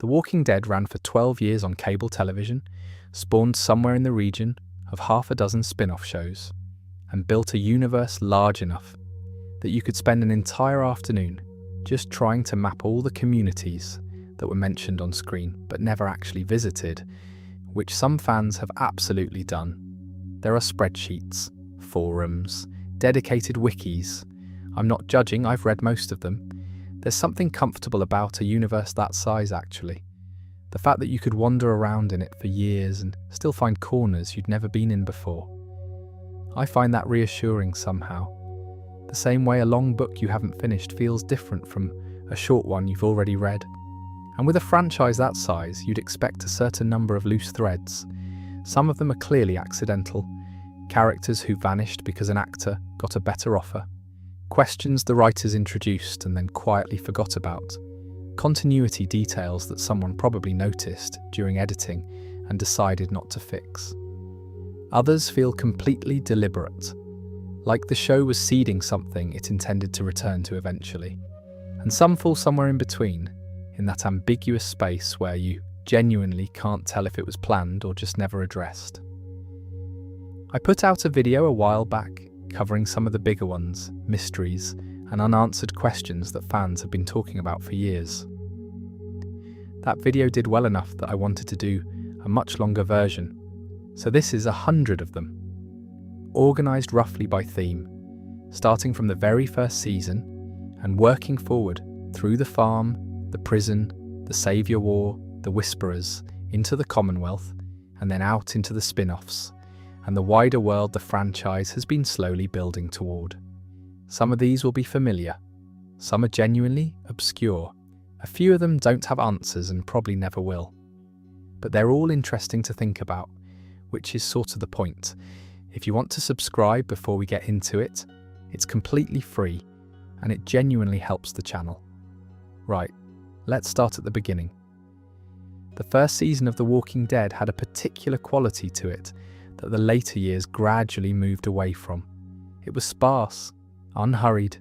The Walking Dead ran for 12 years on cable television, spawned somewhere in the region of half a dozen spin-off shows, and built a universe large enough that you could spend an entire afternoon just trying to map all the communities that were mentioned on screen but never actually visited, which some fans have absolutely done. There are spreadsheets, forums, dedicated wikis. I'm not judging, I've read most of them. There's something comfortable about a universe that size, actually. The fact that you could wander around in it for years and still find corners you'd never been in before. I find that reassuring somehow. The same way a long book you haven't finished feels different from a short one you've already read. And with a franchise that size, you'd expect a certain number of loose threads. Some of them are clearly accidental. Characters who vanished because an actor got a better offer. Questions the writers introduced and then quietly forgot about. Continuity details that someone probably noticed during editing and decided not to fix. Others feel completely deliberate, like the show was seeding something it intended to return to eventually. And some fall somewhere in between, in that ambiguous space where you genuinely can't tell if it was planned or just never addressed. I put out a video a while back covering some of the bigger ones, mysteries, and unanswered questions that fans have been talking about for years. That video did well enough that I wanted to do a much longer version, so this is 100 of them, organised roughly by theme, starting from the very first season and working forward through the farm, the prison, the Saviour War, the Whisperers, into the Commonwealth, and then out into the spin-offs, and the wider world the franchise has been slowly building toward. Some of these will be familiar, some are genuinely obscure, a few of them don't have answers and probably never will. But they're all interesting to think about, which is sort of the point. If you want to subscribe before we get into it, it's completely free, and it genuinely helps the channel. Right, let's start at the beginning. The first season of The Walking Dead had a particular quality to it that the later years gradually moved away from. It was sparse, unhurried.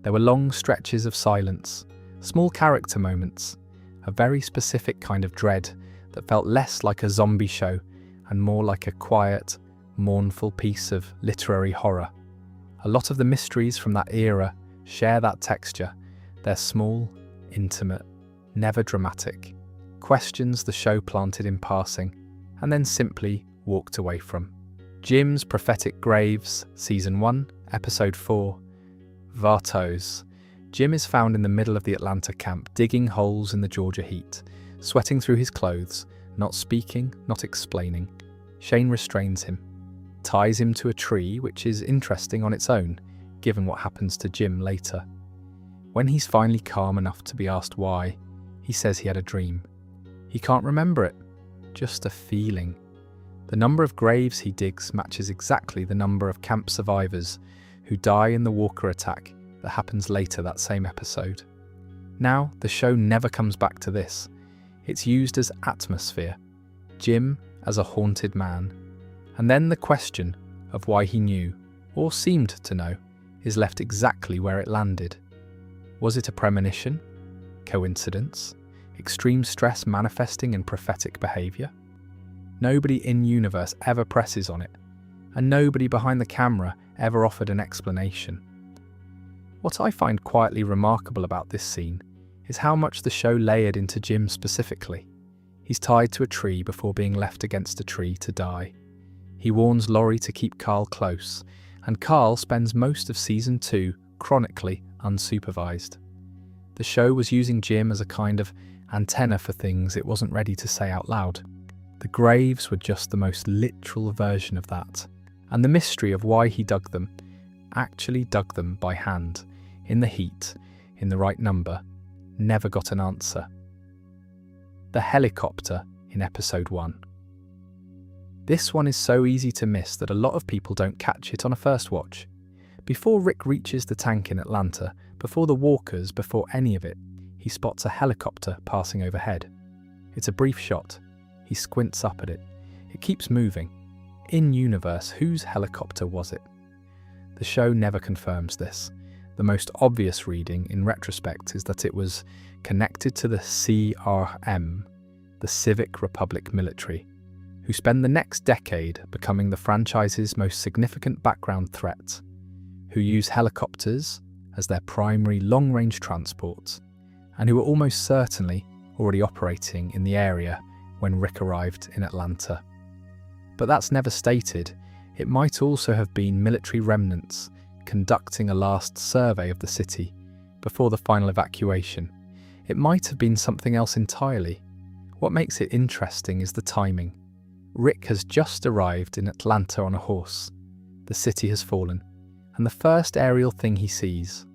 There were long stretches of silence, small character moments, a very specific kind of dread that felt less like a zombie show and more like a quiet, mournful piece of literary horror. A lot of the mysteries from that era share that texture. They're small, intimate, never dramatic. Questions the show planted in passing and then simply walked away from. Jim's Prophetic Graves, Season 1, Episode 4, Vartos. Jim is found in the middle of the Atlanta camp, digging holes in the Georgia heat, sweating through his clothes, not speaking, not explaining. Shane restrains him, ties him to a tree, which is interesting on its own, given what happens to Jim later. When he's finally calm enough to be asked why, he says he had a dream. He can't remember it, just a feeling. The number of graves he digs matches exactly the number of camp survivors who die in the Walker attack that happens later that same episode. Now, the show never comes back to this. It's used as atmosphere, Jim as a haunted man, and then the question of why he knew, or seemed to know, is left exactly where it landed. Was it a premonition? Coincidence? Extreme stress manifesting in prophetic behaviour? Nobody in-universe ever presses on it, and nobody behind the camera ever offered an explanation. What I find quietly remarkable about this scene is how much the show layered into Jim specifically. He's tied to a tree before being left against a tree to die. He warns Laurie to keep Carl close, and Carl spends most of Season 2 chronically unsupervised. The show was using Jim as a kind of antenna for things it wasn't ready to say out loud. The graves were just the most literal version of that, and the mystery of why he dug them, actually dug them by hand, in the heat, in the right number, never got an answer. The helicopter in Episode 1. This one is so easy to miss that a lot of people don't catch it on a first watch. Before Rick reaches the tank in Atlanta, before the walkers, before any of it, he spots a helicopter passing overhead. It's a brief shot. He squints up at it. It keeps moving. In-universe, whose helicopter was it? The show never confirms this. The most obvious reading in retrospect is that it was connected to the CRM, the Civic Republic military, who spend the next decade becoming the franchise's most significant background threat, who use helicopters as their primary long-range transport, and who were almost certainly already operating in the area when Rick arrived in Atlanta. But that's never stated. It might also have been military remnants conducting a last survey of the city before the final evacuation. It might have been something else entirely. What makes it interesting is the timing. Rick has just arrived in Atlanta on a horse. The city has fallen, and the first aerial thing he sees,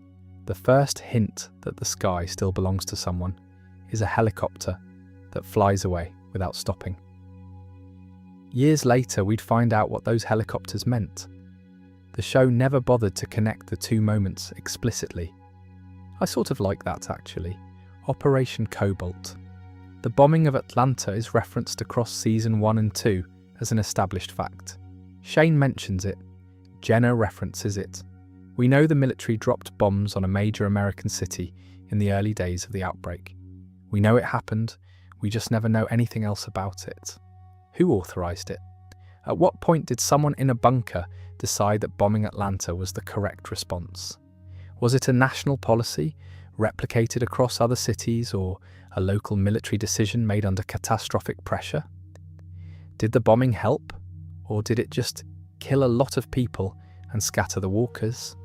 the first hint that the sky still belongs to someone, is a helicopter that flies away without stopping. Years later, we'd find out what those helicopters meant. The show never bothered to connect the two moments explicitly. I sort of like that, actually. Operation Cobalt. The bombing of Atlanta is referenced across season 1 and 2 as an established fact. Shane mentions it. Jenna references it. We know the military dropped bombs on a major American city in the early days of the outbreak. We know it happened, we just never know anything else about it. Who authorized it? At what point did someone in a bunker decide that bombing Atlanta was the correct response? Was it a national policy, replicated across other cities, or a local military decision made under catastrophic pressure? Did the bombing help, or did it just kill a lot of people and scatter the walkers?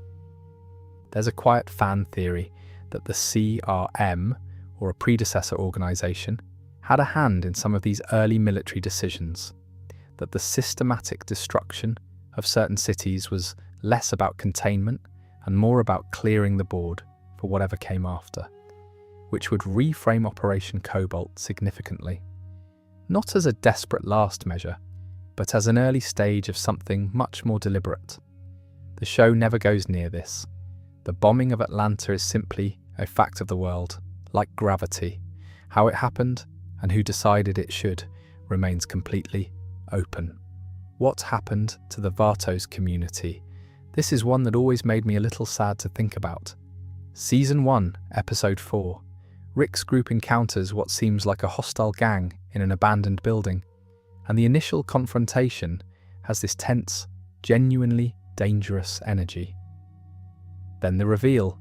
There's a quiet fan theory that the CRM, or a predecessor organisation, had a hand in some of these early military decisions, that the systematic destruction of certain cities was less about containment and more about clearing the board for whatever came after, which would reframe Operation Cobalt significantly, not as a desperate last measure, but as an early stage of something much more deliberate. The show never goes near this. The bombing of Atlanta is simply a fact of the world, like gravity. How it happened and who decided it should remains completely open. What happened to the Vatos community? This is one that always made me a little sad to think about. Season 1, Episode 4. Rick's group encounters what seems like a hostile gang in an abandoned building, and the initial confrontation has this tense, genuinely dangerous energy. Then the reveal.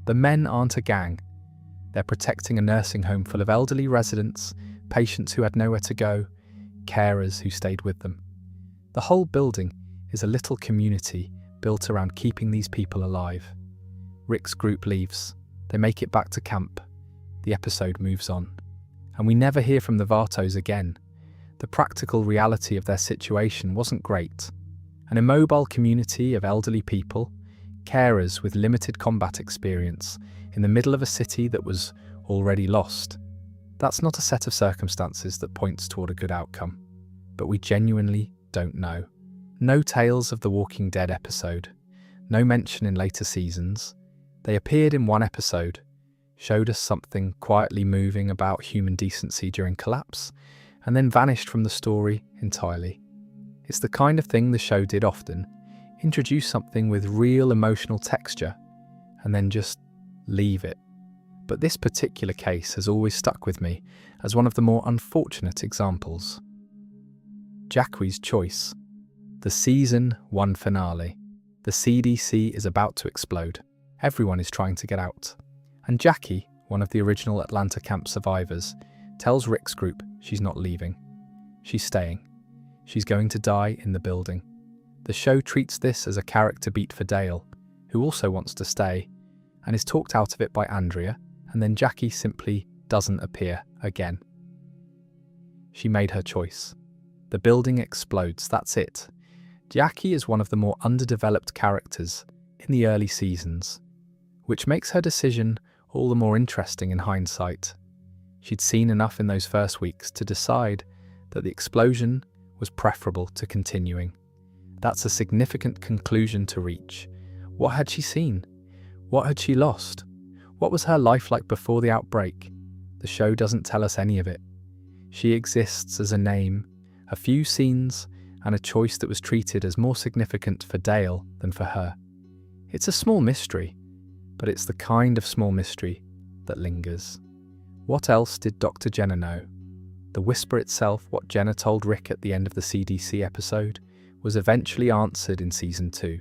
The men aren't a gang. They're protecting a nursing home full of elderly residents, patients who had nowhere to go, carers who stayed with them. The whole building is a little community built around keeping these people alive. Rick's group leaves. They make it back to camp. The episode moves on. And we never hear from the Vatos again. The practical reality of their situation wasn't great. An immobile community of elderly people, carers with limited combat experience, in the middle of a city that was already lost. That's not a set of circumstances that points toward a good outcome. But we genuinely don't know. No tales of the Walking Dead episode. No mention in later seasons. They appeared in one episode, showed us something quietly moving about human decency during collapse, and then vanished from the story entirely. It's the kind of thing the show did often, introduce something with real emotional texture, and then just leave it. But this particular case has always stuck with me as one of the more unfortunate examples. Jacquie's choice. The season 1 finale. The CDC is about to explode. Everyone is trying to get out. And Jackie, one of the original Atlanta camp survivors, tells Rick's group she's not leaving. She's staying. She's going to die in the building. The show treats this as a character beat for Dale, who also wants to stay, and is talked out of it by Andrea, and then Jackie simply doesn't appear again. She made her choice. The building explodes, that's it. Jackie is one of the more underdeveloped characters in the early seasons, which makes her decision all the more interesting in hindsight. She'd seen enough in those first weeks to decide that the explosion was preferable to continuing. That's a significant conclusion to reach. What had she seen? What had she lost? What was her life like before the outbreak? The show doesn't tell us any of it. She exists as a name, a few scenes, and a choice that was treated as more significant for Dale than for her. It's a small mystery, but it's the kind of small mystery that lingers. What else did Dr. Jenner know? The whisper itself, what Jenner told Rick at the end of the CDC episode, was eventually answered in Season 2.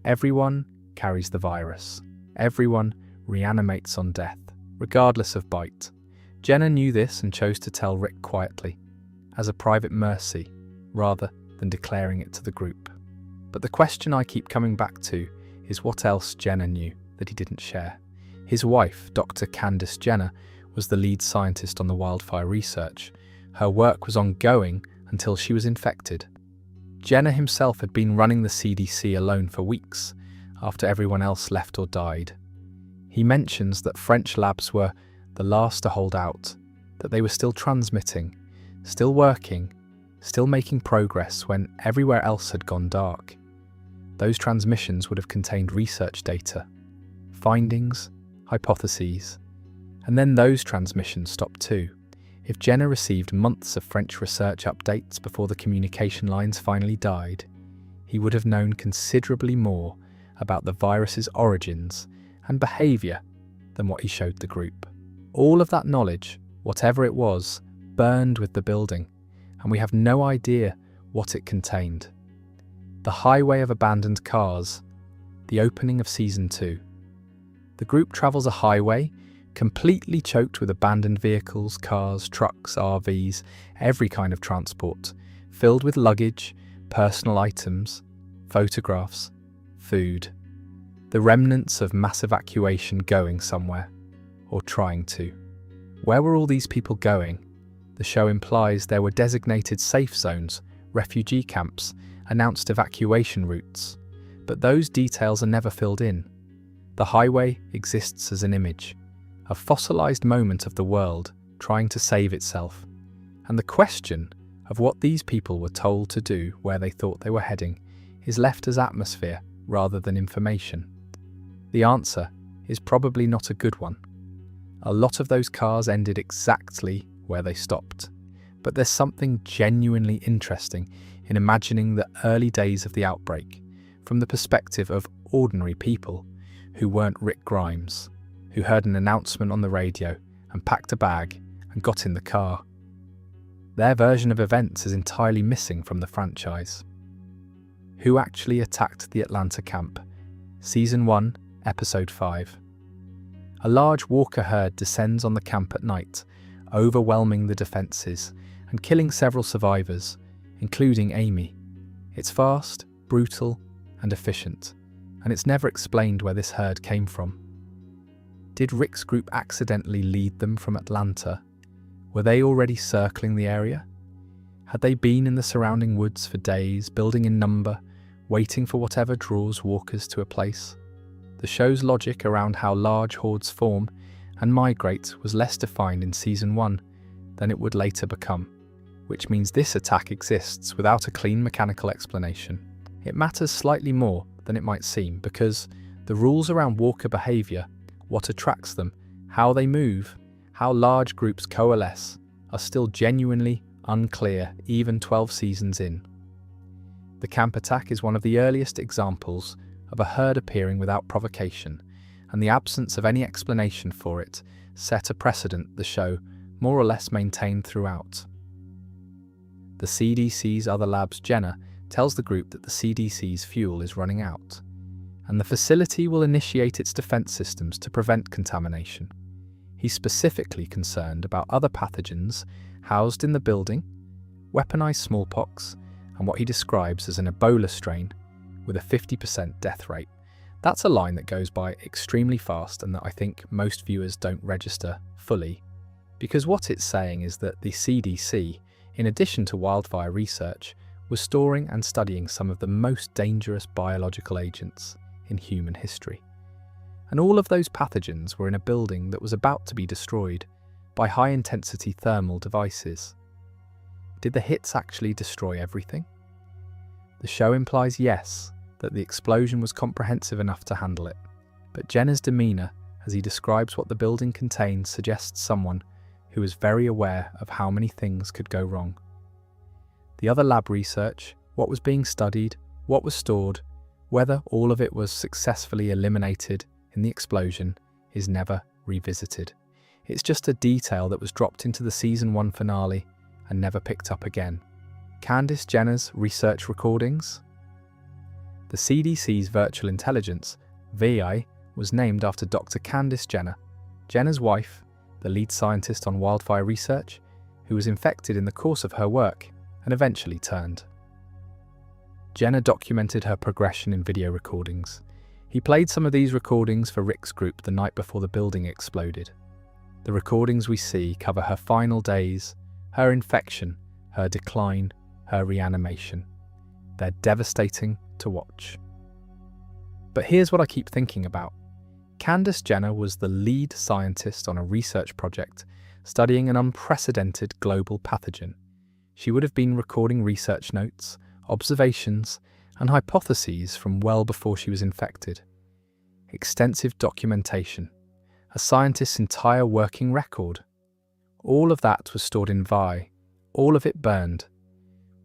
Everyone carries the virus. Everyone reanimates on death, regardless of bite. Jenner knew this and chose to tell Rick quietly, as a private mercy, rather than declaring it to the group. But the question I keep coming back to is what else Jenner knew that he didn't share. His wife, Dr. Candace Jenner, was the lead scientist on the wildfire research. Her work was ongoing until she was infected. Jenner himself had been running the CDC alone for weeks, after everyone else left or died. He mentions that French labs were the last to hold out, that they were still transmitting, still working, still making progress when everywhere else had gone dark. Those transmissions would have contained research data, findings, hypotheses, and then those transmissions stopped too. If Jenner received months of French research updates before the communication lines finally died, he would have known considerably more about the virus's origins and behaviour than what he showed the group. All of that knowledge, whatever it was, burned with the building, and we have no idea what it contained. The highway of abandoned cars, the opening of Season 2. The group travels a highway completely choked with abandoned vehicles, cars, trucks, RVs, every kind of transport, filled with luggage, personal items, photographs, food. The remnants of mass evacuation going somewhere, or trying to. Where were all these people going? The show implies there were designated safe zones, refugee camps, announced evacuation routes, but those details are never filled in. The highway exists as an image, a fossilized moment of the world trying to save itself, and the question of what these people were told to do where they thought they were heading is left as atmosphere rather than information. The answer is probably not a good one. A lot of those cars ended exactly where they stopped, but there's something genuinely interesting in imagining the early days of the outbreak from the perspective of ordinary people who weren't Rick Grimes, who heard an announcement on the radio and packed a bag and got in the car. Their version of events is entirely missing from the franchise. Who actually attacked the Atlanta camp? Season 1, Episode 5. A large walker herd descends on the camp at night, overwhelming the defences and killing several survivors, including Amy. It's fast, brutal, and efficient, and it's never explained where this herd came from. Did Rick's group accidentally lead them from Atlanta? Were they already circling the area? Had they been in the surrounding woods for days, building in number, waiting for whatever draws walkers to a place? The show's logic around how large hordes form and migrate was less defined in Season 1 than it would later become, which means this attack exists without a clean mechanical explanation. It matters slightly more than it might seem because the rules around walker behaviour, what attracts them, how they move, how large groups coalesce, are still genuinely unclear even 12 seasons in. The camp attack is one of the earliest examples of a herd appearing without provocation, and the absence of any explanation for it set a precedent the show more or less maintained throughout. The CDC's other lab's Jenner tells the group that the CDC's fuel is running out, and the facility will initiate its defense systems to prevent contamination. He's specifically concerned about other pathogens housed in the building, weaponized smallpox, and what he describes as an Ebola strain with a 50% death rate. That's a line that goes by extremely fast and that I think most viewers don't register fully, because what it's saying is that the CDC, in addition to wildfire research, was storing and studying some of the most dangerous biological agents in human history. And all of those pathogens were in a building that was about to be destroyed by high-intensity thermal devices. Did the hits actually destroy everything? The show implies yes, that the explosion was comprehensive enough to handle it, but Jenner's demeanour as he describes what the building contains suggests someone who was very aware of how many things could go wrong. The other lab research, what was being studied, what was stored, whether all of it was successfully eliminated in the explosion is never revisited. It's just a detail that was dropped into the Season 1 finale and never picked up again. Candace Jenner's research recordings? The CDC's virtual intelligence, VI, was named after Dr. Candace Jenner, Jenner's wife, the lead scientist on wildfire research, who was infected in the course of her work and eventually turned. Jenner documented her progression in video recordings. He played some of these recordings for Rick's group the night before the building exploded. The recordings we see cover her final days, her infection, her decline, her reanimation. They're devastating to watch. But here's what I keep thinking about. Candace Jenner was the lead scientist on a research project studying an unprecedented global pathogen. She would have been recording research notes, observations, and hypotheses from well before she was infected. Extensive documentation, a scientist's entire working record. All of that was stored in Vi, all of it burned.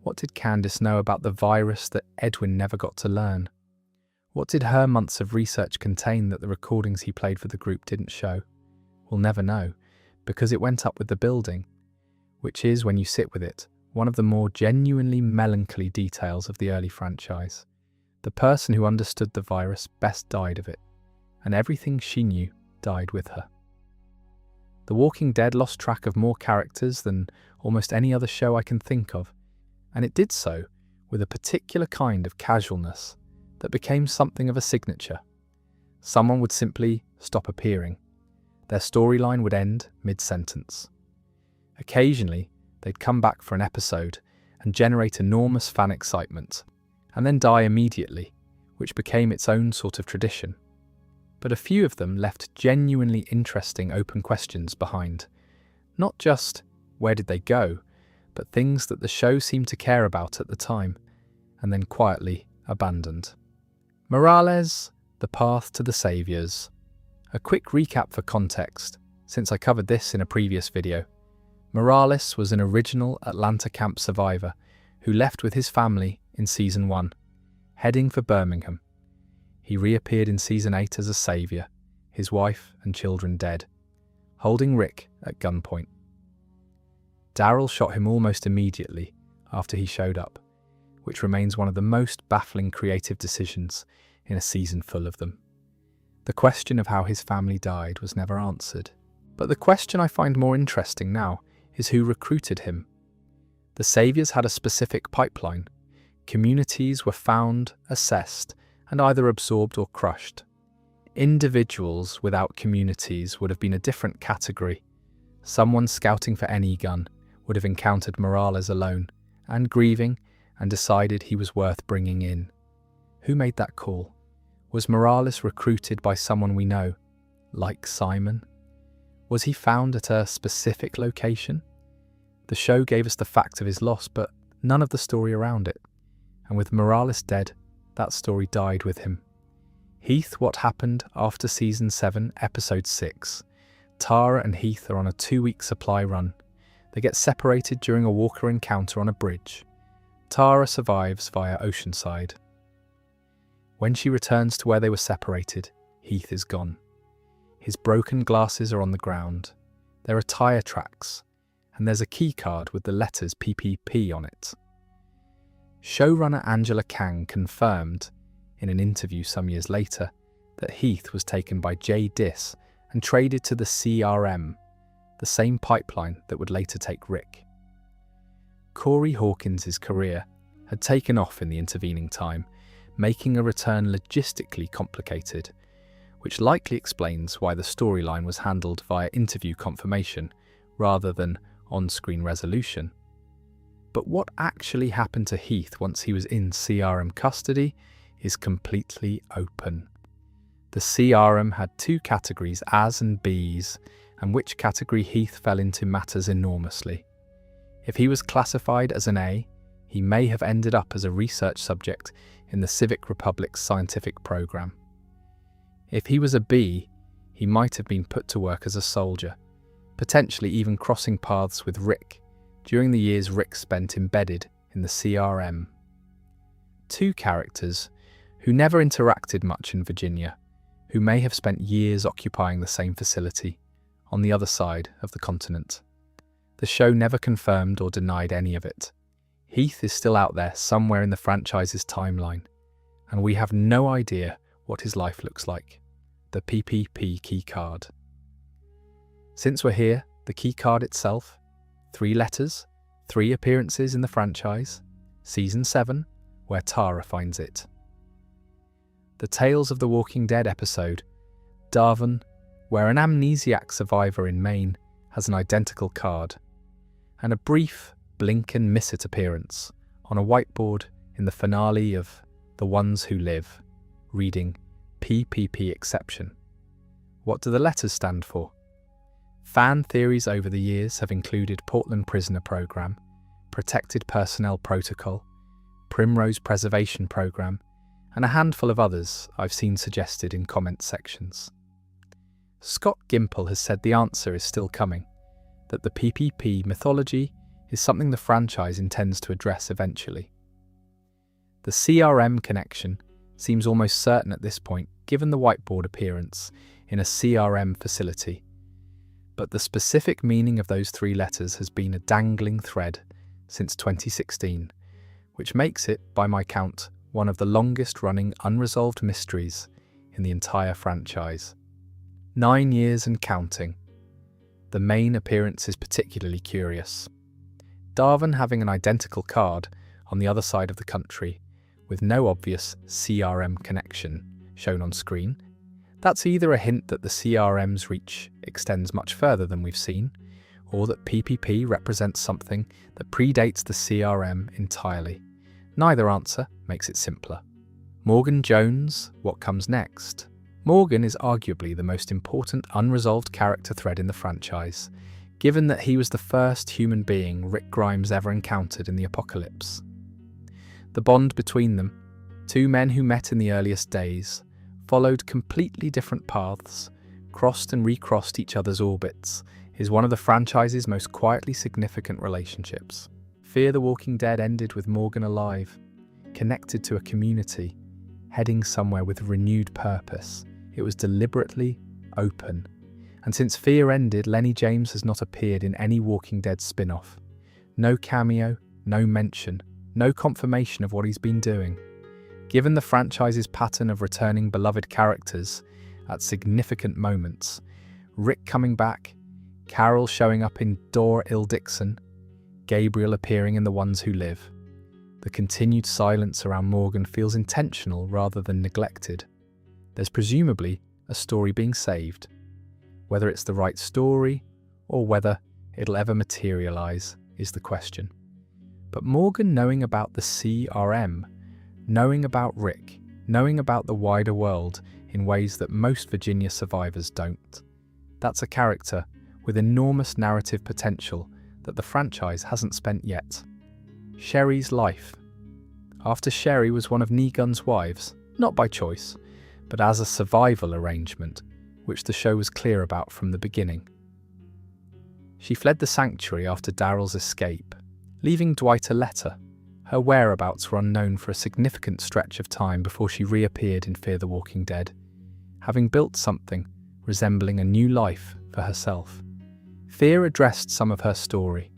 What did Candace know about the virus that Edwin never got to learn? What did her months of research contain that the recordings he played for the group didn't show? We'll never know, because it went up with the building, which is, when you sit with it, one of the more genuinely melancholy details of the early franchise. The person who understood the virus best died of it, and everything she knew died with her. The Walking Dead lost track of more characters than almost any other show I can think of, and it did so with a particular kind of casualness that became something of a signature. Someone would simply stop appearing. Their storyline would end mid-sentence. Occasionally, they'd come back for an episode and generate enormous fan excitement, and then die immediately, which became its own sort of tradition. But a few of them left genuinely interesting open questions behind. Not just, where did they go, but things that the show seemed to care about at the time, and then quietly abandoned. Morales, the path to the saviors. A quick recap for context, since I covered this in a previous video. Morales was an original Atlanta camp survivor who left with his family in Season 1, heading for Birmingham. He reappeared in Season 8 as a savior, his wife and children dead, holding Rick at gunpoint. Daryl shot him almost immediately after he showed up, which remains one of the most baffling creative decisions in a season full of them. The question of how his family died was never answered. But the question I find more interesting now is who recruited him. The Saviors had a specific pipeline. Communities were found, assessed, and either absorbed or crushed. Individuals without communities would have been a different category. Someone scouting for any gun would have encountered Morales alone, and grieving, and decided he was worth bringing in. Who made that call? Was Morales recruited by someone we know, like Simon? Was he found at a specific location? The show gave us the fact of his loss, but none of the story around it. And with Morales dead, that story died with him. Heath, what happened after Season 7, Episode 6? Tara and Heath are on a 2-week supply run. They get separated during a Walker encounter on a bridge. Tara survives via Oceanside. When she returns to where they were separated, Heath is gone. His broken glasses are on the ground. There are tyre tracks, and there's a key card with the letters PPP on it. Showrunner Angela Kang confirmed, in an interview some years later, that Heath was taken by Jay Dis and traded to the CRM, the same pipeline that would later take Rick. Corey Hawkins' career had taken off in the intervening time, making a return logistically complicated, which likely explains why the storyline was handled via interview confirmation rather than on-screen resolution. But what actually happened to Heath once he was in CRM custody is completely open. The CRM had 2 categories, As and Bs, and which category Heath fell into matters enormously. If he was classified as an A, he may have ended up as a research subject in the Civic Republic's scientific program. If he was a B, he might have been put to work as a soldier, potentially even crossing paths with Rick during the years Rick spent embedded in the CRM. 2 characters who never interacted much in Virginia, who may have spent years occupying the same facility on the other side of the continent. The show never confirmed or denied any of it. Heath is still out there somewhere in the franchise's timeline, and we have no idea what his life looks like. The PPP keycard. Since we're here, the keycard itself, 3 letters, 3 appearances in the franchise, Season 7, where Tara finds it. The Tales of the Walking Dead episode, Darwin, where an amnesiac survivor in Maine has an identical card, and a brief blink and miss it appearance on a whiteboard in the finale of The Ones Who Live, reading PPP exception. What do the letters stand for? Fan theories over the years have included Portland Prisoner Program, Protected Personnel Protocol, Primrose Preservation Program, and a handful of others I've seen suggested in comment sections. Scott Gimple has said the answer is still coming, that the PPP mythology is something the franchise intends to address eventually. The CRM connection seems almost certain at this point, given the whiteboard appearance in a CRM facility, but the specific meaning of those 3 letters has been a dangling thread since 2016, which makes it, by my count, one of the longest-running unresolved mysteries in the entire franchise. 9 years and counting. The main appearance is particularly curious. Darwin having an identical card on the other side of the country, with no obvious CRM connection shown on screen. That's either a hint that the CRM's reach extends much further than we've seen, or that PPP represents something that predates the CRM entirely. Neither answer makes it simpler. Morgan Jones, what comes next? Morgan is arguably the most important unresolved character thread in the franchise, given that he was the first human being Rick Grimes ever encountered in the apocalypse. The bond between them, 2 men who met in the earliest days, followed completely different paths, crossed and recrossed each other's orbits, is one of the franchise's most quietly significant relationships. Fear the Walking Dead ended with Morgan alive, connected to a community, heading somewhere with renewed purpose. It was deliberately open. And since Fear ended, Lenny James has not appeared in any Walking Dead spin-off. No cameo, no mention, no confirmation of what he's been doing. Given the franchise's pattern of returning beloved characters at significant moments, Rick coming back, Carol showing up in Daryl Dixon, Gabriel appearing in The Ones Who Live, the continued silence around Morgan feels intentional rather than neglected. There's presumably a story being saved. Whether it's the right story or whether it'll ever materialize is the question. But Morgan knowing about the CRM, knowing about Rick, knowing about the wider world in ways that most Virginia survivors don't. That's a character with enormous narrative potential that the franchise hasn't spent yet. Sherry's life. After Sherry was one of Negan's wives, not by choice, but as a survival arrangement, which the show was clear about from the beginning. She fled the sanctuary after Daryl's escape, leaving Dwight a letter. Her whereabouts were unknown for a significant stretch of time before she reappeared in Fear the Walking Dead, having built something resembling a new life for herself. Fear addressed some of her story.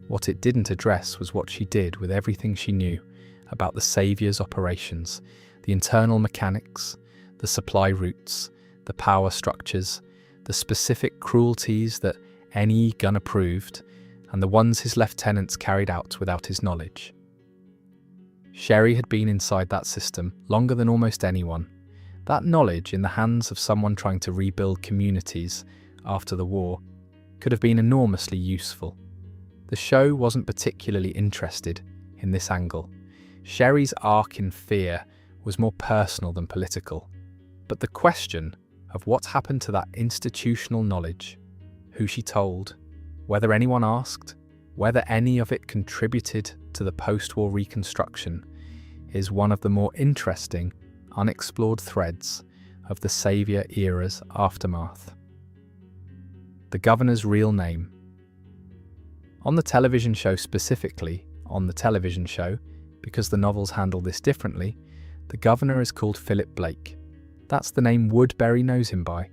What it didn't address was what she did with everything she knew about the Savior's operations, the internal mechanics, the supply routes, the power structures, the specific cruelties that NE Gunn approved, and the ones his lieutenants carried out without his knowledge. Sherry had been inside that system longer than almost anyone. That knowledge in the hands of someone trying to rebuild communities after the war could have been enormously useful. The show wasn't particularly interested in this angle. Sherry's arc in Fear was more personal than political. But the question of what happened to that institutional knowledge, who she told, whether anyone asked, whether any of it contributed to the post-war reconstruction, is one of the more interesting, unexplored threads of the Savior era's aftermath. The governor's real name. On the television show specifically, because the novels handle this differently, the governor is called Philip Blake. That's the name Woodbury knows him by.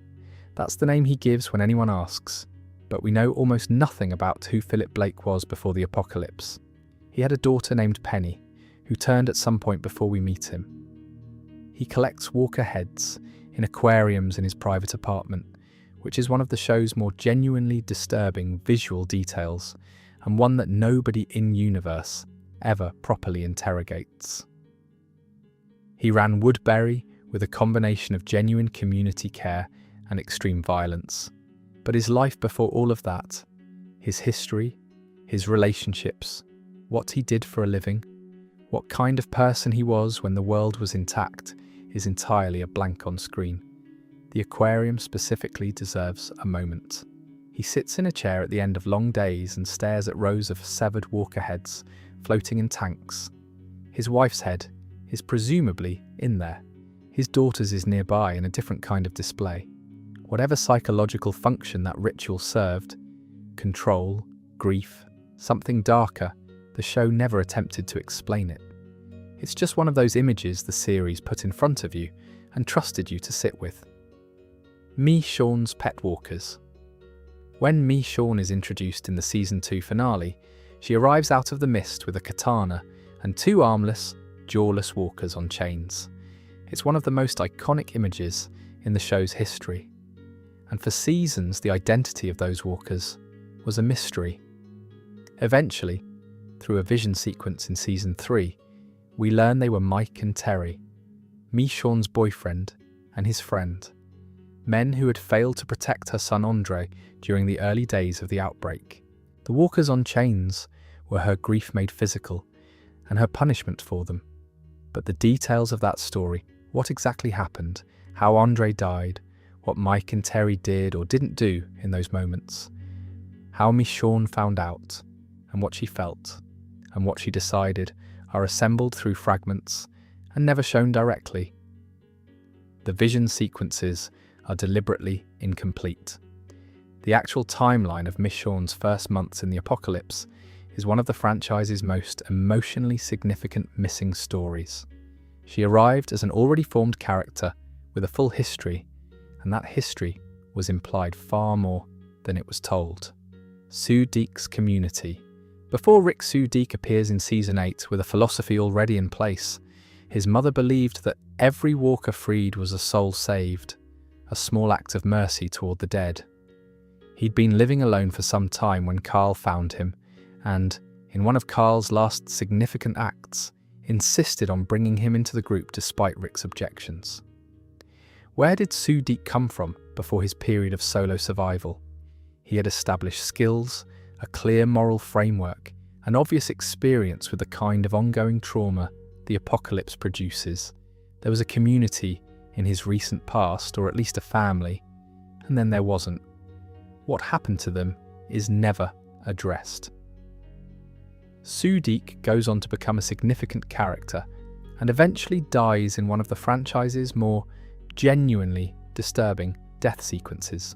That's the name he gives when anyone asks. But we know almost nothing about who Philip Blake was before the apocalypse. He had a daughter named Penny, who turned at some point before we meet him. He collects walker heads in aquariums in his private apartment, which is one of the show's more genuinely disturbing visual details, and one that nobody in-universe ever properly interrogates. He ran Woodbury with a combination of genuine community care and extreme violence. But his life before all of that, his history, his relationships, what he did for a living, what kind of person he was when the world was intact, is entirely a blank on screen. The aquarium specifically deserves a moment. He sits in a chair at the end of long days and stares at rows of severed walker heads floating in tanks. His wife's head is presumably in there. His daughter's is nearby in a different kind of display. Whatever psychological function that ritual served, control, grief, something darker, the show never attempted to explain it. It's just one of those images the series put in front of you and trusted you to sit with. Michonne's pet walkers. When Michonne is introduced in the Season 2 finale, she arrives out of the mist with a katana and two armless, jawless walkers on chains. It's one of the most iconic images in the show's history. And for seasons, the identity of those walkers was a mystery. Eventually, through a vision sequence in Season 3, we learn they were Mike and Terry, Michonne's boyfriend and his friend, men who had failed to protect her son Andre during the early days of the outbreak. The walkers on chains were her grief made physical and her punishment for them. But the details of that story, what exactly happened, how Andre died, what Mike and Terry did or didn't do in those moments, how Michonne found out, and what she felt, and what she decided, are assembled through fragments and never shown directly. The vision sequences are deliberately incomplete. The actual timeline of Michonne's first months in the apocalypse is one of the franchise's most emotionally significant missing stories. She arrived as an already formed character with a full history, and that history was implied far more than it was told. Sue Deek's community. Before Rick Sue Deek appears in Season 8 with a philosophy already in place, his mother believed that every walker freed was a soul saved, a small act of mercy toward the dead. He'd been living alone for some time when Carl found him, and, in one of Carl's last significant acts, insisted on bringing him into the group despite Rick's objections. Where did Sue Deek come from before his period of solo survival? He had established skills, a clear moral framework, an obvious experience with the kind of ongoing trauma the apocalypse produces. There was a community in his recent past, or at least a family, and then there wasn't. What happened to them is never addressed. Sue Deek goes on to become a significant character and eventually dies in one of the franchise's more genuinely disturbing death sequences.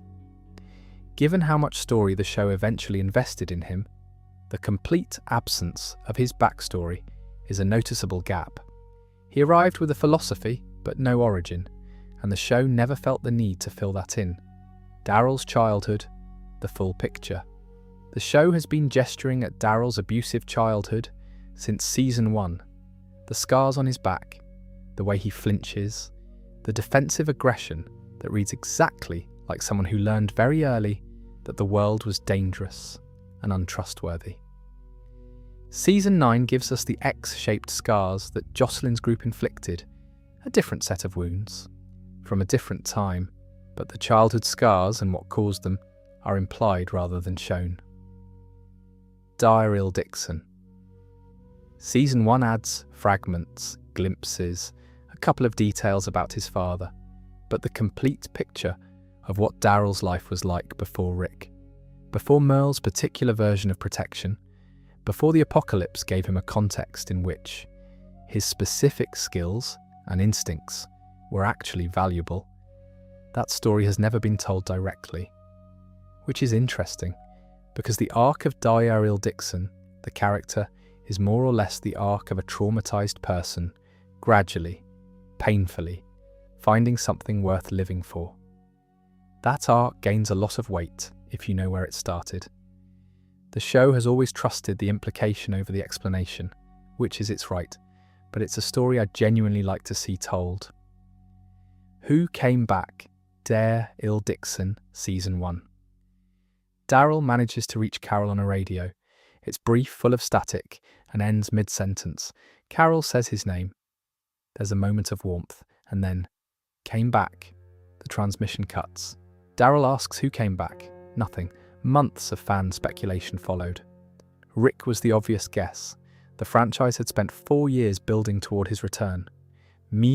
Given how much story the show eventually invested in him, the complete absence of his backstory is a noticeable gap. He arrived with a philosophy, but no origin, and the show never felt the need to fill that in. Daryl's childhood, the full picture. The show has been gesturing at Daryl's abusive childhood since Season 1. The scars on his back, the way he flinches, the defensive aggression that reads exactly like someone who learned very early that the world was dangerous and untrustworthy. Season 9 gives us the X-shaped scars that Jocelyn's group inflicted, a different set of wounds, from a different time, but the childhood scars and what caused them are implied rather than shown. Daryl Dixon. Season 1 adds fragments, glimpses, a couple of details about his father, but the complete picture of what Daryl's life was like before Rick, before Merle's particular version of protection, before the apocalypse gave him a context in which his specific skills and instincts were actually valuable, that story has never been told directly. Which is interesting, because the arc of Daryl Dixon, the character, is more or less the arc of a traumatized person, gradually, painfully, finding something worth living for. That arc gains a lot of weight if you know where it started. The show has always trusted the implication over the explanation, which is its right, but it's a story I'd genuinely like to see told. Who Came Back? Daryl Dixon, Season 1. Daryl manages to reach Carol on a radio. It's brief, full of static, and ends mid-sentence. Carol says his name. There's a moment of warmth, and then, came back. The transmission cuts. Daryl asks who came back. Nothing. Months of fan speculation followed. Rick was the obvious guess. The franchise had spent 4 years building toward his return.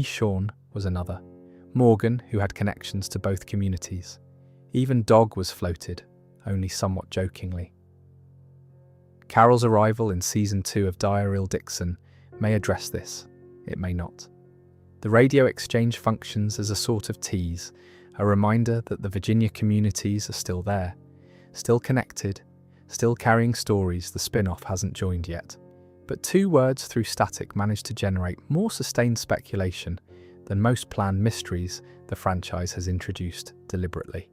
Sean was another. Morgan, who had connections to both communities. Even Dog was floated, only somewhat jokingly. Carol's arrival in Season 2 of Daryl Dixon may address this, it may not. The radio exchange functions as a sort of tease, a reminder that the Virginia communities are still there, still connected, still carrying stories the spin-off hasn't joined yet. But 2 words through static managed to generate more sustained speculation than most planned mysteries the franchise has introduced deliberately,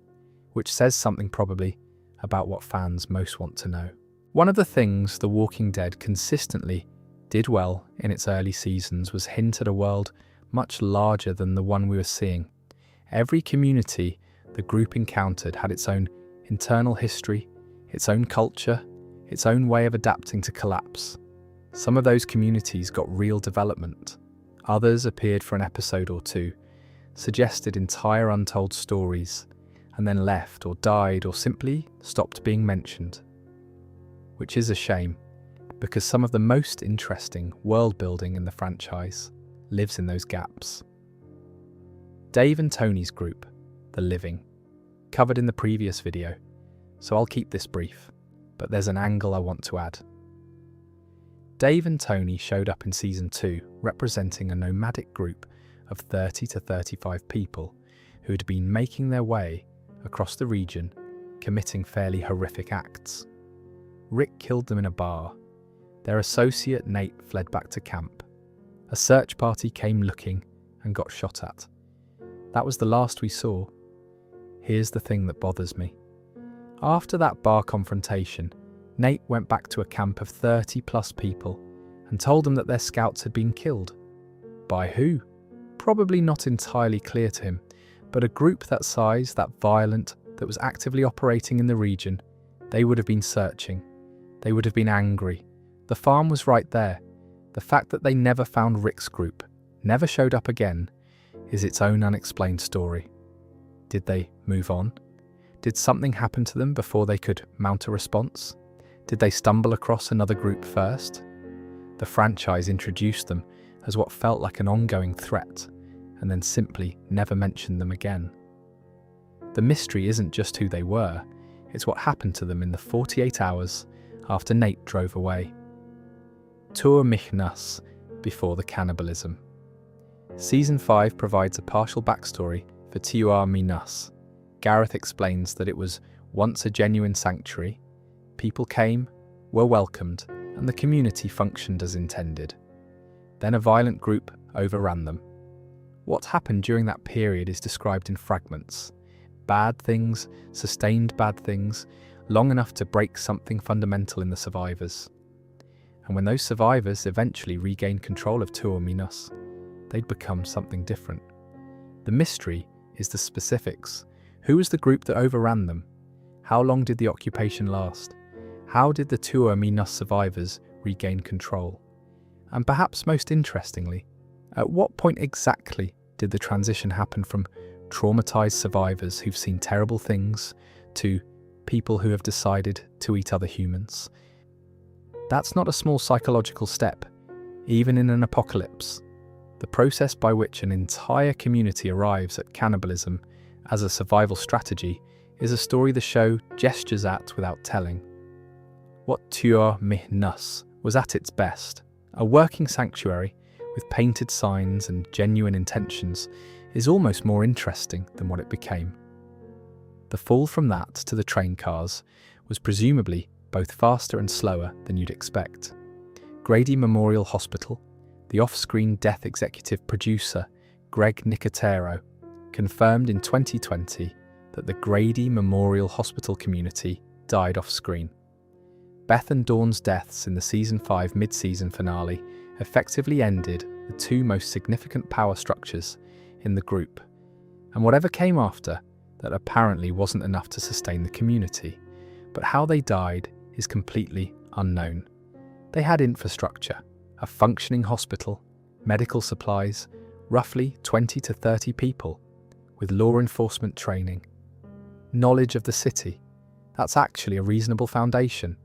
which says something probably about what fans most want to know. One of the things The Walking Dead consistently did well in its early seasons was hint at a world much larger than the one we were seeing. Every community the group encountered had its own internal history, its own culture, its own way of adapting to collapse. Some of those communities got real development. Others appeared for an episode or 2, suggested entire untold stories, and then left or died or simply stopped being mentioned. Which is a shame, because some of the most interesting world building in the franchise lives in those gaps. Dave and Tony's group, The Living, covered in the previous video, so I'll keep this brief, but there's an angle I want to add. Dave and Tony showed up in Season 2 representing a nomadic group of 30 to 35 people who had been making their way across the region, committing fairly horrific acts. Rick killed them in a bar. Their associate Nate fled back to camp. A search party came looking and got shot at. That was the last we saw. Here's the thing that bothers me. After that bar confrontation, Nate went back to a camp of 30 plus people and told them that their scouts had been killed. By who? Probably not entirely clear to him, but a group that size, that violent, that was actively operating in the region, they would have been searching. They would have been angry. The farm was right there. The fact that they never found Rick's group, never showed up again, is its own unexplained story. Did they move on? Did something happen to them before they could mount a response? Did they stumble across another group first? The franchise introduced them as what felt like an ongoing threat, and then simply never mentioned them again. The mystery isn't just who they were, it's what happened to them in the 48 hours after Nate drove away. Tuur mich nuss, before the cannibalism. Season 5 provides a partial backstory for Tuur mich nuss. Gareth explains that it was once a genuine sanctuary. People came, were welcomed, and the community functioned as intended. Then a violent group overran them. What happened during that period is described in fragments. Bad things, sustained bad things, long enough to break something fundamental in the survivors. And when those survivors eventually regained control of Tuur mich nuss, they'd become something different. The mystery is the specifics. Who was the group that overran them? How long did the occupation last? How did the Tuur mich nuss survivors regain control? And perhaps most interestingly, at what point exactly did the transition happen from traumatized survivors who've seen terrible things to people who have decided to eat other humans? That's not a small psychological step, even in an apocalypse. The process by which an entire community arrives at cannibalism as a survival strategy is a story the show gestures at without telling. What Tuur mich nuss was at its best, a working sanctuary with painted signs and genuine intentions, is almost more interesting than what it became. The fall from that to the train cars was presumably both faster and slower than you'd expect. Grady Memorial Hospital, the off-screen death executive producer, Greg Nicotero, confirmed in 2020 that the Grady Memorial Hospital community died off-screen. Beth and Dawn's deaths in the Season 5 mid-season finale effectively ended the two most significant power structures in the group, and whatever came after that apparently wasn't enough to sustain the community, but how they died is completely unknown. They had infrastructure, a functioning hospital, medical supplies, roughly 20 to 30 people, with law enforcement training. Knowledge of the city, that's actually a reasonable foundation.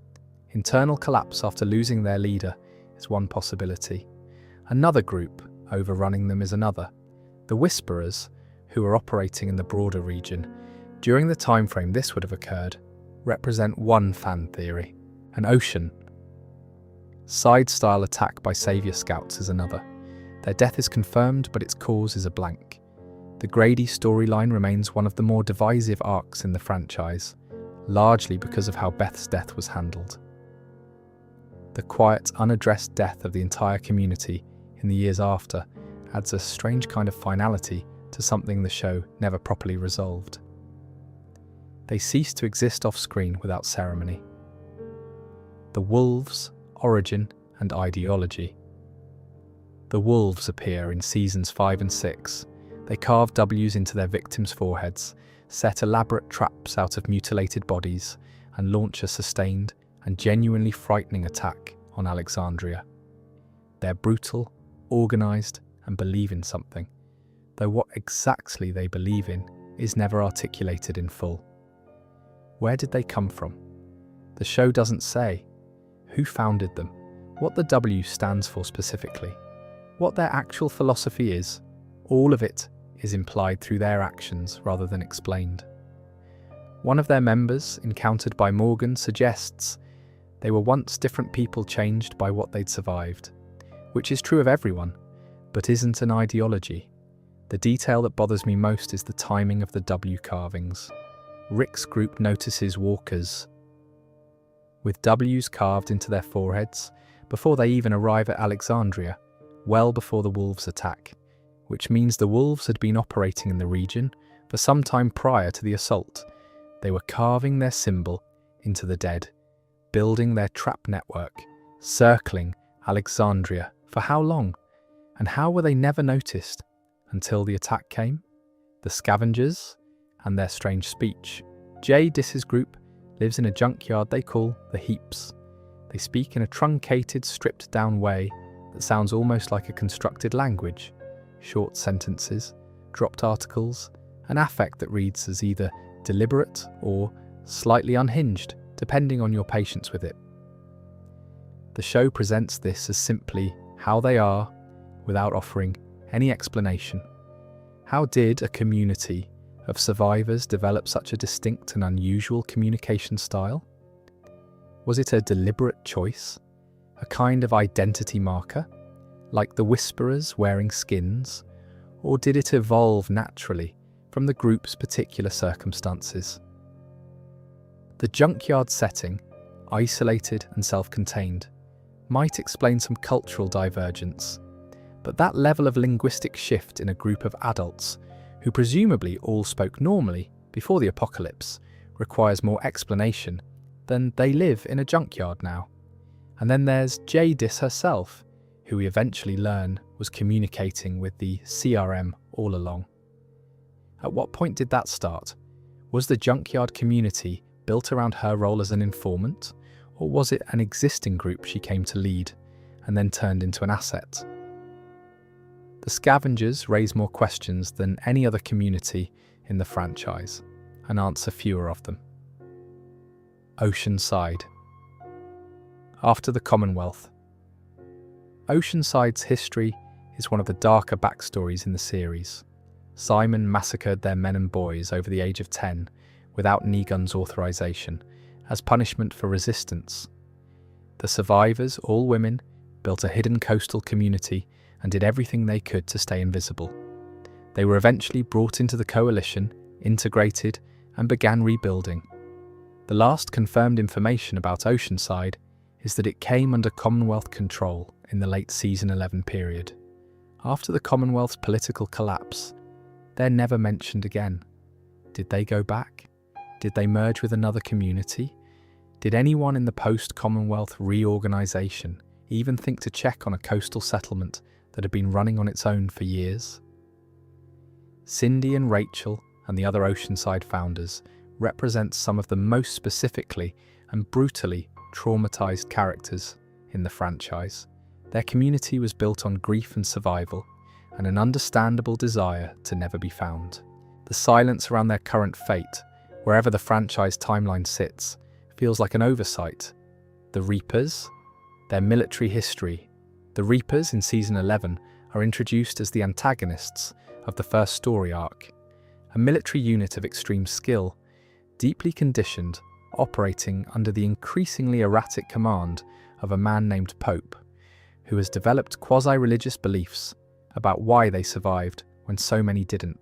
Internal collapse after losing their leader is one possibility. Another group overrunning them is another. The Whisperers, who are operating in the broader region, during the time frame this would have occurred, represent one fan theory, an ocean. Side-style attack by Saviour Scouts is another. Their death is confirmed, but its cause is a blank. The Grady storyline remains one of the more divisive arcs in the franchise, largely because of how Beth's death was handled. The quiet, unaddressed death of the entire community in the years after adds a strange kind of finality to something the show never properly resolved. They cease to exist off-screen without ceremony. The Wolves' origin and ideology. The Wolves appear in Seasons 5 and 6. They carve W's into their victims' foreheads, set elaborate traps out of mutilated bodies, and launch a sustained and genuinely frightening attack on Alexandria. They're brutal, organised, and believe in something, though what exactly they believe in is never articulated in full. Where did they come from? The show doesn't say. Who founded them? What the W stands for specifically? What their actual philosophy is? All of it is implied through their actions rather than explained. One of their members, encountered by Morgan, suggests they were once different people changed by what they'd survived, which is true of everyone, but isn't an ideology. The detail that bothers me most is the timing of the W carvings. Rick's group notices walkers with W's carved into their foreheads before they even arrive at Alexandria, well before the Wolves' attack, which means the Wolves had been operating in the region for some time prior to the assault. They were carving their symbol into the dead, building their trap network, circling Alexandria. For how long? And how were they never noticed until the attack came? The Scavengers and their strange speech. Jay Diss's group lives in a junkyard they call the Heaps. They speak in a truncated, stripped-down way that sounds almost like a constructed language. Short sentences, dropped articles, an affect that reads as either deliberate or slightly unhinged, depending on your patience with it. The show presents this as simply how they are, without offering any explanation. How did a community of survivors develop such a distinct and unusual communication style? Was it a deliberate choice? A kind of identity marker? Like the Whisperers wearing skins? Or did it evolve naturally from the group's particular circumstances? The junkyard setting, isolated and self-contained, might explain some cultural divergence, but that level of linguistic shift in a group of adults who presumably all spoke normally before the apocalypse requires more explanation than they live in a junkyard now. And then there's Jadis herself, who we eventually learn was communicating with the CRM all along. At what point did that start? Was the junkyard community built around her role as an informant, or was it an existing group she came to lead and then turned into an asset? The Scavengers raise more questions than any other community in the franchise, and answer fewer of them. Oceanside. After the Commonwealth. Oceanside's history is one of the darker backstories in the series. Simon massacred their men and boys over the age of 10 without Negun's authorization, as punishment for resistance. The survivors, all women, built a hidden coastal community and did everything they could to stay invisible. They were eventually brought into the coalition, integrated, and began rebuilding. The last confirmed information about Oceanside is that it came under Commonwealth control in the late Season 11 period. After the Commonwealth's political collapse, they're never mentioned again. Did they go back? Did they merge with another community? Did anyone in the post-Commonwealth reorganisation even think to check on a coastal settlement that had been running on its own for years? Cindy and Rachel and the other Oceanside founders represent some of the most specifically and brutally traumatised characters in the franchise. Their community was built on grief and survival, and an understandable desire to never be found. The silence around their current fate, wherever the franchise timeline sits, feels like an oversight. The Reapers, their military history. The Reapers in Season 11 are introduced as the antagonists of the first story arc, a military unit of extreme skill, deeply conditioned, operating under the increasingly erratic command of a man named Pope, who has developed quasi-religious beliefs about why they survived when so many didn't.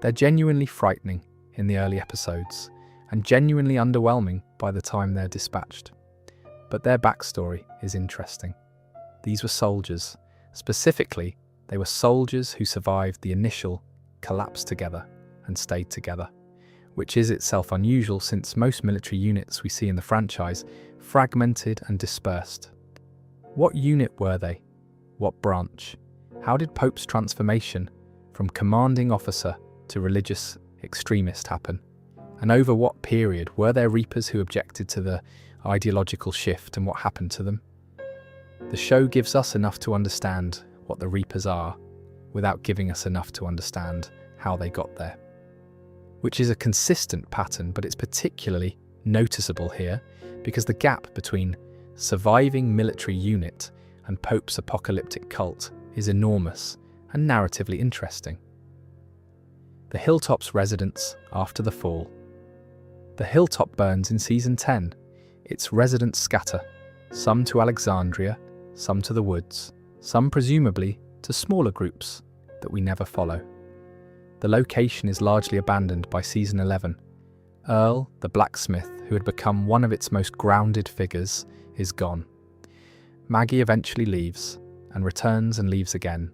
They're genuinely frightening in the early episodes, and genuinely underwhelming by the time they're dispatched. But their backstory is interesting. These were soldiers. Specifically, they were soldiers who survived the initial collapse together and stayed together, which is itself unusual since most military units we see in the franchise fragmented and dispersed. What unit were they? What branch? How did Pope's transformation from commanding officer to religious extremist happen? And over what period were there Reapers who objected to the ideological shift, and what happened to them? The show gives us enough to understand what the Reapers are, without giving us enough to understand how they got there. Which is a consistent pattern, but it's particularly noticeable here because the gap between surviving military unit and Pope's apocalyptic cult is enormous and narratively interesting. The Hilltop's residents after the fall. The Hilltop burns in Season 10. Its residents scatter, some to Alexandria, some to the woods, some presumably to smaller groups that we never follow. The location is largely abandoned by Season 11. Earl, the blacksmith, who had become one of its most grounded figures, is gone. Maggie eventually leaves, and returns and leaves again.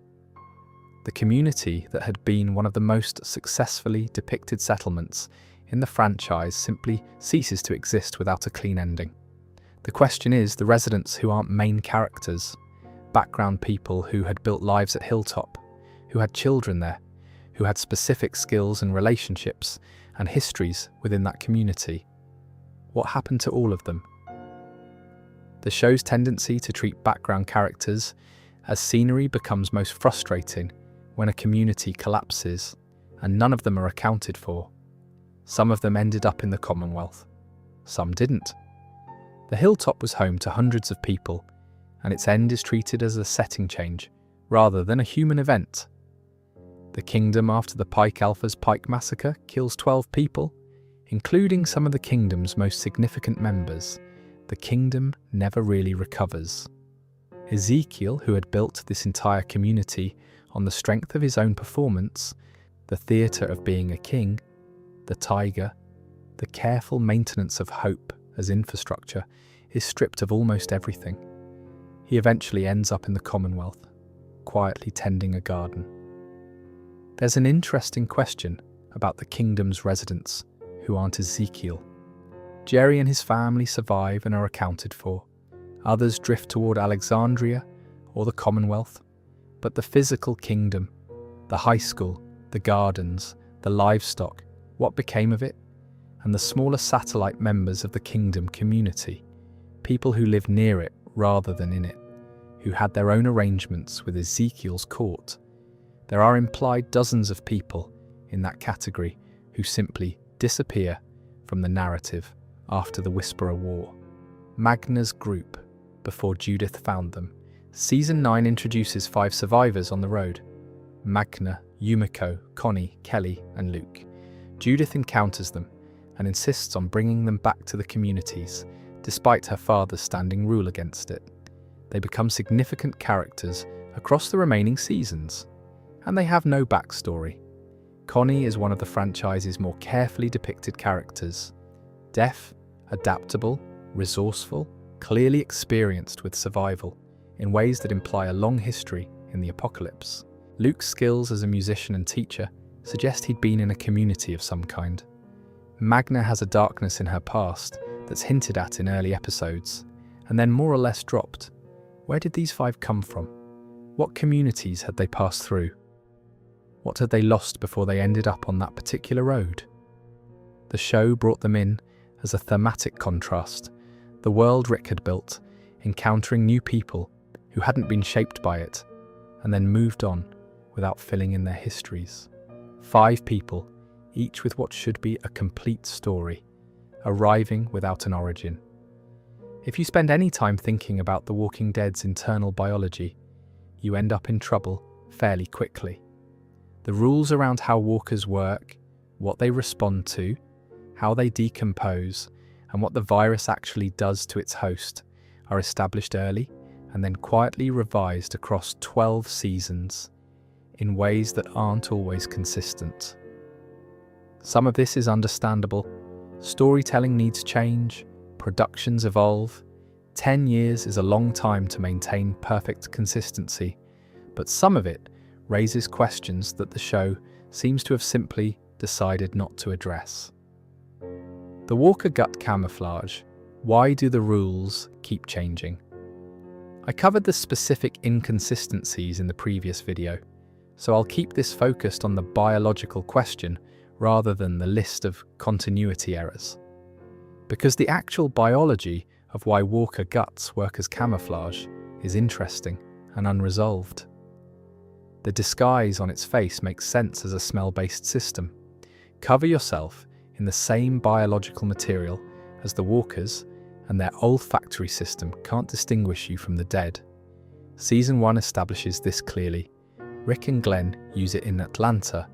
The community that had been one of the most successfully depicted settlements in the franchise simply ceases to exist without a clean ending. The question is, the residents who aren't main characters, background people who had built lives at Hilltop, who had children there, who had specific skills and relationships and histories within that community. What happened to all of them? The show's tendency to treat background characters as scenery becomes most frustrating when a community collapses and none of them are accounted for. Some of them ended up in the Commonwealth. Some didn't. The Hilltop was home to hundreds of people, and its end is treated as a setting change rather than a human event. The kingdom after the Pike Alpha's Pike Massacre kills 12 people, including some of the kingdom's most significant members. The kingdom never really recovers. Ezekiel, who had built this entire community on the strength of his own performance, the theatre of being a king, the tiger, the careful maintenance of hope as infrastructure, is stripped of almost everything. He eventually ends up in the Commonwealth, quietly tending a garden. There's an interesting question about the kingdom's residents who aren't Ezekiel. Jerry and his family survive and are accounted for. Others drift toward Alexandria or the Commonwealth. But the physical kingdom, the high school, the gardens, the livestock, what became of it? And the smaller satellite members of the kingdom community, people who lived near it rather than in it, who had their own arrangements with Ezekiel's court. There are implied dozens of people in that category who simply disappear from the narrative after the Whisperer War. Magna's group, before Judith found them. Season 9 introduces 5 survivors on the road: Magna, Yumiko, Connie, Kelly, and Luke. Judith encounters them and insists on bringing them back to the communities, despite her father's standing rule against it. They become significant characters across the remaining seasons, and they have no backstory. Connie is one of the franchise's more carefully depicted characters. Deaf, adaptable, resourceful, clearly experienced with survival, in ways that imply a long history in the apocalypse. Luke's skills as a musician and teacher suggest he'd been in a community of some kind. Magna has a darkness in her past that's hinted at in early episodes, and then more or less dropped. Where did these 5 come from? What communities had they passed through? What had they lost before they ended up on that particular road? The show brought them in as a thematic contrast, the world Rick had built, encountering new people who hadn't been shaped by it, and then moved on without filling in their histories. 5 people, each with what should be a complete story, arriving without an origin. If you spend any time thinking about The Walking Dead's internal biology, you end up in trouble fairly quickly. The rules around how walkers work, what they respond to, how they decompose, and what the virus actually does to its host are established early and then quietly revised across 12 seasons in ways that aren't always consistent. Some of this is understandable. Storytelling needs change, productions evolve. 10 years is a long time to maintain perfect consistency, but some of it raises questions that the show seems to have simply decided not to address. The Walker gut camouflage. Why do the rules keep changing? I covered the specific inconsistencies in the previous video, so I'll keep this focused on the biological question rather than the list of continuity errors. Because the actual biology of why Walker guts work as camouflage is interesting and unresolved. The disguise on its face makes sense as a smell-based system. Cover yourself in the same biological material as the walkers, and their olfactory system can't distinguish you from the dead. Season 1 establishes this clearly. Rick and Glenn use it in Atlanta,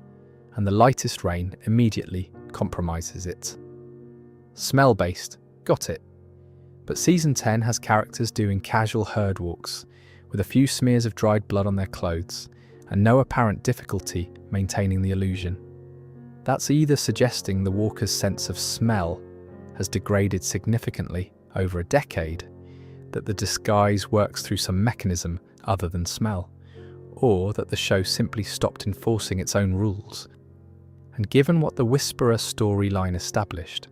and the lightest rain immediately compromises it. Smell-based, got it. But Season 10 has characters doing casual herd walks, with a few smears of dried blood on their clothes, and no apparent difficulty maintaining the illusion. That's either suggesting the walker's sense of smell has degraded significantly over a decade, that the disguise works through some mechanism other than smell, or that the show simply stopped enforcing its own rules. And given what the Whisperer storyline established,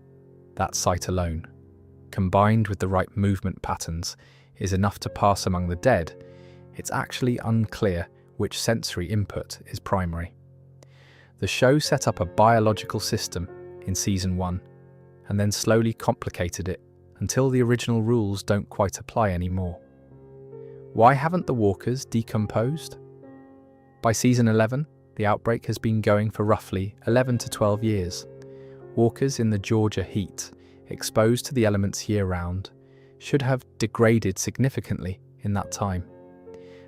that sight alone, combined with the right movement patterns, is enough to pass among the dead, it's actually unclear which sensory input is primary. The show set up a biological system in Season 1, and then slowly complicated it until the original rules don't quite apply anymore. Why haven't the walkers decomposed? By Season 11, the outbreak has been going for roughly 11 to 12 years. Walkers in the Georgia heat, exposed to the elements year-round, should have degraded significantly in that time.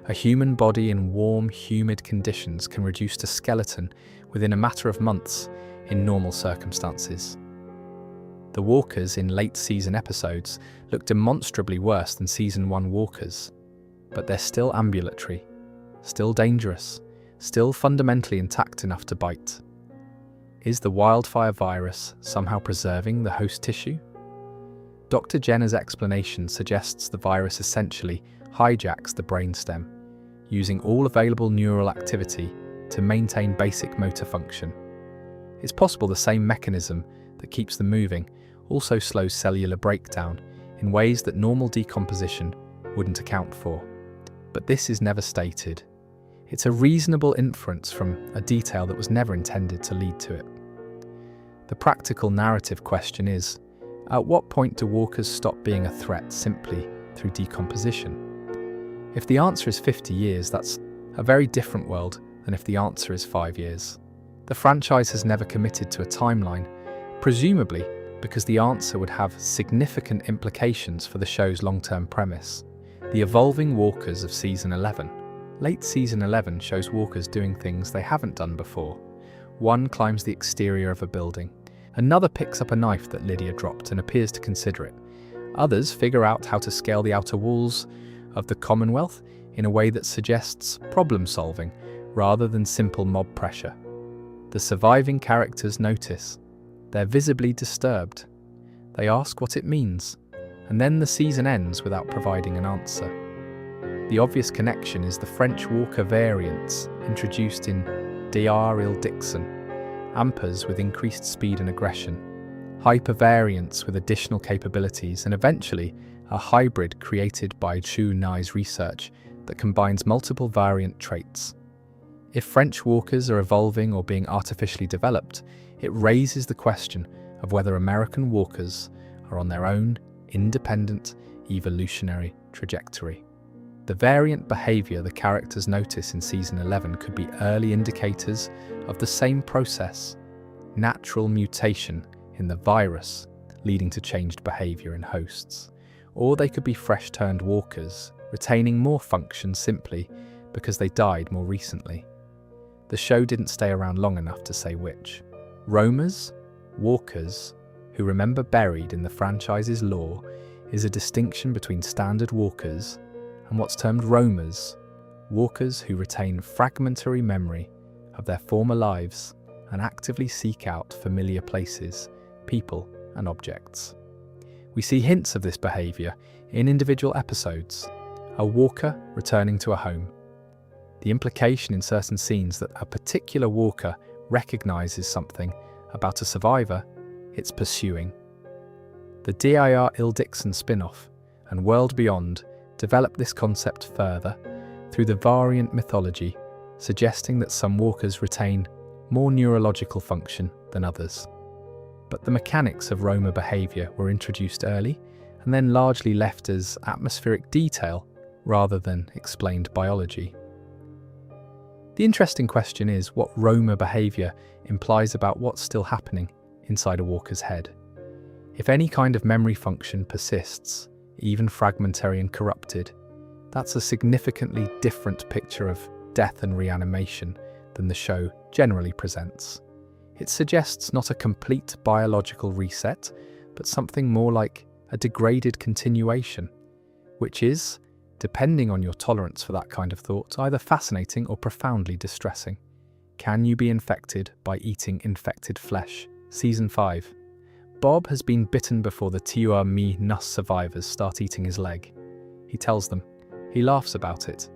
A human body in warm, humid conditions can reduce to skeleton within a matter of months in normal circumstances. The walkers in late season episodes look demonstrably worse than Season 1 walkers, but they're still ambulatory, still dangerous, still fundamentally intact enough to bite. Is the wildfire virus somehow preserving the host tissue? Dr. Jenner's explanation suggests the virus essentially hijacks the brainstem, using all available neural activity to maintain basic motor function. It's possible the same mechanism that keeps them moving also slows cellular breakdown in ways that normal decomposition wouldn't account for. But this is never stated. It's a reasonable inference from a detail that was never intended to lead to it. The practical narrative question is, at what point do walkers stop being a threat simply through decomposition? If the answer is 50 years, that's a very different world than if the answer is 5 years. The franchise has never committed to a timeline, presumably because the answer would have significant implications for the show's long-term premise. The evolving walkers of Season 11. Late Season 11 shows walkers doing things they haven't done before. One climbs the exterior of a building. Another picks up a knife that Lydia dropped and appears to consider it. Others figure out how to scale the outer walls of the Commonwealth in a way that suggests problem-solving rather than simple mob pressure. The surviving characters notice. They're visibly disturbed. They ask what it means, and then the season ends without providing an answer. The obvious connection is the French walker variants introduced in Daryl Dixon, AMPers with increased speed and aggression, hypervariants with additional capabilities, and eventually a hybrid created by Chu Nai's research that combines multiple variant traits. If French walkers are evolving or being artificially developed, it raises the question of whether American walkers are on their own, independent, evolutionary trajectory. The variant behavior the characters notice in Season 11 could be early indicators of the same process, natural mutation in the virus leading to changed behavior in hosts. Or they could be fresh-turned walkers, retaining more function simply because they died more recently. The show didn't stay around long enough to say which. Roamers, walkers, who remember buried in the franchise's lore, is a distinction between standard walkers and what's termed roamers, walkers who retain fragmentary memory of their former lives and actively seek out familiar places, people, and objects. We see hints of this behavior in individual episodes, a walker returning to a home. The implication in certain scenes that a particular walker recognizes something about a survivor it's pursuing. The Daryl Dixon spin-off and World Beyond developed this concept further through the variant mythology, suggesting that some walkers retain more neurological function than others. But the mechanics of roamer behavior were introduced early and then largely left as atmospheric detail rather than explained biology. The interesting question is what roamer behavior implies about what's still happening inside a walker's head. If any kind of memory function persists, even fragmentary and corrupted, that's a significantly different picture of death and reanimation than the show generally presents. It suggests not a complete biological reset, but something more like a degraded continuation, which is, depending on your tolerance for that kind of thought, either fascinating or profoundly distressing. Can you be infected by eating infected flesh? Season 5. Bob has been bitten before the Tua Mi Nus survivors start eating his leg. He tells them. He laughs about it.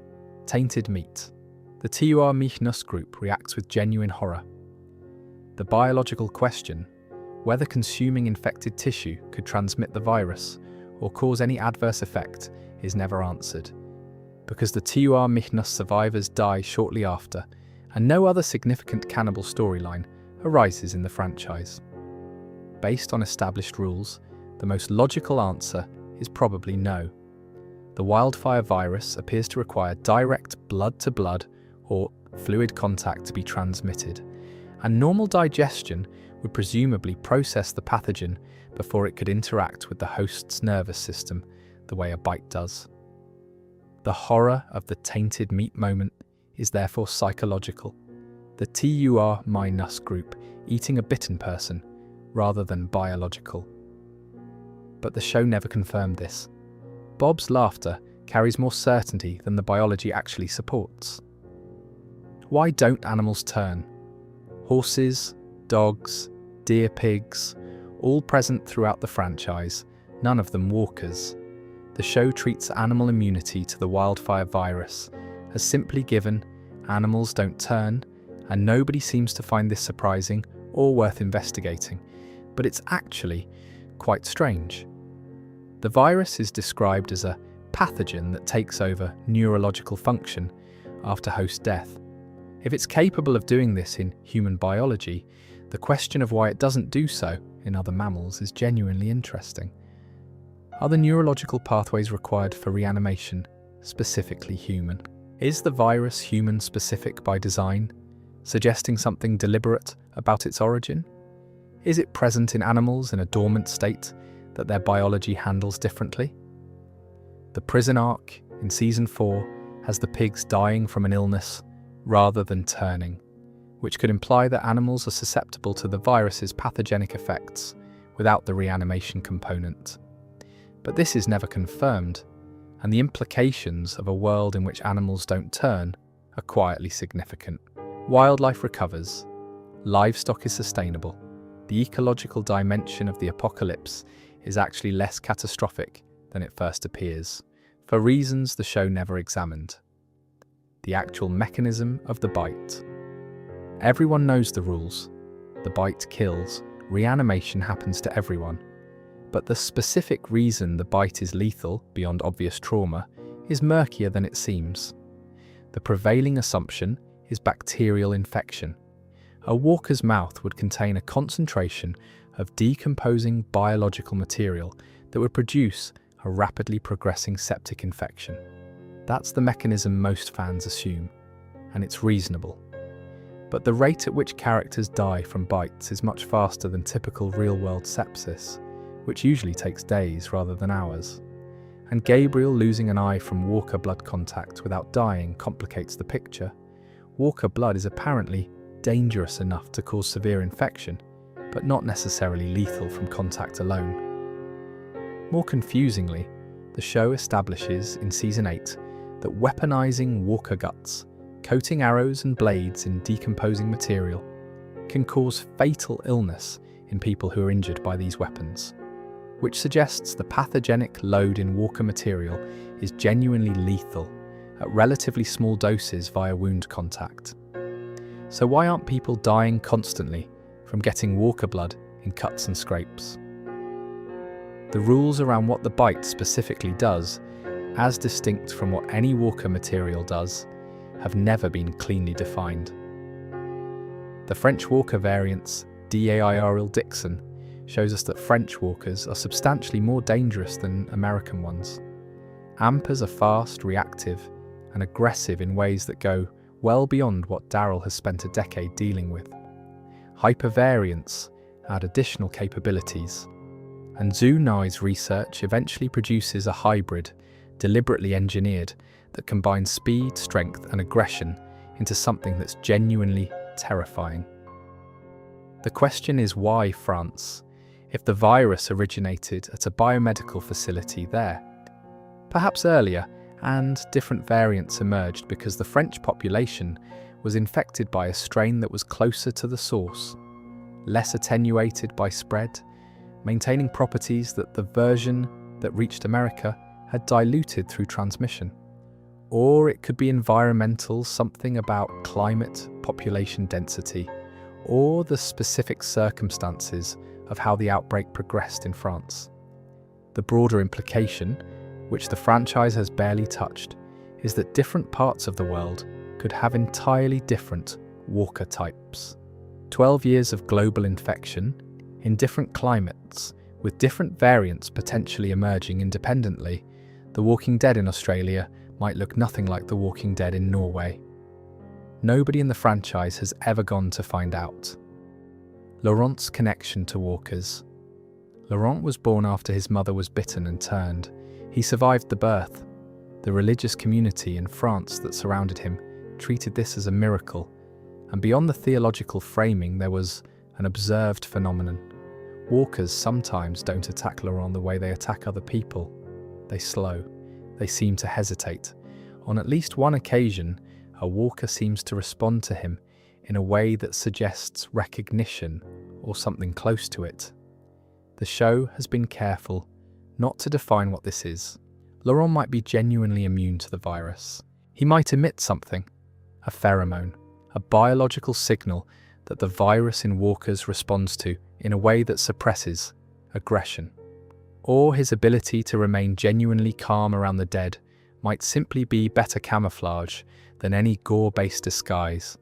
Tainted meat. The Tua Mi Nus group reacts with genuine horror. The biological question, whether consuming infected tissue could transmit the virus or cause any adverse effect, is never answered, because the Tua Mi Nus survivors die shortly after, and no other significant cannibal storyline arises in the franchise. Based on established rules, the most logical answer is probably no. The wildfire virus appears to require direct blood-to-blood or fluid contact to be transmitted, and normal digestion would presumably process the pathogen before it could interact with the host's nervous system the way a bite does. The horror of the tainted meat moment is therefore psychological. The Tua Mi Nus group eating a bitten person rather than biological. But the show never confirmed this. Bob's laughter carries more certainty than the biology actually supports. Why don't animals turn? Horses, dogs, deer pigs, all present throughout the franchise, none of them walkers. The show treats animal immunity to the wildfire virus as simply given, animals don't turn, and nobody seems to find this surprising or worth investigating. But it's actually quite strange. The virus is described as a pathogen that takes over neurological function after host death. If it's capable of doing this in human biology, the question of why it doesn't do so in other mammals is genuinely interesting. Are the neurological pathways required for reanimation specifically human? Is the virus human-specific by design, suggesting something deliberate about its origin? Is it present in animals in a dormant state that their biology handles differently? The prison arc in Season 4 has the pigs dying from an illness rather than turning, which could imply that animals are susceptible to the virus's pathogenic effects without the reanimation component. But this is never confirmed, and the implications of a world in which animals don't turn are quietly significant. Wildlife recovers, livestock is sustainable. The ecological dimension of the apocalypse is actually less catastrophic than it first appears. for reasons the show never examined. The actual mechanism of the bite. Everyone knows the rules. The bite kills, reanimation happens to everyone. But the specific reason the bite is lethal, beyond obvious trauma, is murkier than it seems. The prevailing assumption is bacterial infection. A walker's mouth would contain a concentration of decomposing biological material that would produce a rapidly progressing septic infection. That's the mechanism most fans assume, and it's reasonable. But the rate at which characters die from bites is much faster than typical real-world sepsis, which usually takes days rather than hours. And Gabriel losing an eye from walker blood contact without dying complicates the picture. Walker blood is apparently dangerous enough to cause severe infection, but not necessarily lethal from contact alone. More confusingly, the show establishes in Season 8 that weaponizing walker guts, coating arrows and blades in decomposing material, can cause fatal illness in people who are injured by these weapons, which suggests the pathogenic load in walker material is genuinely lethal at relatively small doses via wound contact. So why aren't people dying constantly from getting walker blood in cuts and scrapes? The rules around what the bite specifically does, as distinct from what any walker material does, have never been cleanly defined. The French walker variant's Daryl Dixon shows us that French walkers are substantially more dangerous than American ones. Ampers are fast, reactive, and aggressive in ways that go well beyond what Daryl has spent a decade dealing with. Hypervariants add additional capabilities, and Zhu Nai's research eventually produces a hybrid, deliberately engineered, that combines speed, strength, and aggression into something that's genuinely terrifying. The question is, why France, if the virus originated at a biomedical facility there? Perhaps earlier, and different variants emerged because the French population was infected by a strain that was closer to the source, less attenuated by spread, maintaining properties that the version that reached America had diluted through transmission. Or it could be environmental, something about climate, population density, or the specific circumstances of how the outbreak progressed in France. The broader implication, which the franchise has barely touched, is that different parts of the world could have entirely different walker types. 12 years of global infection in different climates, with different variants potentially emerging independently. The Walking Dead in Australia might look nothing like The Walking Dead in Norway. Nobody in the franchise has ever gone to find out. Laurent's connection to walkers. Laurent was born after his mother was bitten and turned. He survived the birth. The religious community in France that surrounded him treated this as a miracle, and beyond the theological framing there was an observed phenomenon. Walkers sometimes don't attack Laurent the way they attack other people. They slow. They seem to hesitate. On at least one occasion, a walker seems to respond to him in a way that suggests recognition or something close to it. The show has been careful not to define what this is. Laurent might be genuinely immune to the virus. He might emit something, a pheromone, a biological signal that the virus in walkers responds to in a way that suppresses aggression. Or his ability to remain genuinely calm around the dead might simply be better camouflage than any gore-based disguise,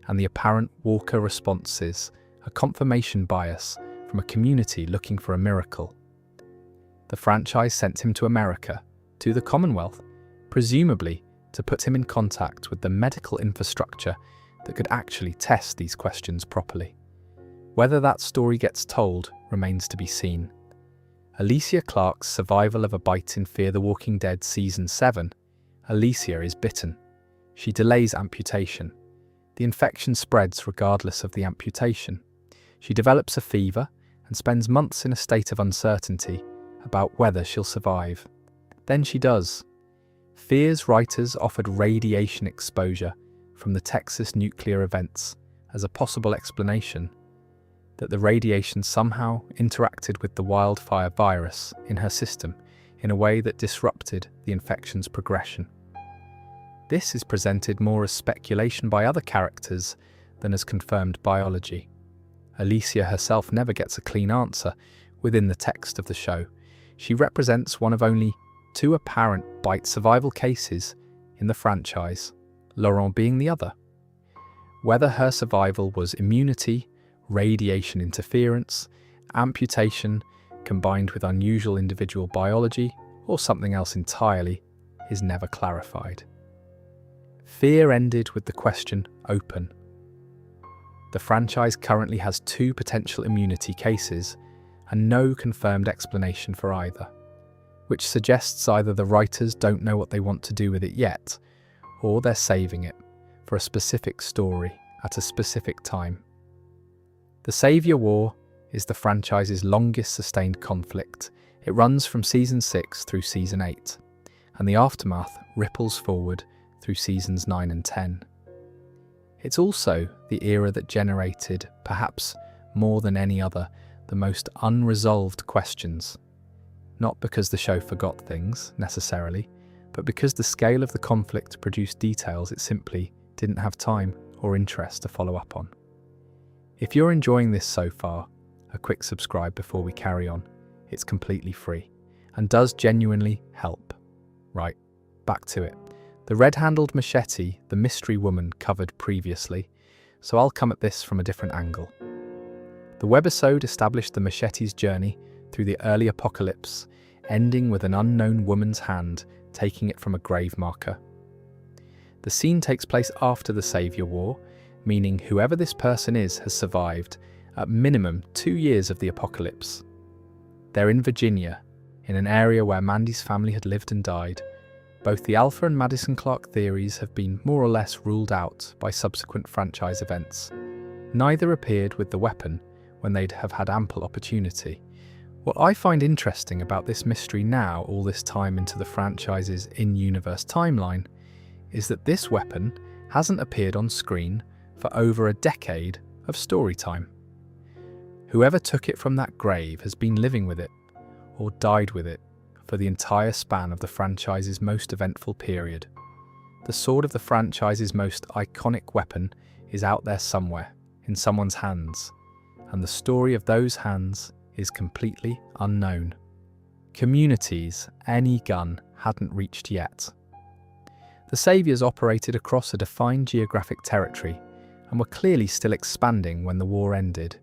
and the apparent walker responses a confirmation bias from a community looking for a miracle. The franchise sent him to America, to the Commonwealth, presumably to put him in contact with the medical infrastructure that could actually test these questions properly. Whether that story gets told remains to be seen. Alicia Clarke's survival of a bite in Fear the Walking Dead Season 7. Alicia is bitten. She delays amputation. The infection spreads regardless of the amputation. She develops a fever and spends months in a state of uncertainty about whether she'll survive. Then she does. Fear's writers offered radiation exposure from the Texas nuclear events as a possible explanation, that the radiation somehow interacted with the wildfire virus in her system in a way that disrupted the infection's progression. This is presented more as speculation by other characters than as confirmed biology. Alicia herself never gets a clean answer within the text of the show. She represents one of only 2 apparent bite survival cases in the franchise, Laurent being the other. Whether her survival was immunity, radiation interference, amputation, combined with unusual individual biology, or something else entirely, is never clarified. Fear ended with the question open. The franchise currently has 2 potential immunity cases and no confirmed explanation for either, which suggests either the writers don't know what they want to do with it yet, or they're saving it for a specific story at a specific time. The Savior War is the franchise's longest sustained conflict. It runs from Season 6 through Season 8, and the aftermath ripples forward through Seasons 9 and 10. It's also the era that generated, perhaps more than any other, the most unresolved questions. Not because the show forgot things, necessarily, but because the scale of the conflict produced details it simply didn't have time or interest to follow up on. If you're enjoying this so far, a quick subscribe before we carry on. It's completely free and does genuinely help. Right, back to it. The red-handled machete, the mystery woman, covered previously, so I'll come at this from a different angle. The webisode established the machete's journey through the early apocalypse, ending with an unknown woman's hand taking it from a grave marker. The scene takes place after the Savior War, meaning whoever this person is has survived at minimum 2 years of the apocalypse. They're in Virginia, in an area where Mandy's family had lived and died. Both the Alpha and Madison Clark theories have been more or less ruled out by subsequent franchise events. Neither appeared with the weapon when they'd have had ample opportunity. What I find interesting about this mystery now, all this time into the franchise's in-universe timeline, is that this weapon hasn't appeared on screen for over a decade of story time. Whoever took it from that grave has been living with it, or died with it, for the entire span of the franchise's most eventful period. The sword of the franchise's most iconic weapon is out there somewhere, in someone's hands, and the story of those hands is completely unknown. Communities any gun hadn't reached yet. The Saviors operated across a defined geographic territory and were clearly still expanding when the war ended.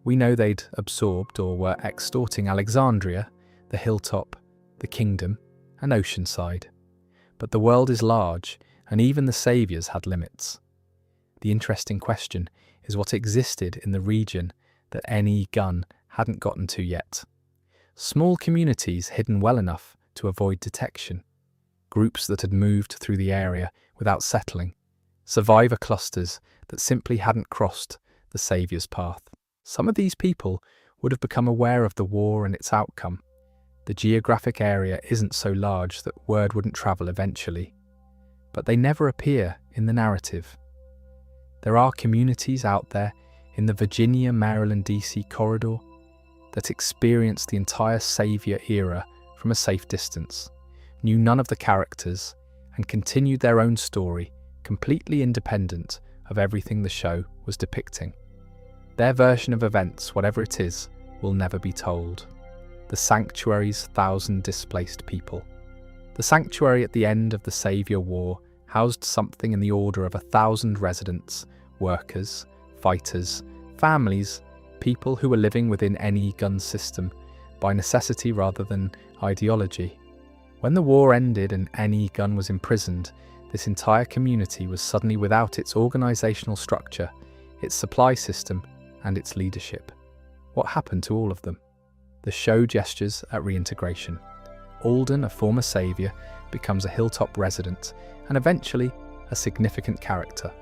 We know they'd absorbed or were extorting Alexandria, the Hilltop, the Kingdom, and Oceanside. But the world is large, and even the Saviors had limits. The interesting question is what existed in the region that any gun hadn't gotten to yet. Small communities hidden well enough to avoid detection. Groups that had moved through the area without settling. Survivor clusters that simply hadn't crossed the Savior's path. Some of these people would have become aware of the war and its outcome. The geographic area isn't so large that word wouldn't travel eventually. But they never appear in the narrative. There are communities out there in the Virginia, Maryland, DC corridor that experienced the entire Savior era from a safe distance, knew none of the characters, and continued their own story, completely independent of everything the show was depicting. Their version of events, whatever it is, will never be told. The Sanctuary's 1,000 displaced people. The Sanctuary at the end of the Savior War housed something in the order of 1,000 residents, workers, fighters, families, people who were living within any gun system, by necessity rather than ideology. When the war ended and any gun was imprisoned, this entire community was suddenly without its organisational structure, its supply system, and its leadership. What happened to all of them? The show gestures at reintegration. Alden, a former saviour, becomes a Hilltop resident, and eventually a significant character.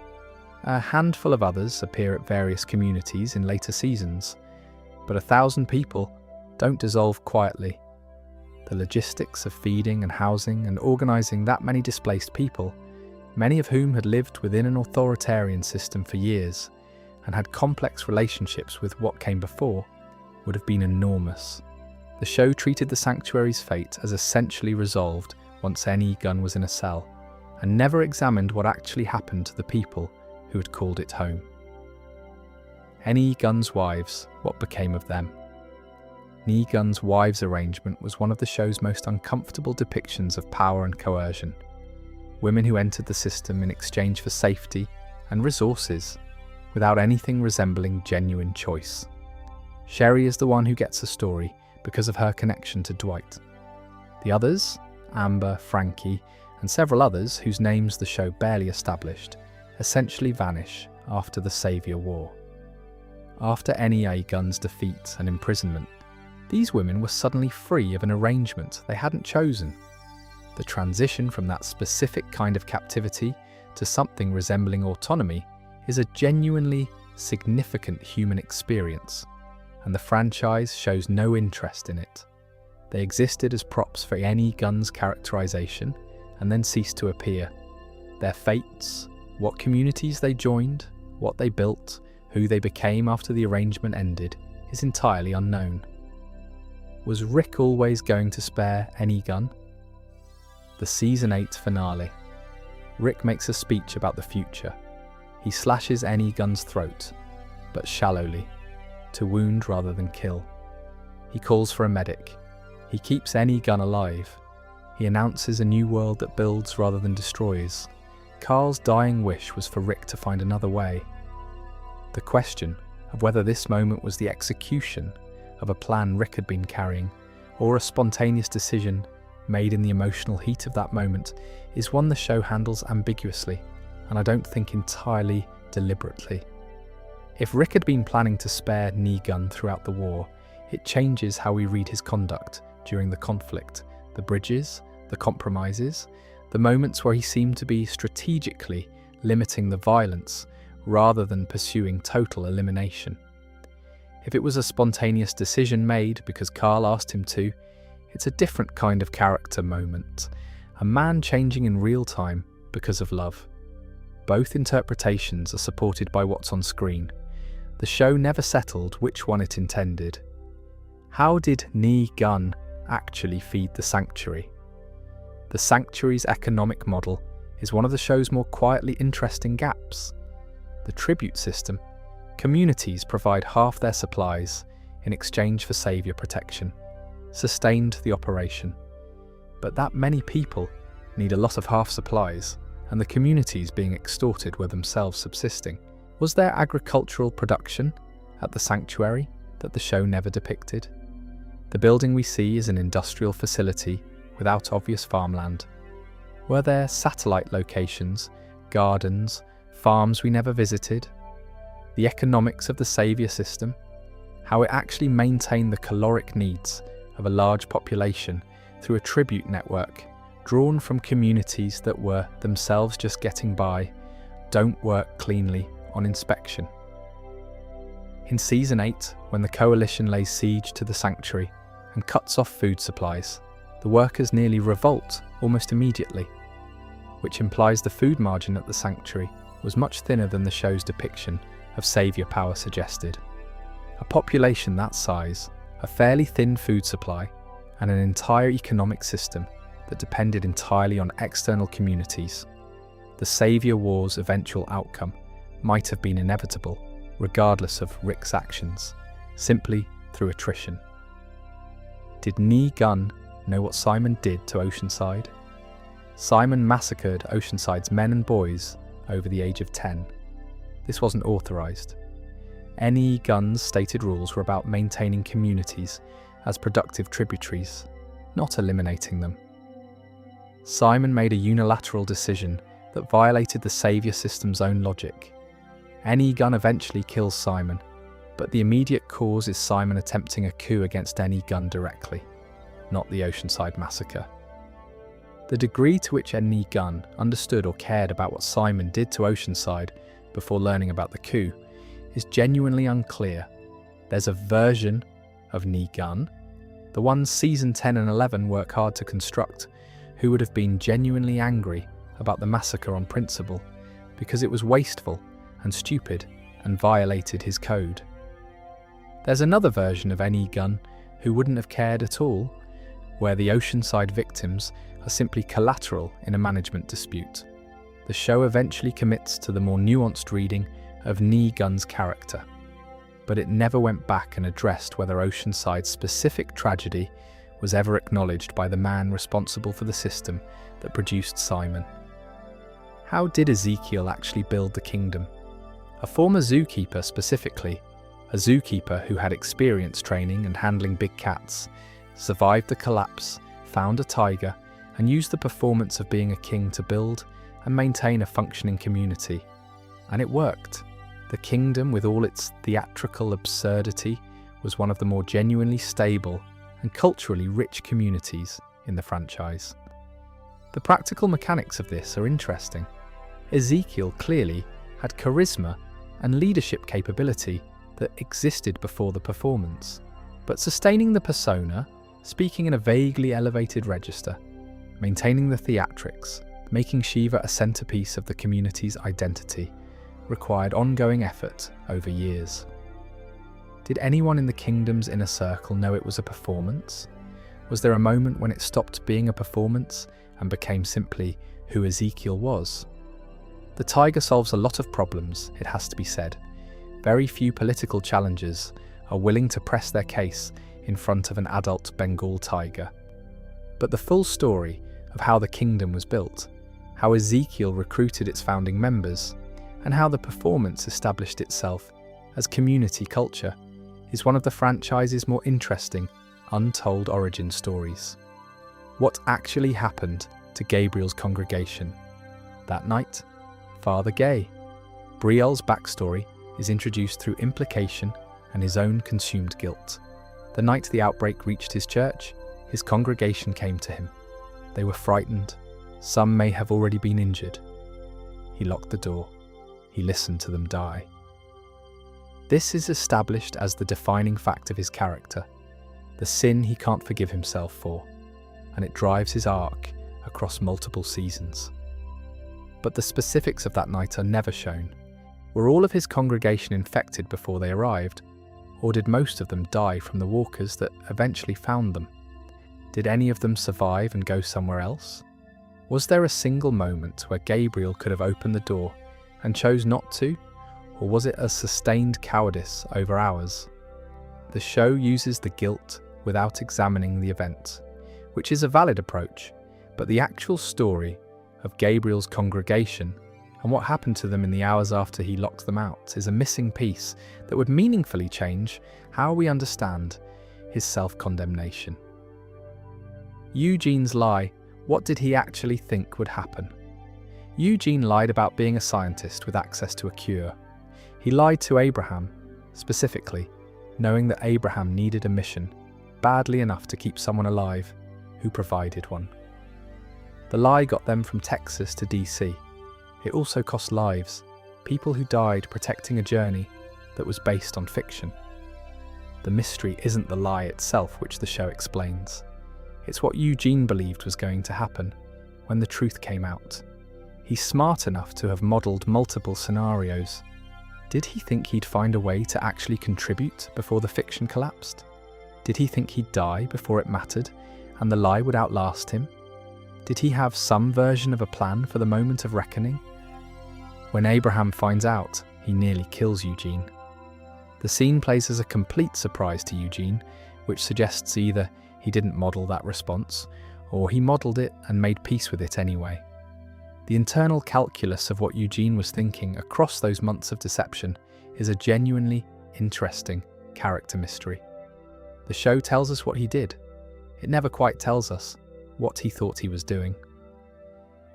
A handful of others appear at various communities in later seasons, but 1,000 people don't dissolve quietly. The logistics of feeding and housing and organising that many displaced people, many of whom had lived within an authoritarian system for years and had complex relationships with what came before, would have been enormous. The The show treated the sanctuary's fate as essentially resolved once N.E. Gunn was in a cell, and never examined what actually happened to the people who had called it home. N.E. Gunn's wives, what became of them? N.E. Gunn's wives arrangement was one of the show's most uncomfortable depictions of power and coercion. Women who entered the system in exchange for safety and resources, without anything resembling genuine choice. Sherry is the one who gets a story because of her connection to Dwight. The others, Amber, Frankie, and several others whose names the show barely established, essentially vanish after the Saviour War. After N.E.A. Gunn's defeat and imprisonment, these women were suddenly free of an arrangement they hadn't chosen. The transition from that specific kind of captivity to something resembling autonomy is a genuinely significant human experience, and the franchise shows no interest in it. They existed as props for N.E. Gunn's characterization and then ceased to appear. Their fates, what communities they joined, what they built, who they became after the arrangement ended, is entirely unknown. Was Rick always going to spare N.E. Gunn? The Season 8 finale. Rick makes a speech about the future. He slashes N.E. Gunn's throat, but shallowly, to wound rather than kill. He calls for a medic. He keeps N.E. Gunn alive. He announces a new world that builds rather than destroys. Carl's dying wish was for Rick to find another way. The question of whether this moment was the execution of a plan Rick had been carrying, or a spontaneous decision made in the emotional heat of that moment, is one the show handles ambiguously, and I don't think entirely deliberately. If Rick had been planning to spare N.E. Gunn throughout the war, it changes how we read his conduct during the conflict, the bridges, the compromises, the moments where he seemed to be strategically limiting the violence rather than pursuing total elimination. If it was a spontaneous decision made because Carl asked him to, it's a different kind of character moment, a man changing in real time because of love. Both interpretations are supported by what's on screen. The show never settled which one it intended. How did N.E. Gunn actually feed the sanctuary? The sanctuary's economic model is one of the show's more quietly interesting gaps. The tribute system. Communities provide half their supplies in exchange for saviour protection, sustained the operation. But that many people need a lot of half supplies, and the communities being extorted were themselves subsisting. Was there agricultural production at the sanctuary that the show never depicted? The building we see is an industrial facility without obvious farmland. Were there satellite locations, gardens, farms we never visited? The economics of the saviour system, how it actually maintained the caloric needs of a large population through a tribute network drawn from communities that were themselves just getting by, don't work cleanly on inspection. In Season 8, when the Coalition lays siege to the sanctuary and cuts off food supplies, the workers nearly revolt almost immediately, which implies the food margin at the sanctuary was much thinner than the show's depiction of saviour power suggested. A population that size, a fairly thin food supply, and an entire economic system that depended entirely on external communities. The Saviour War's eventual outcome might have been inevitable, regardless of Rick's actions, simply through attrition. Did N.E. Gunn know what Simon did to Oceanside? Simon massacred Oceanside's men and boys over the age of 10. This wasn't authorised. N.E. Gunn's stated rules were about maintaining communities as productive tributaries, not eliminating them. Simon made a unilateral decision that violated the saviour system's own logic. N.E. Gunn eventually kills Simon, but the immediate cause is Simon attempting a coup against N.E. Gunn directly, not the Oceanside massacre. The degree to which N.E. Gunn understood or cared about what Simon did to Oceanside before learning about the coup is genuinely unclear. There's a version of N.E. Gunn, the one Season 10 and 11 work hard to construct, who would have been genuinely angry about the massacre on principle, because it was wasteful and stupid and violated his code. There's another version of N.E. Gunn who wouldn't have cared at all, where the Oceanside victims are simply collateral in a management dispute. The show eventually commits to the more nuanced reading of Nee Gunn's character, but it never went back and addressed whether Oceanside's specific tragedy was ever acknowledged by the man responsible for the system that produced Simon. How did Ezekiel actually build the kingdom? A former zookeeper specifically, a zookeeper who had experience training and handling big cats, survived the collapse, found a tiger, and used the performance of being a king to build and maintain a functioning community. And it worked. The kingdom, with all its theatrical absurdity, was one of the more genuinely stable and culturally rich communities in the franchise. The practical mechanics of this are interesting. Ezekiel clearly had charisma and leadership capability that existed before the performance, but sustaining the persona, speaking in a vaguely elevated register, maintaining the theatrics, making Shiva a centerpiece of the community's identity, required ongoing effort over years. Did anyone in the kingdom's inner circle know it was a performance? Was there a moment when it stopped being a performance and became simply who Ezekiel was? The tiger solves a lot of problems, it has to be said. Very few political challengers are willing to press their case in front of an adult Bengal tiger. But the full story of how the kingdom was built, how Ezekiel recruited its founding members, and how the performance established itself as community culture is one of the franchise's more interesting, untold origin stories. What actually happened to Gabriel's congregation? That night, Father Gay. Brielle's backstory is introduced through implication and his own consumed guilt. The night the outbreak reached his church, his congregation came to him. They were frightened. Some may have already been injured. He locked the door. He listened to them die. This is established as the defining fact of his character, the sin he can't forgive himself for, and it drives his arc across multiple seasons. But the specifics of that night are never shown. Were all of his congregation infected before they arrived, or did most of them die from the walkers that eventually found them? Did any of them survive and go somewhere else? Was there a single moment where Gabriel could have opened the door and chose not to, or was it a sustained cowardice over hours? The show uses the guilt without examining the event, which is a valid approach, but the actual story of Gabriel's congregation and what happened to them in the hours after he locked them out is a missing piece that would meaningfully change how we understand his self-condemnation. Eugene's lie, what did he actually think would happen? Eugene lied about being a scientist with access to a cure. He lied to Abraham, specifically, knowing that Abraham needed a mission badly enough to keep someone alive who provided one. The lie got them from Texas to DC. It also cost lives, people who died protecting a journey that was based on fiction. The mystery isn't the lie itself, which the show explains. It's what Eugene believed was going to happen when the truth came out. He's smart enough to have modelled multiple scenarios. Did he think he'd find a way to actually contribute before the fiction collapsed? Did he think he'd die before it mattered and the lie would outlast him? Did he have some version of a plan for the moment of reckoning? When Abraham finds out, he nearly kills Eugene. The scene plays as a complete surprise to Eugene, which suggests either he didn't model that response, or he modelled it and made peace with it anyway. The internal calculus of what Eugene was thinking across those months of deception is a genuinely interesting character mystery. The show tells us what he did. It never quite tells us what he thought he was doing.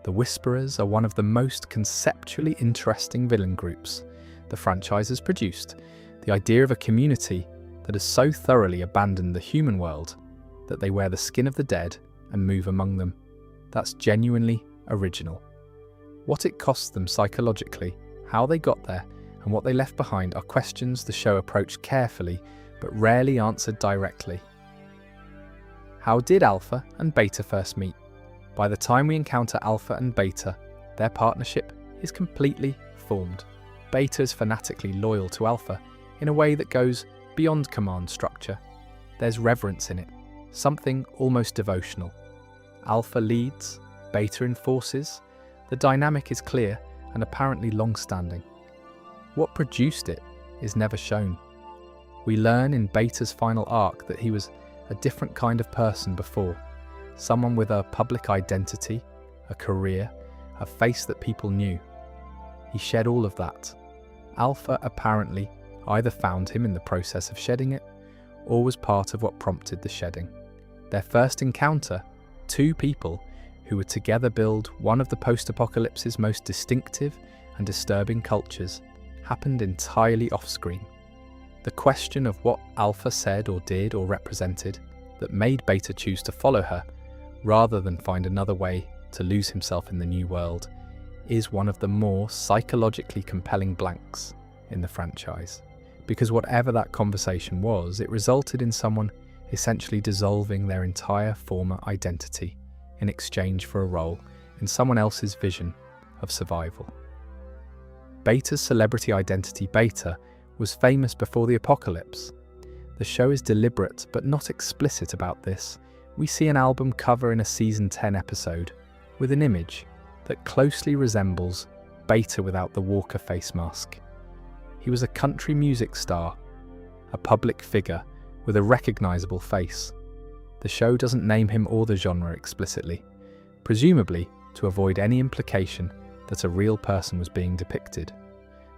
The Whisperers are one of the most conceptually interesting villain groups the franchise has produced. The idea of a community that has so thoroughly abandoned the human world that they wear the skin of the dead and move among them. That's genuinely original. What it cost them psychologically, how they got there, and what they left behind are questions the show approached carefully but rarely answered directly. How did Alpha and Beta first meet? By the time we encounter Alpha and Beta, their partnership is completely formed. Beta is fanatically loyal to Alpha in a way that goes beyond command structure. There's reverence in it, something almost devotional. Alpha leads, Beta enforces. The dynamic is clear and apparently long-standing. What produced it is never shown. We learn in Beta's final arc that he was a different kind of person before, someone with a public identity, a career, a face that people knew. He shed all of that. Alpha apparently either found him in the process of shedding it, or was part of what prompted the shedding. Their first encounter, two people who would together build one of the post-apocalypse's most distinctive and disturbing cultures, happened entirely off-screen. The question of what Alpha said or did or represented that made Beta choose to follow her, rather than find another way to lose himself in the new world, is one of the more psychologically compelling blanks in the franchise. Because whatever that conversation was, it resulted in someone essentially dissolving their entire former identity in exchange for a role in someone else's vision of survival. Beta's celebrity identity, Beta, was famous before the apocalypse. The show is deliberate but not explicit about this. We see an album cover in a season 10 episode with an image that closely resembles Beta without the Walker face mask. He was a country music star, a public figure with a recognizable face. The show doesn't name him or the genre explicitly, presumably to avoid any implication that a real person was being depicted.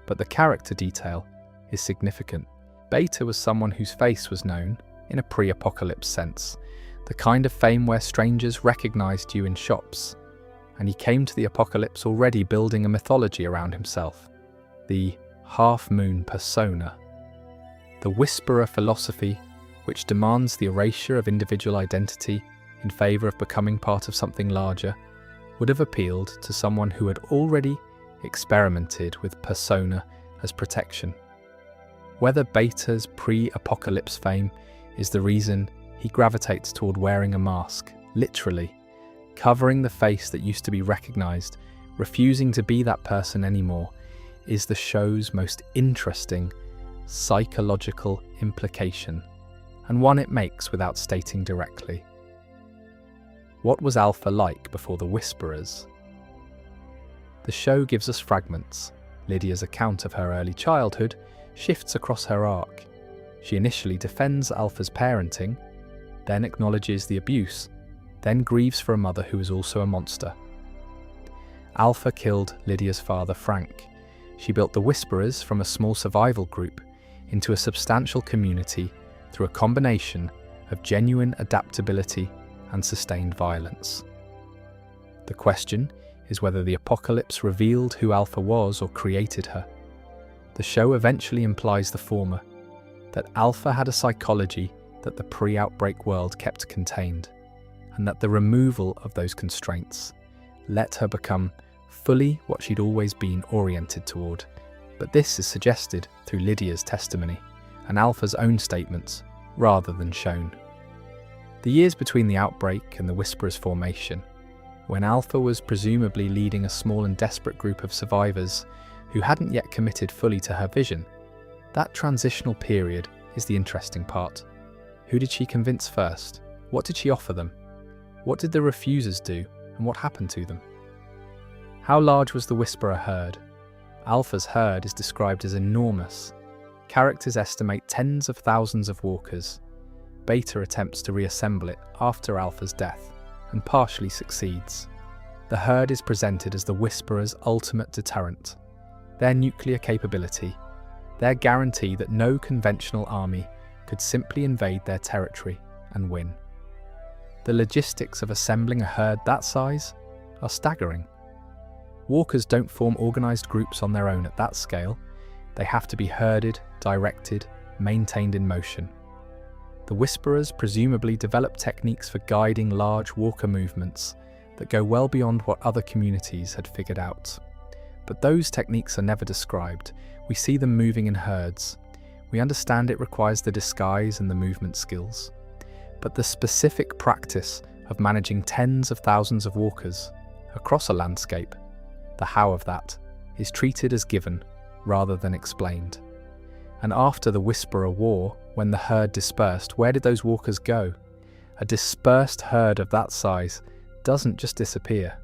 But the character detail is significant. Beta was someone whose face was known in a pre-apocalypse sense, the kind of fame where strangers recognized you in shops, and he came to the apocalypse already building a mythology around himself, the half-moon persona. The Whisperer philosophy, which demands the erasure of individual identity in favour of becoming part of something larger, would have appealed to someone who had already experimented with persona as protection. Whether Beta's pre-apocalypse fame is the reason he gravitates toward wearing a mask, literally, covering the face that used to be recognised, refusing to be that person anymore, is the show's most interesting psychological implication, and one it makes without stating directly. What was Alpha like before the Whisperers? The show gives us fragments. Lydia's account of her early childhood shifts across her arc. She initially defends Alpha's parenting, then acknowledges the abuse, then grieves for a mother who is also a monster. Alpha killed Lydia's father, Frank. She built the Whisperers from a small survival group into a substantial community through a combination of genuine adaptability and sustained violence. The question is whether the apocalypse revealed who Alpha was or created her. The show eventually implies the former, that Alpha had a psychology that the pre-outbreak world kept contained, and that the removal of those constraints let her become fully what she'd always been oriented toward. But this is suggested through Lydia's testimony and Alpha's own statements, rather than shown. The years between the outbreak and the Whisperers' formation, when Alpha was presumably leading a small and desperate group of survivors who hadn't yet committed fully to her vision, that transitional period is the interesting part. Who did she convince first? What did she offer them? What did the refusers do, and what happened to them? How large was the Whisperer herd? Alpha's herd is described as enormous. Characters estimate tens of thousands of walkers. Beta attempts to reassemble it after Alpha's death, and partially succeeds. The herd is presented as the Whisperer's ultimate deterrent. Their nuclear capability, their guarantee that no conventional army could simply invade their territory and win. The logistics of assembling a herd that size are staggering. Walkers don't form organised groups on their own at that scale. They have to be herded, directed, maintained in motion. The Whisperers presumably develop techniques for guiding large walker movements that go well beyond what other communities had figured out. But those techniques are never described. We see them moving in herds. We understand it requires the disguise and the movement skills. But the specific practice of managing tens of thousands of walkers across a landscape, the how of that, is treated as given rather than explained. And after the Whisperer War, when the herd dispersed, where did those walkers go? A dispersed herd of that size doesn't just disappear.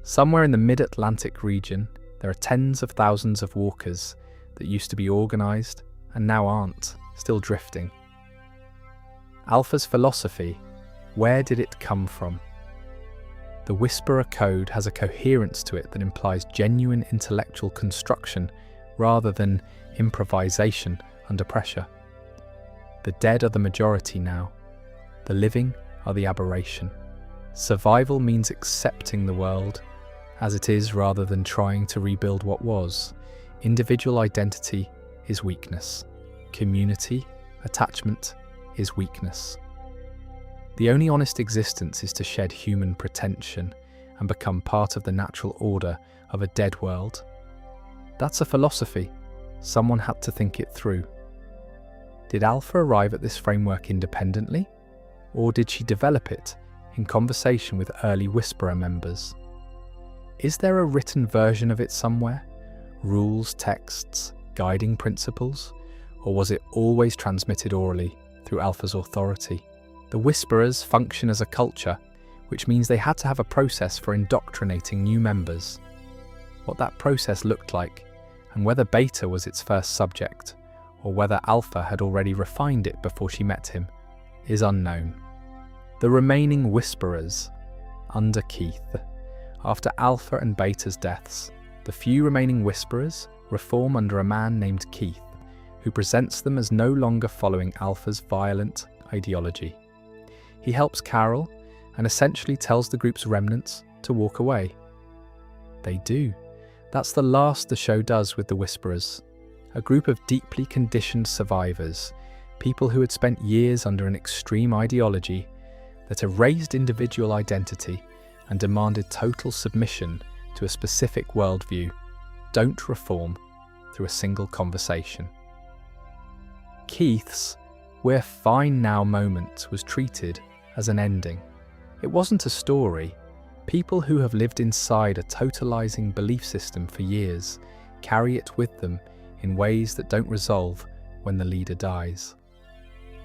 Somewhere in the mid-Atlantic region, there are tens of thousands of walkers that used to be organised and now aren't, still drifting. Alpha's philosophy, where did it come from? The Whisperer Code has a coherence to it that implies genuine intellectual construction rather than improvisation under pressure. The dead are the majority now. The living are the aberration. Survival means accepting the world as it is rather than trying to rebuild what was. Individual identity is weakness. Community, attachment, is weakness. The only honest existence is to shed human pretension and become part of the natural order of a dead world. That's a philosophy. Someone had to think it through. Did Alpha arrive at this framework independently, or did she develop it in conversation with early Whisperer members? Is there a written version of it somewhere? Rules, texts, guiding principles? Or was it always transmitted orally through Alpha's authority? The Whisperers function as a culture, which means they had to have a process for indoctrinating new members. What that process looked like, and whether Beta was its first subject, or whether Alpha had already refined it before she met him, is unknown. The remaining Whisperers, under Keith. After Alpha and Beta's deaths, the few remaining Whisperers reform under a man named Keith, who presents them as no longer following Alpha's violent ideology. He helps Carol and essentially tells the group's remnants to walk away. They do. That's the last the show does with the Whisperers. A group of deeply conditioned survivors, people who had spent years under an extreme ideology that erased individual identity and demanded total submission to a specific worldview, don't reform through a single conversation. Keith's "we're fine now" moment was treated as an ending. It wasn't a story. People who have lived inside a totalizing belief system for years carry it with them in ways that don't resolve when the leader dies.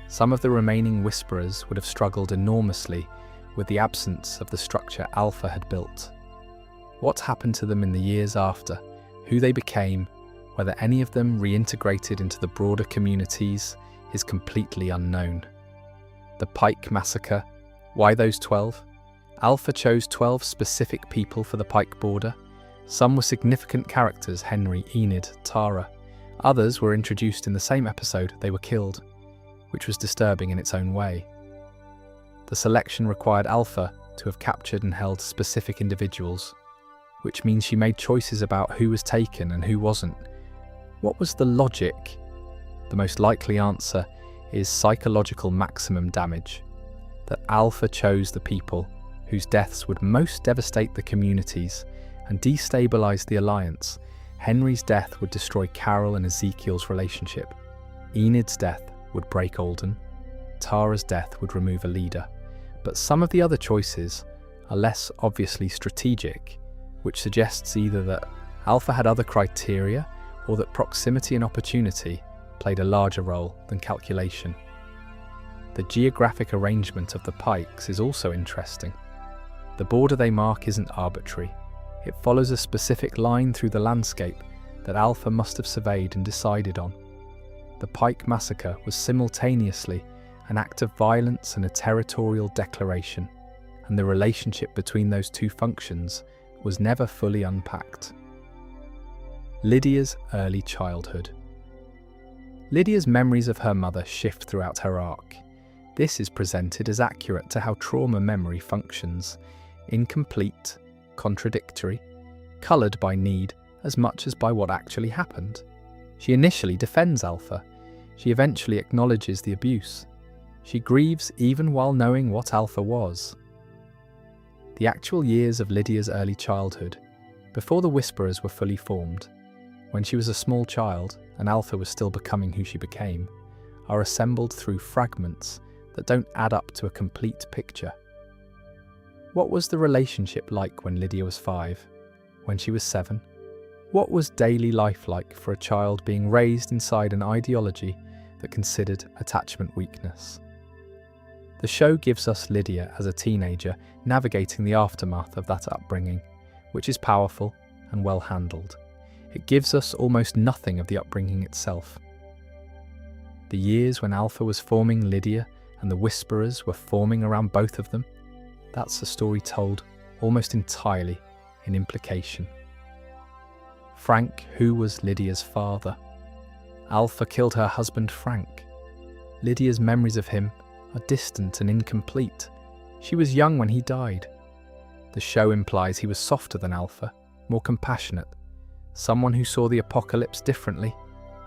Some of the remaining Whisperers would have struggled enormously with the absence of the structure Alpha had built. What happened to them in the years after, who they became, whether any of them reintegrated into the broader communities, is completely unknown. The Pike Massacre, why those 12? Alpha chose 12 specific people for the Pike border. Some were significant characters: Henry, Enid, Tara. Others were introduced in the same episode they were killed, which was disturbing in its own way. The selection required Alpha to have captured and held specific individuals, which means she made choices about who was taken and who wasn't. What was the logic? The most likely answer is psychological maximum damage. That Alpha chose the people whose deaths would most devastate the communities and destabilize the Alliance. Henry's death would destroy Carol and Ezekiel's relationship. Enid's death would break Alden. Tara's death would remove a leader. But some of the other choices are less obviously strategic, which suggests either that Alpha had other criteria or that proximity and opportunity played a larger role than calculation. The geographic arrangement of the Pikes is also interesting. The border they mark isn't arbitrary. It follows a specific line through the landscape that Alpha must have surveyed and decided on. The Pike Massacre was simultaneously an act of violence and a territorial declaration, and the relationship between those two functions was never fully unpacked. Lydia's early childhood. Lydia's memories of her mother shift throughout her arc. This is presented as accurate to how trauma memory functions: incomplete, contradictory, coloured by need as much as by what actually happened. She initially defends Alpha. She eventually acknowledges the abuse. She grieves even while knowing what Alpha was. The actual years of Lydia's early childhood, before the Whisperers were fully formed, when she was a small child and Alpha was still becoming who she became, are assembled through fragments that don't add up to a complete picture. What was the relationship like when Lydia was 5? When she was 7? What was daily life like for a child being raised inside an ideology that considered attachment weakness. The show gives us Lydia as a teenager navigating the aftermath of that upbringing, which is powerful and well handled. It gives us almost nothing of the upbringing itself. The years when Alpha was forming Lydia and the Whisperers were forming around both of them, that's a story told almost entirely in implication. Frank, who was Lydia's father? Alpha killed her husband Frank. Lydia's memories of him are distant and incomplete. She was young when he died. The show implies he was softer than Alpha, more compassionate, someone who saw the apocalypse differently,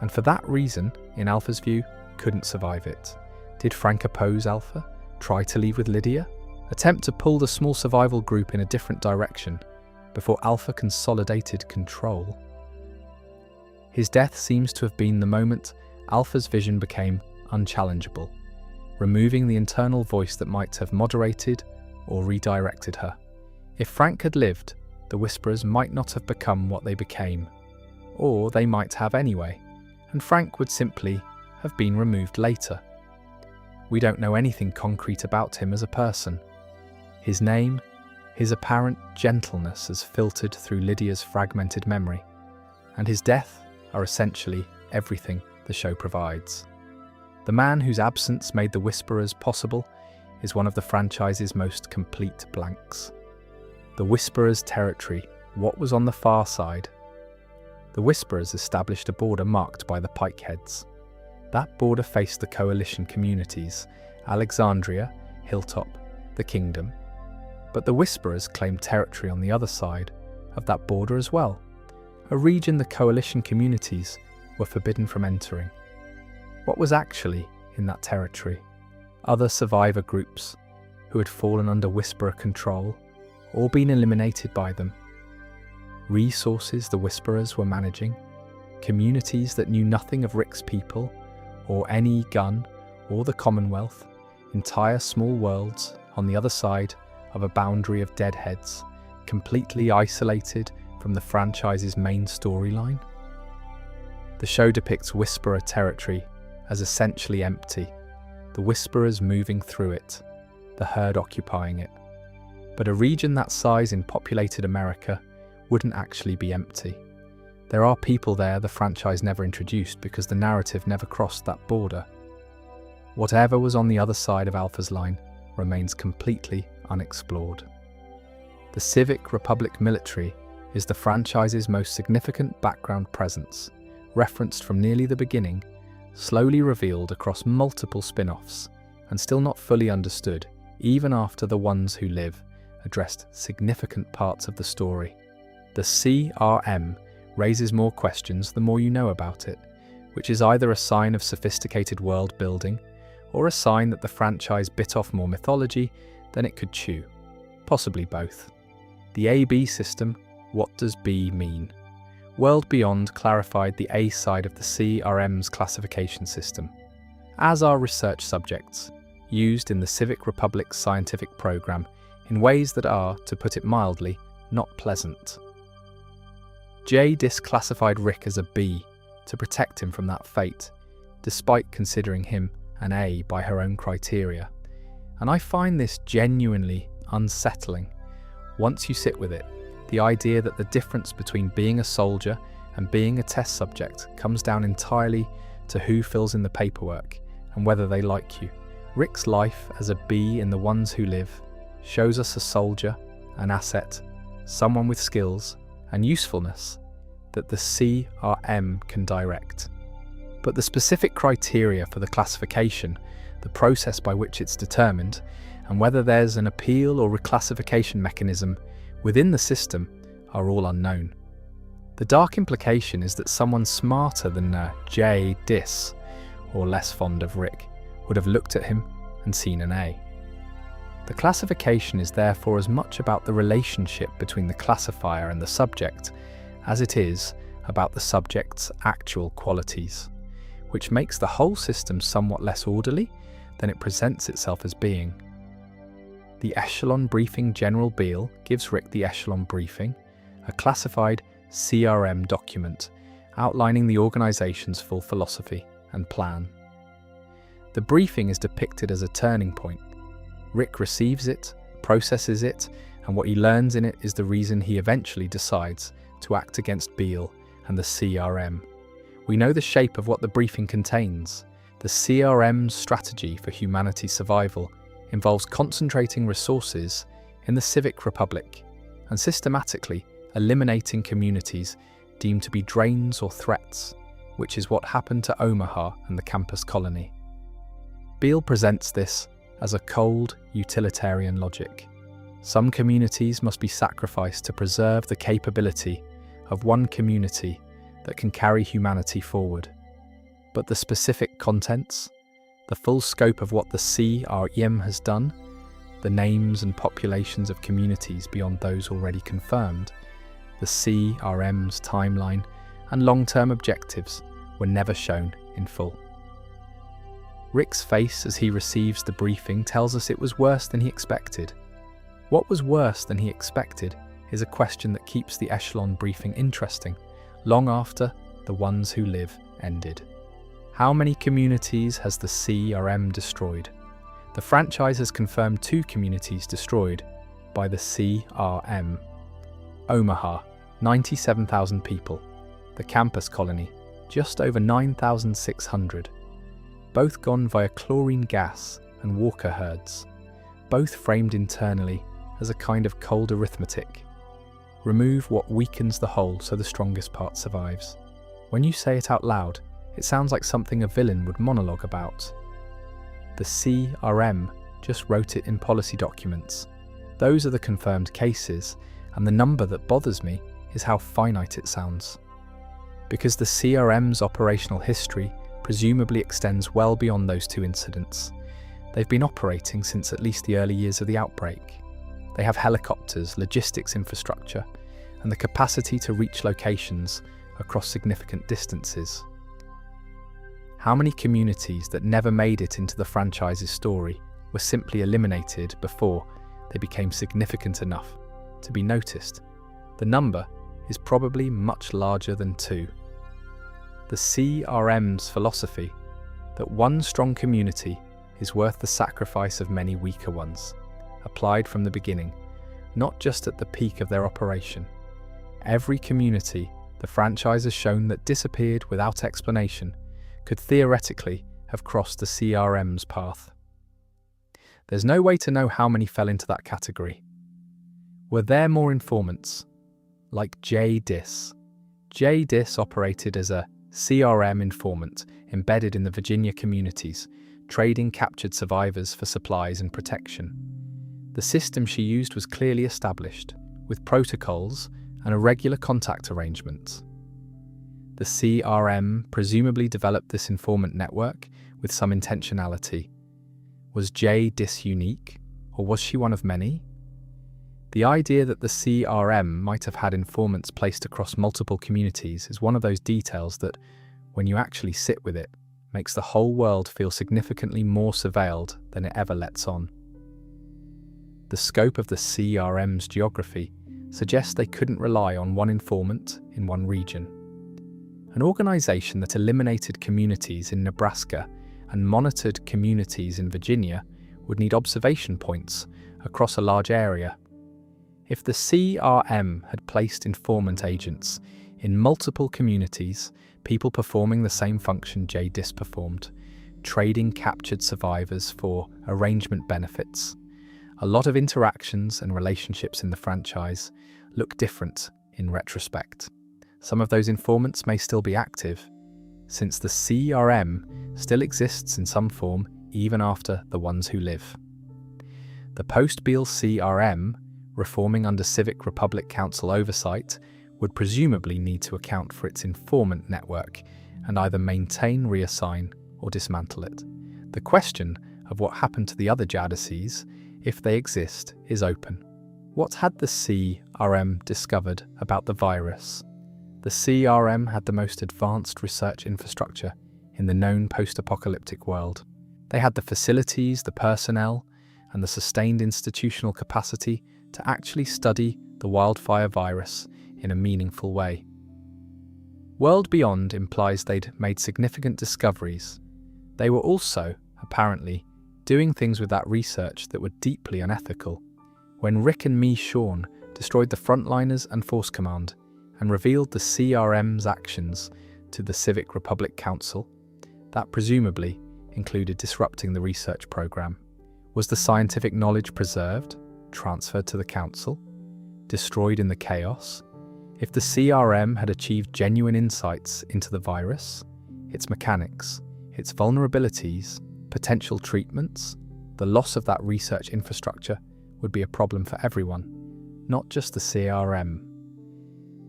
and for that reason, in Alpha's view, couldn't survive it. Did Frank oppose Alpha? Try to leave with Lydia? Attempt to pull the small survival group in a different direction before Alpha consolidated control? His death seems to have been the moment Alpha's vision became unchallengeable, removing the internal voice that might have moderated or redirected her. If Frank had lived, the Whisperers might not have become what they became, or they might have anyway, and Frank would simply have been removed later. We don't know anything concrete about him as a person. His name, his apparent gentleness has filtered through Lydia's fragmented memory, and his death are essentially everything the show provides. The man whose absence made the Whisperers possible is one of the franchise's most complete blanks. The Whisperers' territory, what was on the far side? The Whisperers established a border marked by the Pikeheads. That border faced the Coalition communities, Alexandria, Hilltop, the Kingdom. But the Whisperers claimed territory on the other side of that border as well, a region the Coalition communities were forbidden from entering. What was actually in that territory? Other survivor groups who had fallen under Whisperer control or been eliminated by them. Resources the Whisperers were managing, communities that knew nothing of Rick's people or any gun or the Commonwealth, entire small worlds on the other side of a boundary of deadheads, completely isolated from the franchise's main storyline. The show depicts Whisperer territory as essentially empty, the Whisperers moving through it, the herd occupying it. But a region that size in populated America wouldn't actually be empty. There are people there the franchise never introduced because the narrative never crossed that border. Whatever was on the other side of Alpha's line remains completely unexplored. The Civic Republic military is the franchise's most significant background presence, referenced from nearly the beginning, slowly revealed across multiple spin-offs, and still not fully understood, even after The Ones Who Live addressed significant parts of the story. The CRM raises more questions the more you know about it, which is either a sign of sophisticated world building or a sign that the franchise bit off more mythology than it could chew. Possibly both. The AB system, what does B mean? World Beyond clarified the A side of the CRM's classification system, as are research subjects, used in the Civic Republic's scientific program in ways that are, to put it mildly, not pleasant. J disclassified Rick as a B to protect him from that fate, despite considering him an A by her own criteria. And I find this genuinely unsettling. Once you sit with it, the idea that the difference between being a soldier and being a test subject comes down entirely to who fills in the paperwork and whether they like you. Rick's life as a B in The Ones Who Live shows us a soldier, an asset, someone with skills and usefulness that the CRM can direct. But the specific criteria for the classification, the process by which it's determined, and whether there's an appeal or reclassification mechanism within the system are all unknown. The dark implication is that someone smarter than J. Dis, or less fond of Rick, would have looked at him and seen an A. The classification is therefore as much about the relationship between the classifier and the subject as it is about the subject's actual qualities, which makes the whole system somewhat less orderly than it presents itself as being. The Echelon Briefing General Beale gives Rick the Echelon Briefing, a classified CRM document outlining the organization's full philosophy and plan. The briefing is depicted as a turning point. Rick receives it, processes it, and what he learns in it is the reason he eventually decides to act against Beale and the CRM. We know the shape of what the briefing contains. The CRM's strategy for humanity's survival involves concentrating resources in the Civic Republic and systematically eliminating communities deemed to be drains or threats, which is what happened to Omaha and the campus colony. Beale presents this as a cold, utilitarian logic. Some communities must be sacrificed to preserve the capability of one community that can carry humanity forward. But the specific contents, the full scope of what the CRM has done, the names and populations of communities beyond those already confirmed, the CRM's timeline and long-term objectives were never shown in full. Rick's face as he receives the briefing tells us it was worse than he expected. What was worse than he expected is a question that keeps the Echelon briefing interesting, long after The Ones Who Live ended. How many communities has the CRM destroyed? The franchise has confirmed 2 communities destroyed by the CRM. Omaha, 97,000 people. The campus colony, just over 9,600. Both gone via chlorine gas and walker herds. Both framed internally as a kind of cold arithmetic. Remove what weakens the whole so the strongest part survives. When you say it out loud, it sounds like something a villain would monologue about. The CRM just wrote it in policy documents. Those are the confirmed cases, and the number that bothers me is how finite it sounds. Because the CRM's operational history presumably extends well beyond those 2 incidents. They've been operating since at least the early years of the outbreak. They have helicopters, logistics infrastructure, and the capacity to reach locations across significant distances. How many communities that never made it into the franchise's story were simply eliminated before they became significant enough to be noticed? The number is probably much larger than 2. The CRM's philosophy that one strong community is worth the sacrifice of many weaker ones applied from the beginning, not just at the peak of their operation. Every community the franchise has shown that disappeared without explanation could theoretically have crossed the CRM's path. There's no way to know how many fell into that category. Were there more informants? Like J-Dis. J-Dis operated as a CRM informant embedded in the Virginia communities, trading captured survivors for supplies and protection. The system she used was clearly established, with protocols and a regular contact arrangement. The CRM presumably developed this informant network with some intentionality. Was J-Dis unique, or was she one of many? The idea that the CRM might have had informants placed across multiple communities is one of those details that, when you actually sit with it, makes the whole world feel significantly more surveilled than it ever lets on. The scope of the CRM's geography suggests they couldn't rely on one informant in one region. An organization that eliminated communities in Nebraska and monitored communities in Virginia would need observation points across a large area. If the CRM had placed informant agents in multiple communities, people performing the same function J-Dis performed, trading captured survivors for arrangement benefits, a lot of interactions and relationships in the franchise look different in retrospect. Some of those informants may still be active, since the CRM still exists in some form even after The Ones Who Live. The post-Beale CRM, reforming under Civic Republic Council oversight, would presumably need to account for its informant network and either maintain, reassign, or dismantle it. The question of what happened to the other Jadices, if they exist, is open. What had the CRM discovered about the virus? The CRM had the most advanced research infrastructure in the known post-apocalyptic world. They had the facilities, the personnel, and the sustained institutional capacity to actually study the wildfire virus in a meaningful way. World Beyond implies they'd made significant discoveries. They were also apparently, doing things with that research that were deeply unethical. When Rick and Me Sean destroyed the Frontliners and Force Command and revealed the CRM's actions to the Civic Republic Council, that presumably included disrupting the research program. Was the scientific knowledge preserved, transferred to the Council, destroyed in the chaos? If the CRM had achieved genuine insights into the virus, its mechanics, its vulnerabilities, potential treatments, the loss of that research infrastructure would be a problem for everyone, not just the CRM.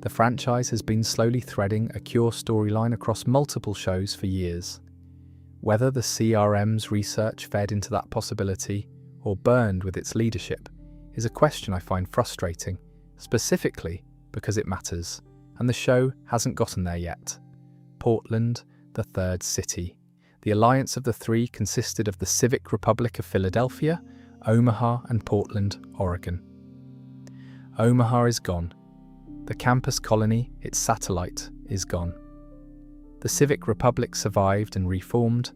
The franchise has been slowly threading a Cure storyline across multiple shows for years. Whether the CRM's research fed into that possibility or burned with its leadership is a question I find frustrating, specifically because it matters, and the show hasn't gotten there yet. Portland, the third city. The alliance of the three consisted of the Civic Republic of Philadelphia, Omaha, and Portland, Oregon. Omaha is gone. The campus colony, its satellite, is gone. The Civic Republic survived and reformed,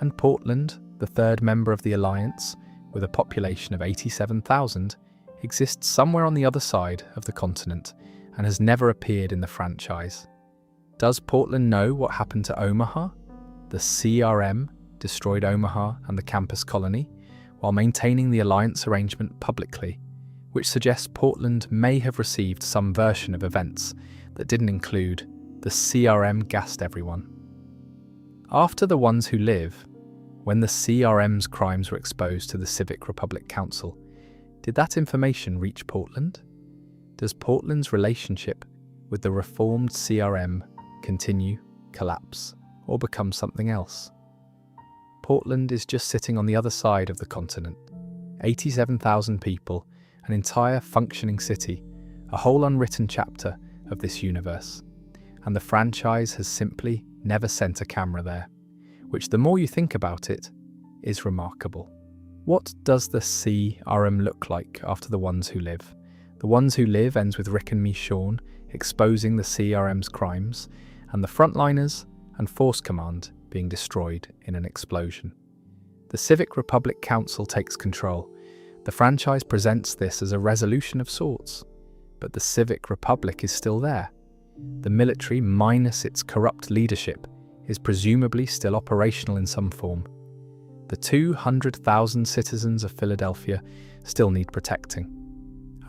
and Portland, the third member of the alliance, with a population of 87,000, exists somewhere on the other side of the continent and has never appeared in the franchise. Does Portland know what happened to Omaha? The CRM destroyed Omaha and the campus colony while maintaining the alliance arrangement publicly, which suggests Portland may have received some version of events that didn't include the CRM gassed everyone. After The Ones Who Live, when the CRM's crimes were exposed to the Civic Republic Council, did that information reach Portland? Does Portland's relationship with the reformed CRM continue, collapse, or become something else? Portland is just sitting on the other side of the continent. 87,000 people, an entire functioning city, a whole unwritten chapter of this universe. And the franchise has simply never sent a camera there, which, the more you think about it, is remarkable. What does the CRM look like after The Ones Who Live? The Ones Who Live ends with Rick and Me Sean exposing the CRM's crimes, and the Frontliners and Force Command being destroyed in an explosion. The Civic Republic Council takes control. The franchise presents this as a resolution of sorts, but the Civic Republic is still there. The military, minus its corrupt leadership, is presumably still operational in some form. The 200,000 citizens of Philadelphia still need protecting.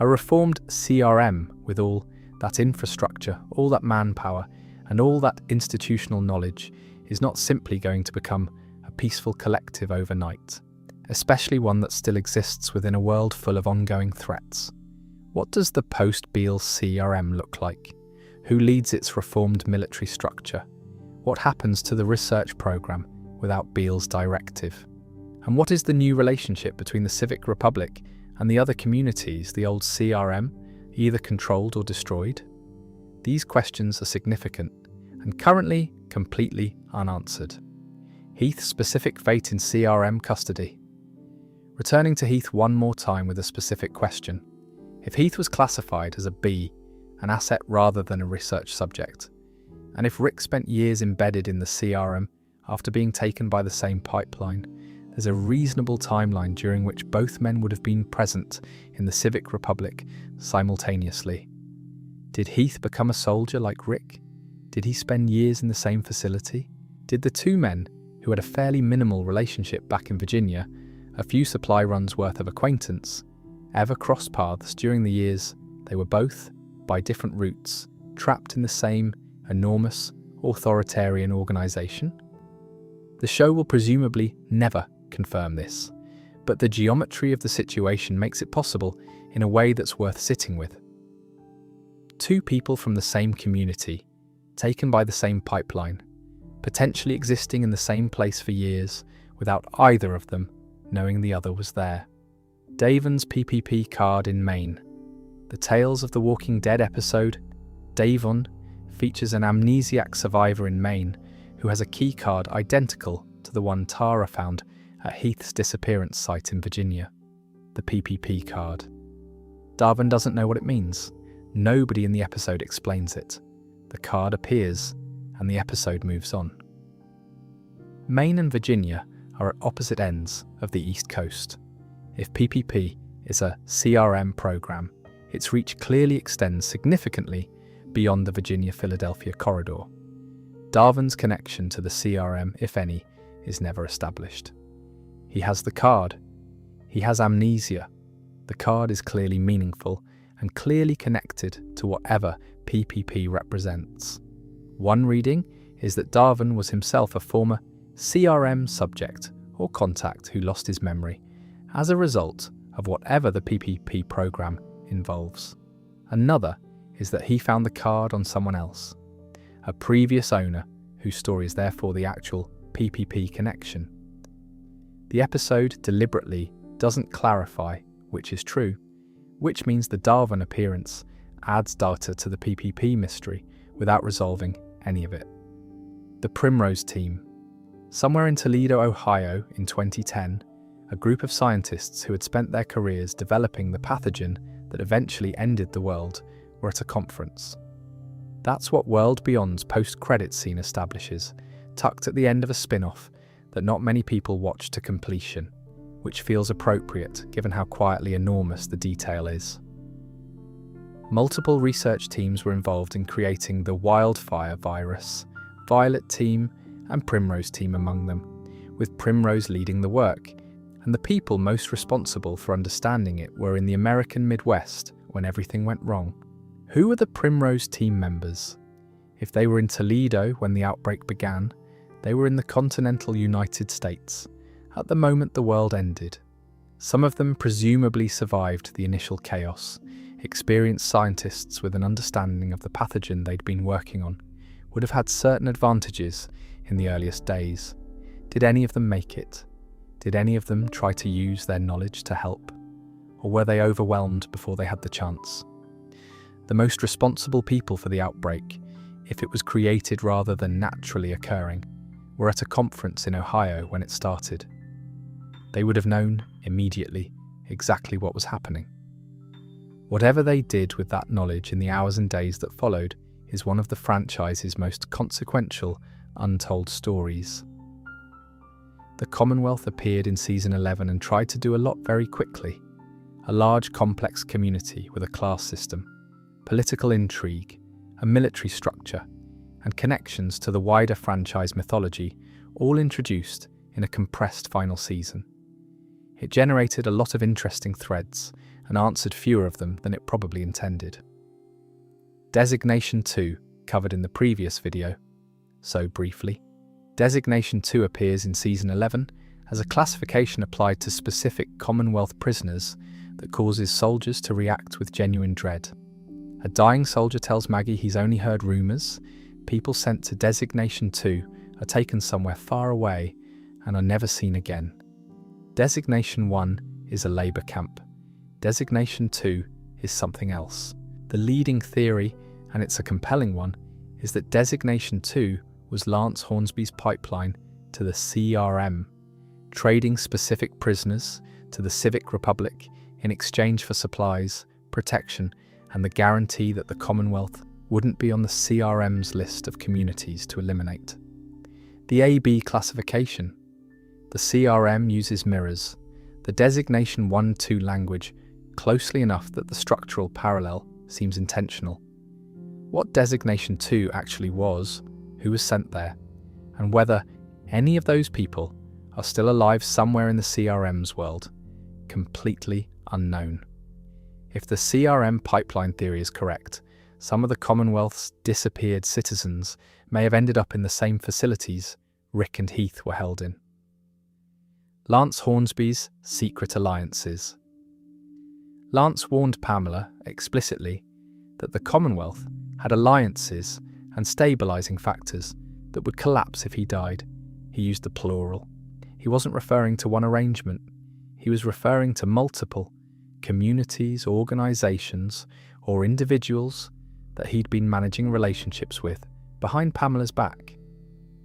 A reformed CRM with all that infrastructure, all that manpower, and all that institutional knowledge is not simply going to become a peaceful collective overnight, especially one that still exists within a world full of ongoing threats. What does the post-Beale CRM look like? Who leads its reformed military structure? What happens to the research program without Beale's directive? And what is the new relationship between the Civic Republic and the other communities the old CRM either controlled or destroyed? These questions are significant and currently completely unanswered. Heath's specific fate in CRM custody. Returning to Heath one more time with a specific question. If Heath was classified as a B, an asset rather than a research subject, and if Rick spent years embedded in the CRM after being taken by the same pipeline, there's a reasonable timeline during which both men would have been present in the Civic Republic simultaneously. Did Heath become a soldier like Rick? Did he spend years in the same facility? Did the two men, who had a fairly minimal relationship back in Virginia, a few supply runs worth of acquaintance, ever cross paths during the years they were both, by different routes, trapped in the same enormous, authoritarian organisation? The show will presumably never confirm this, but the geometry of the situation makes it possible in a way that's worth sitting with. Two people from the same community, taken by the same pipeline, potentially existing in the same place for years without either of them knowing the other was there. Davon's PPP card in Maine. The Tales of the Walking Dead episode, Davon, features an amnesiac survivor in Maine who has a key card identical to the one Tara found at Heath's disappearance site in Virginia, the PPP card. Davon doesn't know what it means. Nobody in the episode explains it. The card appears, and the episode moves on. Maine and Virginia are at opposite ends of the East Coast. If PPP is a CRM program, its reach clearly extends significantly beyond the Virginia-Philadelphia corridor. Darvin's connection to the CRM, if any, is never established. He has the card. He has amnesia. The card is clearly meaningful and clearly connected to whatever PPP represents. One reading is that Darvin was himself a former CRM subject or contact who lost his memory as a result of whatever the PPP program involves. Another is that he found the card on someone else, a previous owner whose story is therefore the actual PPP connection. The episode deliberately doesn't clarify which is true, which means the Darvin appearance adds data to the PPP mystery without resolving any of it. The Primrose Team. Somewhere in Toledo, Ohio in 2010, a group of scientists who had spent their careers developing the pathogen that eventually ended the world were at a conference. That's what World Beyond's post-credits scene establishes, tucked at the end of a spin-off that not many people watch to completion, which feels appropriate given how quietly enormous the detail is. Multiple research teams were involved in creating the wildfire virus, Violet Team and Primrose Team among them, with Primrose leading the work, and the people most responsible for understanding it were in the American Midwest when everything went wrong. Who were the Primrose Team members? If they were in Toledo when the outbreak began, they were in the continental United States at the moment the world ended. Some of them presumably survived the initial chaos. Experienced scientists with an understanding of the pathogen they'd been working on would have had certain advantages in the earliest days. Did any of them make it? Did any of them try to use their knowledge to help? Or were they overwhelmed before they had the chance? The most responsible people for the outbreak, if it was created rather than naturally occurring, were at a conference in Ohio when it started. They would have known immediately exactly what was happening. Whatever they did with that knowledge in the hours and days that followed is one of the franchise's most consequential untold stories. The Commonwealth appeared in season 11 and tried to do a lot very quickly. A large complex community with a class system, political intrigue, a military structure, and connections to the wider franchise mythology, all introduced in a compressed final season. It generated a lot of interesting threads and answered fewer of them than it probably intended. Designation 2, covered in the previous video, so briefly. Designation 2 appears in season 11 as a classification applied to specific Commonwealth prisoners that causes soldiers to react with genuine dread. A dying soldier tells Maggie he's only heard rumours. People sent to Designation 2 are taken somewhere far away and are never seen again. Designation 1 is a labour camp. Designation 2 is something else. The leading theory, and it's a compelling one, is that Designation 2 was Lance Hornsby's pipeline to the CRM, trading specific prisoners to the Civic Republic in exchange for supplies, protection, and the guarantee that the Commonwealth wouldn't be on the CRM's list of communities to eliminate. The AB classification. The CRM uses mirrors, the Designation 1-2 language, closely enough that the structural parallel seems intentional. What Designation 2 actually was, who was sent there, and whether any of those people are still alive somewhere in the CRM's world, completely unknown. If the CRM pipeline theory is correct, some of the Commonwealth's disappeared citizens may have ended up in the same facilities Rick and Heath were held in. Lance Hornsby's secret alliances. Lance warned Pamela explicitly that the Commonwealth had alliances and stabilising factors that would collapse if he died. He used the plural. He wasn't referring to one arrangement. He was referring to multiple communities, organisations, or individuals that he'd been managing relationships with behind Pamela's back.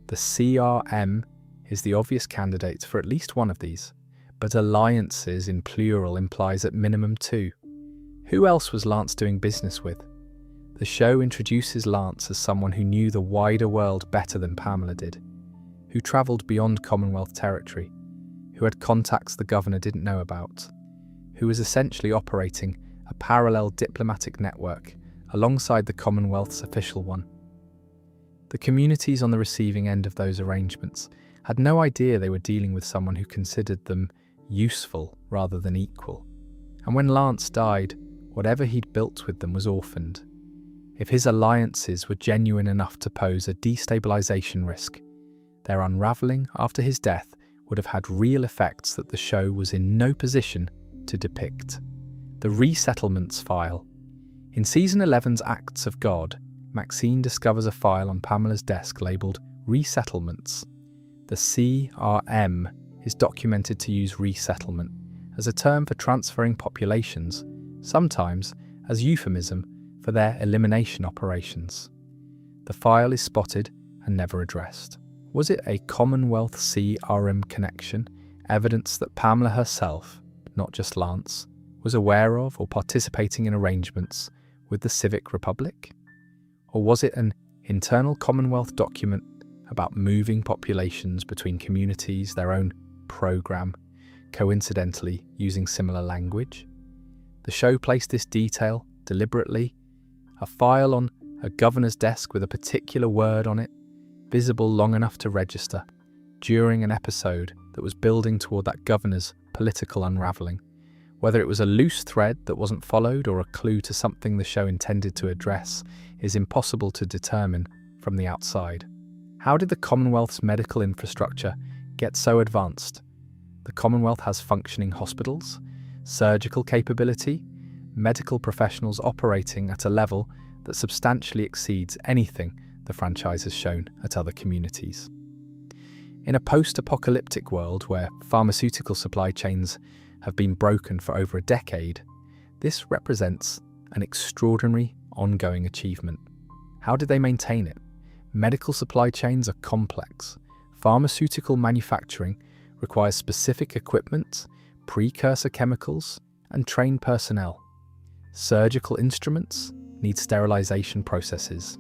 The CRM is the obvious candidate for at least one of these, but alliances in plural implies at minimum 2. Who else was Lance doing business with? The show introduces Lance as someone who knew the wider world better than Pamela did, who travelled beyond Commonwealth territory, who had contacts the governor didn't know about, who was essentially operating a parallel diplomatic network alongside the Commonwealth's official one. The communities on the receiving end of those arrangements had no idea they were dealing with someone who considered them useful rather than equal. And when Lance died, whatever he'd built with them was orphaned. If his alliances were genuine enough to pose a destabilization risk, their unraveling after his death would have had real effects that the show was in no position to depict. The Resettlements file. In Season 11's Acts of God, Maxine discovers a file on Pamela's desk labelled Resettlements. The CRM is documented to use resettlement as a term for transferring populations, sometimes as euphemism for their elimination operations. The file is spotted and never addressed. Was it a Commonwealth CRM connection, evidence that Pamela herself, not just Lance, was aware of or participating in arrangements with the Civic Republic? Or was it an internal Commonwealth document about moving populations between communities, their own program, coincidentally using similar language? The show placed this detail deliberately, a file on a governor's desk with a particular word on it, visible long enough to register, during an episode that was building toward that governor's political unravelling. Whether it was a loose thread that wasn't followed or a clue to something the show intended to address is impossible to determine from the outside. How did the Commonwealth's medical infrastructure get so advanced? The Commonwealth has functioning hospitals, surgical capability, medical professionals operating at a level that substantially exceeds anything the franchise has shown at other communities. In a post-apocalyptic world where pharmaceutical supply chains have been broken for over a decade, this represents an extraordinary ongoing achievement. How did they maintain it? Medical supply chains are complex. Pharmaceutical manufacturing requires specific equipment, precursor chemicals, and trained personnel. Surgical instruments need sterilization processes.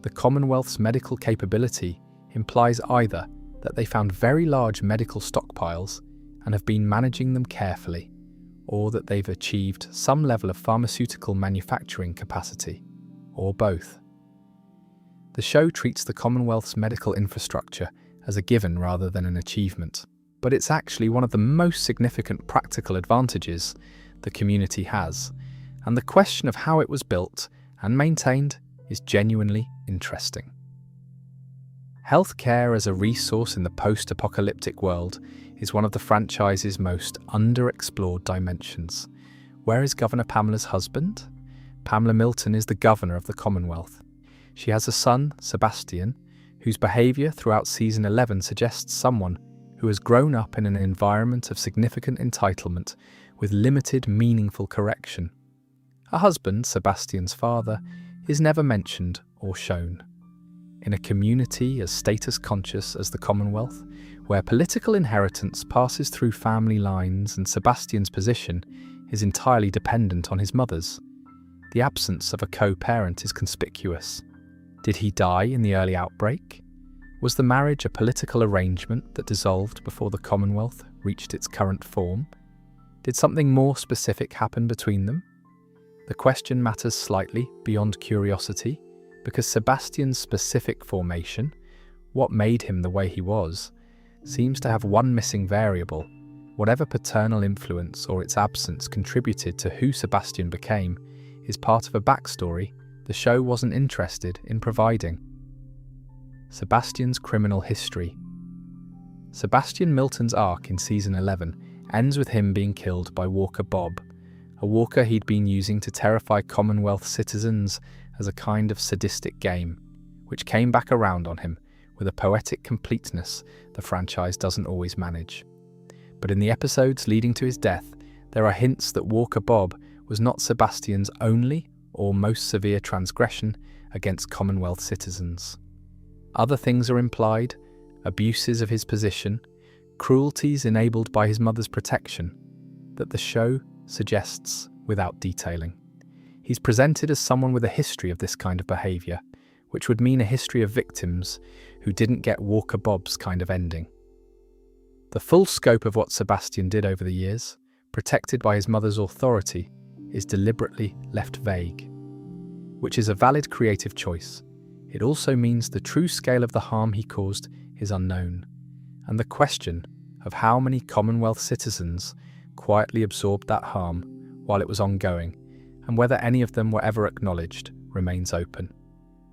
The Commonwealth's medical capability implies either that they found very large medical stockpiles and have been managing them carefully, or that they've achieved some level of pharmaceutical manufacturing capacity, or both. The show treats the Commonwealth's medical infrastructure as a given rather than an achievement, but it's actually one of the most significant practical advantages the community has, and the question of how it was built and maintained is genuinely interesting. Healthcare as a resource in the post-apocalyptic world is one of the franchise's most underexplored dimensions. Where is Governor Pamela's husband? Pamela Milton is the governor of the Commonwealth. She has a son, Sebastian, whose behaviour throughout Season 11 suggests someone who has grown up in an environment of significant entitlement with limited meaningful correction. Her husband, Sebastian's father, is never mentioned or shown. In a community as status-conscious as the Commonwealth, where political inheritance passes through family lines and Sebastian's position is entirely dependent on his mother's, the absence of a co-parent is conspicuous. Did he die in the early outbreak? Was the marriage a political arrangement that dissolved before the Commonwealth reached its current form? Did something more specific happen between them? The question matters slightly beyond curiosity, because Sebastian's specific formation, what made him the way he was, seems to have one missing variable. Whatever paternal influence or its absence contributed to who Sebastian became is part of a backstory the show wasn't interested in providing. Sebastian's criminal history. Sebastian Milton's arc in Season 11 ends with him being killed by Walker Bob, a walker he'd been using to terrify Commonwealth citizens as a kind of sadistic game, which came back around on him with a poetic completeness the franchise doesn't always manage. But in the episodes leading to his death, there are hints that Walker Bob was not Sebastian's only or most severe transgression against Commonwealth citizens. Other things are implied: abuses of his position, cruelties enabled by his mother's protection, that the show suggests without detailing. He's presented as someone with a history of this kind of behaviour, which would mean a history of victims who didn't get Walker Bob's kind of ending. The full scope of what Sebastian did over the years, protected by his mother's authority, is deliberately left vague, which is a valid creative choice. It also means the true scale of the harm he caused is unknown, and the question of how many Commonwealth citizens quietly absorbed that harm while it was ongoing, and whether any of them were ever acknowledged, remains open.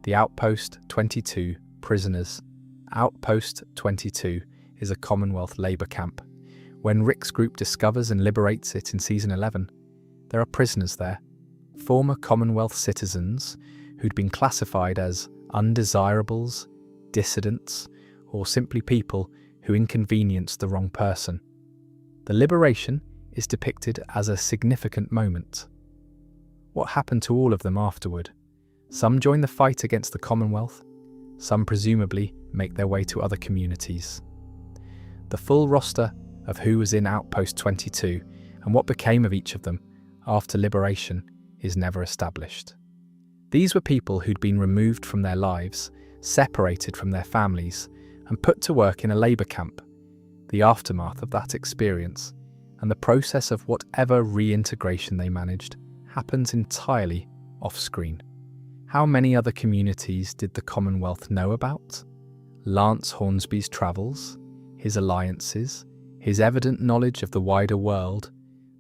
The Outpost 22 prisoners. Outpost 22 is a Commonwealth labour camp. When Rick's group discovers and liberates it in Season 11, there are prisoners there, former Commonwealth citizens who'd been classified as undesirables, dissidents, or simply people who inconvenienced the wrong person. The liberation is depicted as a significant moment. What happened to all of them afterward? Some join the fight against the Commonwealth, some presumably make their way to other communities. The full roster of who was in Outpost 22 and what became of each of them after liberation is never established. These were people who'd been removed from their lives, separated from their families, and put to work in a labour camp. The aftermath of that experience and the process of whatever reintegration they managed happens entirely off-screen. How many other communities did the Commonwealth know about? Lance Hornsby's travels, his alliances, his evident knowledge of the wider world,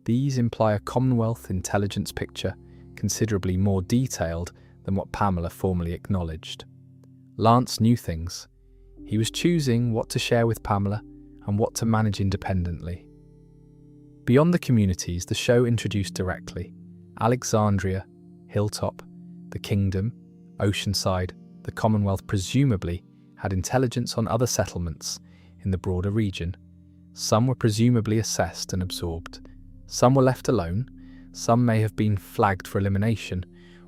these imply a Commonwealth intelligence picture considerably more detailed than what Pamela formally acknowledged. Lance knew things. He was choosing what to share with Pamela and what to manage independently. Beyond the communities, the show introduced directly Alexandria, Hilltop, the Kingdom, Oceanside, the Commonwealth presumably had intelligence on other settlements in the broader region. Some were presumably assessed and absorbed. Some were left alone. Some may have been flagged for elimination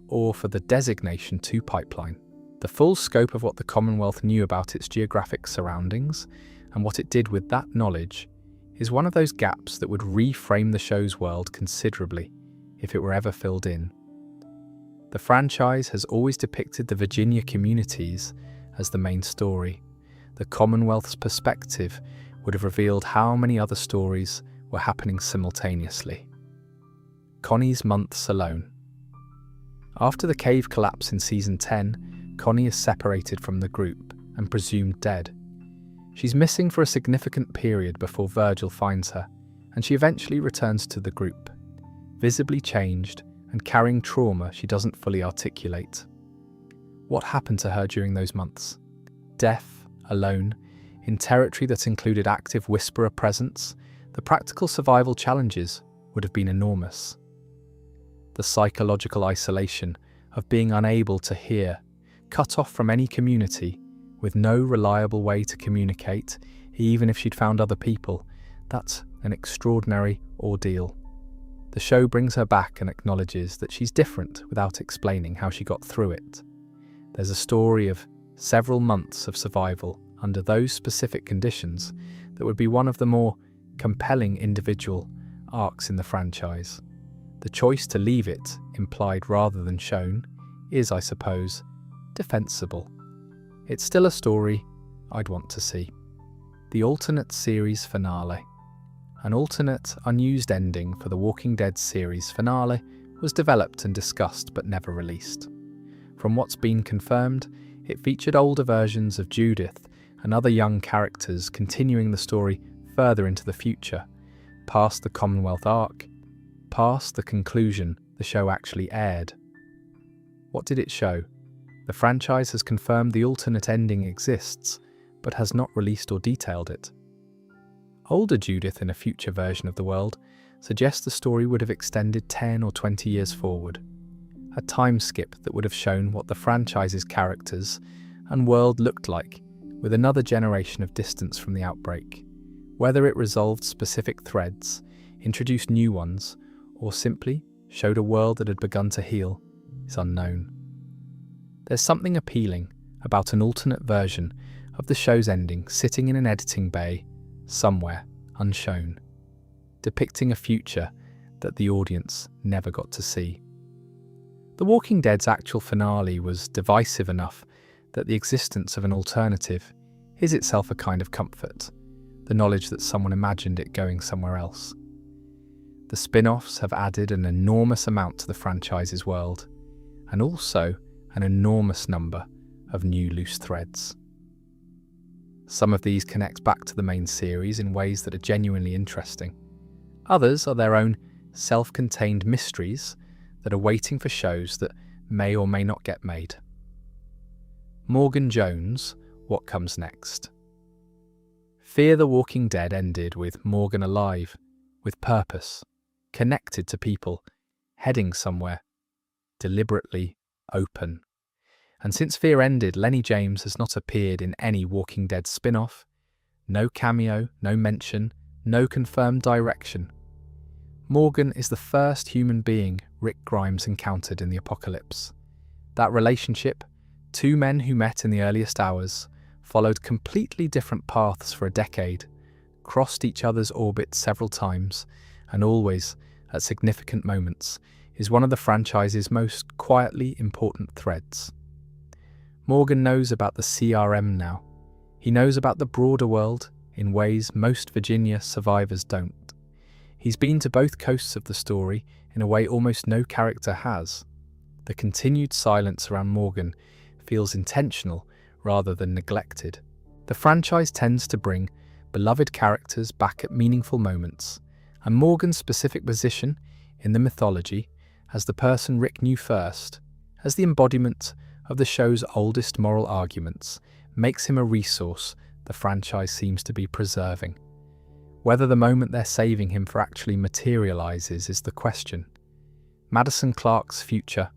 or for the designation to pipeline. The full scope of what the Commonwealth knew about its geographic surroundings and what it did with that knowledge is one of those gaps that would reframe the show's world considerably if it were ever filled in. The franchise has always depicted the Virginia communities as the main story. The Commonwealth's perspective would have revealed how many other stories were happening simultaneously. Connie's months alone. After the cave collapse in Season 10, Connie is separated from the group and presumed dead. She's missing for a significant period before Virgil finds her, and she eventually returns to the group, visibly changed and carrying trauma she doesn't fully articulate. What happened to her during those months? Deaf, alone, in territory that included active Whisperer presence, the practical survival challenges would have been enormous. The psychological isolation of being unable to hear, cut off from any community, with no reliable way to communicate, even if she'd found other people, that's an extraordinary ordeal. The show brings her back and acknowledges that she's different without explaining how she got through it. There's a story of several months of survival under those specific conditions that would be one of the more compelling individual arcs in the franchise. The choice to leave it, implied rather than shown, is, I suppose, defensible. It's still a story I'd want to see. The alternate series finale. An alternate, unused ending for the Walking Dead series finale was developed and discussed but never released. From what's been confirmed, it featured older versions of Judith and other young characters continuing the story further into the future, past the Commonwealth arc, past the conclusion the show actually aired. What did it show? The franchise has confirmed the alternate ending exists, but has not released or detailed it. Older Judith in a future version of the world suggests the story would have extended 10 or 20 years forward, a time skip that would have shown what the franchise's characters and world looked like with another generation of distance from the outbreak. Whether it resolved specific threads, introduced new ones, or simply showed a world that had begun to heal is unknown. There's something appealing about an alternate version of the show's ending sitting in an editing bay somewhere unshown, depicting a future that the audience never got to see. The Walking Dead's actual finale was divisive enough that the existence of an alternative is itself a kind of comfort. the knowledge that someone imagined it going somewhere else. The spin-offs have added an enormous amount to the franchise's world, and also an enormous number of new loose threads. Some of these connect back to the main series in ways that are genuinely interesting. Others are their own self-contained mysteries that are waiting for shows that may or may not get made. Morgan Jones, What Comes Next? Fear the Walking Dead ended with Morgan alive, with purpose, connected to people, heading somewhere, deliberately open. And since Fear ended, Lenny James has not appeared in any Walking Dead spin-off. No cameo, no mention, no confirmed direction. Morgan is the first human being Rick Grimes encountered in the apocalypse. That relationship, two men who met in the earliest hours, followed completely different paths for a decade, crossed each other's orbits several times, and always, at significant moments, is one of the franchise's most quietly important threads. Morgan knows about the CRM now. He knows about the broader world in ways most Virginia survivors don't. He's been to both coasts of the story in a way almost no character has. The continued silence around Morgan feels intentional rather than neglected. The franchise tends to bring beloved characters back at meaningful moments, and Morgan's specific position in the mythology as the person Rick knew first, as the embodiment of the show's oldest moral arguments, makes him a resource the franchise seems to be preserving. Whether the moment they're saving him for actually materializes is the question. Madison Clark's future.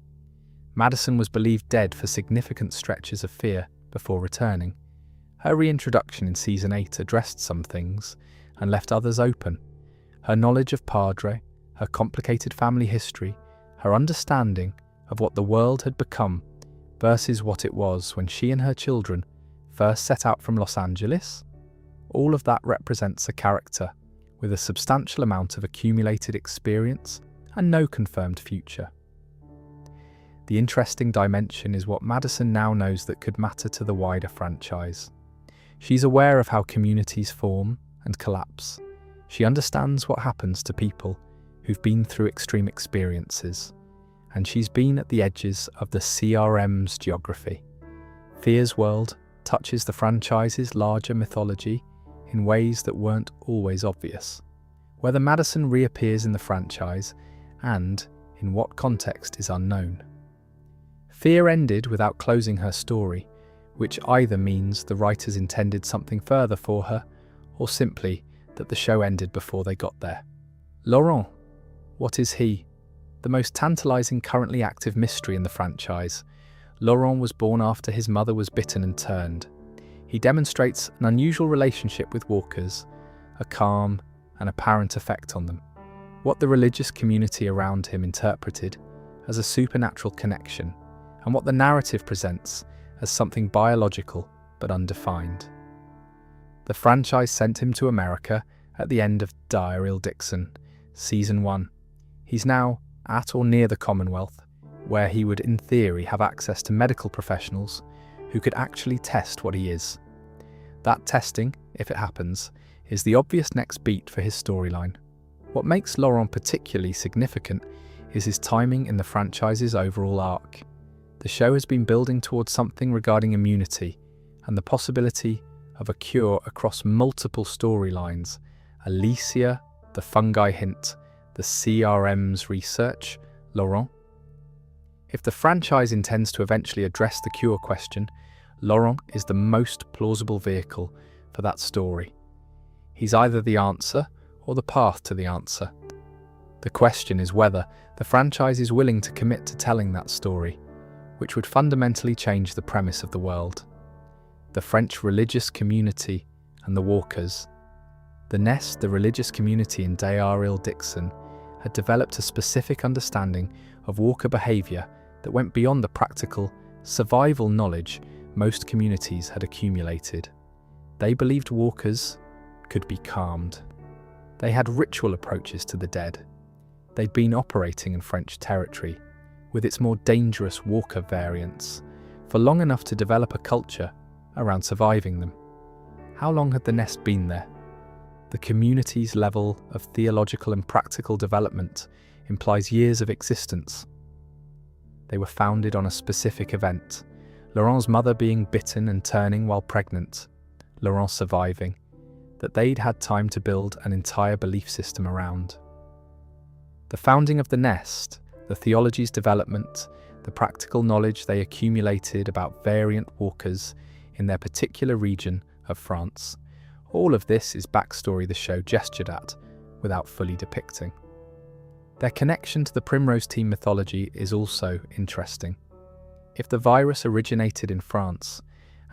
Madison was believed dead for significant stretches of Fear before returning. Her reintroduction in Season 8 addressed some things and left others open. Her knowledge of Padre, her complicated family history, her understanding of what the world had become versus what it was when she and her children first set out from Los Angeles, all of that represents a character with a substantial amount of accumulated experience and no confirmed future. The interesting dimension is what Madison now knows that could matter to the wider franchise. She's aware of how communities form and collapse. She understands what happens to people who've been through extreme experiences, and she's been at the edges of the CRM's geography. Fear's world touches the franchise's larger mythology in ways that weren't always obvious. Whether Madison reappears in the franchise and in what context is unknown. Fear ended without closing her story, which either means the writers intended something further for her, or simply that the show ended before they got there. Laurent, what is he? The most tantalizing currently active mystery in the franchise. Laurent was born after his mother was bitten and turned. He demonstrates an unusual relationship with walkers, a calm and apparent effect on them. What the religious community around him interpreted as a supernatural connection, and what the narrative presents as something biological but undefined. The franchise sent him to America at the end of Daryl Dixon, Season 1. He's now at or near the Commonwealth, where he would in theory have access to medical professionals who could actually test what he is. That testing, if it happens, is the obvious next beat for his storyline. What makes Laurent particularly significant is his timing in the franchise's overall arc. The show has been building towards something regarding immunity and the possibility of a cure across multiple storylines. Alicia, the fungi hint, the CRM's research, Laurent. If the franchise intends to eventually address the cure question, Laurent is the most plausible vehicle for that story. He's either the answer or the path to the answer. The question is whether the franchise is willing to commit to telling that story, which would fundamentally change the premise of the world. The French religious community and the walkers. The Nest, the religious community in Daryl Dixon, had developed a specific understanding of walker behaviour that went beyond the practical, survival knowledge most communities had accumulated. They believed walkers could be calmed. They had ritual approaches to the dead. They'd been operating in French territory, with its more dangerous walker variants, for long enough to develop a culture around surviving them. How long had the Nest been there? The community's level of theological and practical development implies years of existence. They were founded on a specific event, Laurent's mother being bitten and turning while pregnant, Laurent surviving, that they'd had time to build an entire belief system around. The founding of the nest, the theology's development, the practical knowledge they accumulated about variant walkers in their particular region of France, all of this is backstory the show gestured at without fully depicting. Their connection to the Primrose Team mythology is also interesting. If the virus originated in France,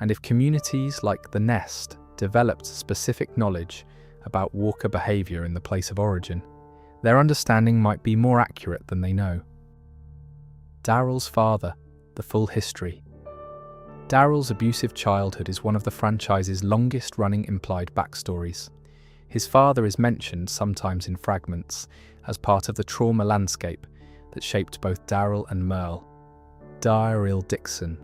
and if communities like the Nest developed specific knowledge about walker behaviour in the place of origin, their understanding might be more accurate than they know. Daryl's father, the full history. Daryl's abusive childhood is one of the franchise's longest-running implied backstories. His father is mentioned, sometimes in fragments, as part of the trauma landscape that shaped both Daryl and Merle. Daryl Dixon.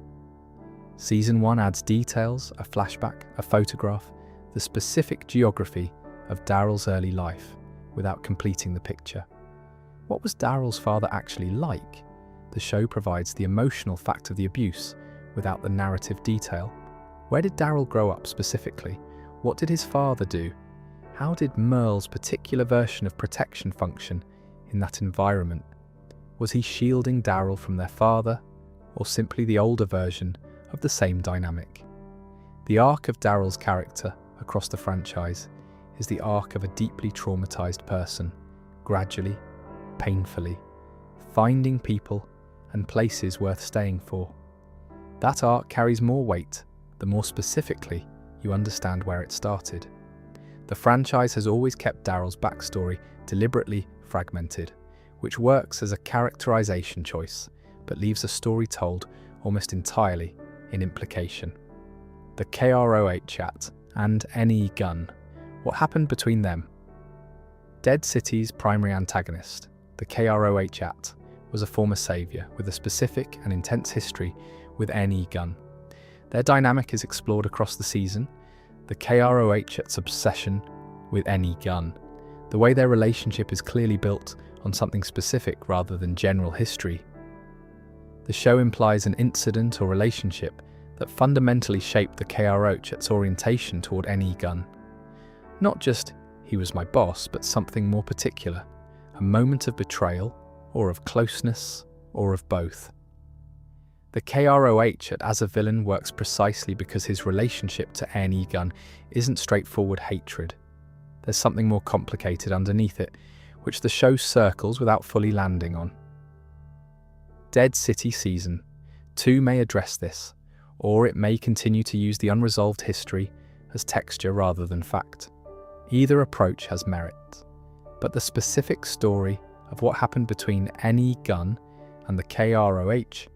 Season 1 adds details, a flashback, a photograph, the specific geography of Daryl's early life, without completing the picture. What was Daryl's father actually like? The show provides the emotional fact of the abuse, without the narrative detail. Where did Daryl grow up specifically? What did his father do? How did Merle's particular version of protection function in that environment? Was he shielding Daryl from their father, or simply the older version of the same dynamic? The arc of Daryl's character across the franchise is the arc of a deeply traumatized person, gradually, painfully, finding people and places worth staying for. That arc carries more weight the more specifically you understand where it started. The franchise has always kept Daryl's backstory deliberately fragmented, which works as a characterization choice, but leaves a story told almost entirely in implication. The KROH chat and NE gun. What happened between them? Dead City's primary antagonist, the KROH chat, was a former saviour with a specific and intense history with NE gun. Their dynamic is explored across the season, the KROH's obsession with NE gun. The way their relationship is clearly built on something specific rather than general history. The show implies an incident or relationship that fundamentally shaped the KROH's orientation toward NE gun. Not just, he was my boss, but something more particular, a moment of betrayal, or of closeness, or of both. The KROH as a villain works precisely because his relationship to NE gun isn't straightforward hatred. There's something more complicated underneath it, which the show circles without fully landing on. Dead City Season 2 may address this, or it may continue to use the unresolved history as texture rather than fact. Either approach has merit, but the specific story of what happened between NE gun and the KROH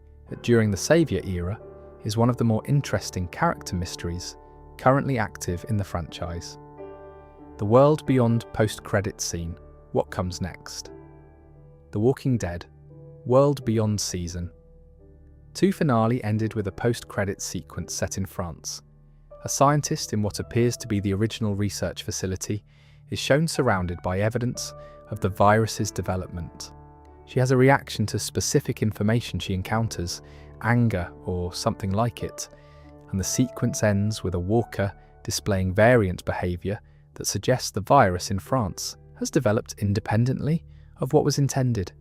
during the Saviour era is one of the more interesting character mysteries currently active in the franchise. The world beyond post-credits scene. What comes next? The Walking Dead World Beyond season 2 finale ended with a post-credits sequence set in France. A scientist in what appears to be the original research facility is shown surrounded by evidence of the virus's development. She has a reaction to specific information she encounters, anger or something like it, and the sequence ends with a walker displaying variant behaviour that suggests the virus in France has developed independently of what was intended.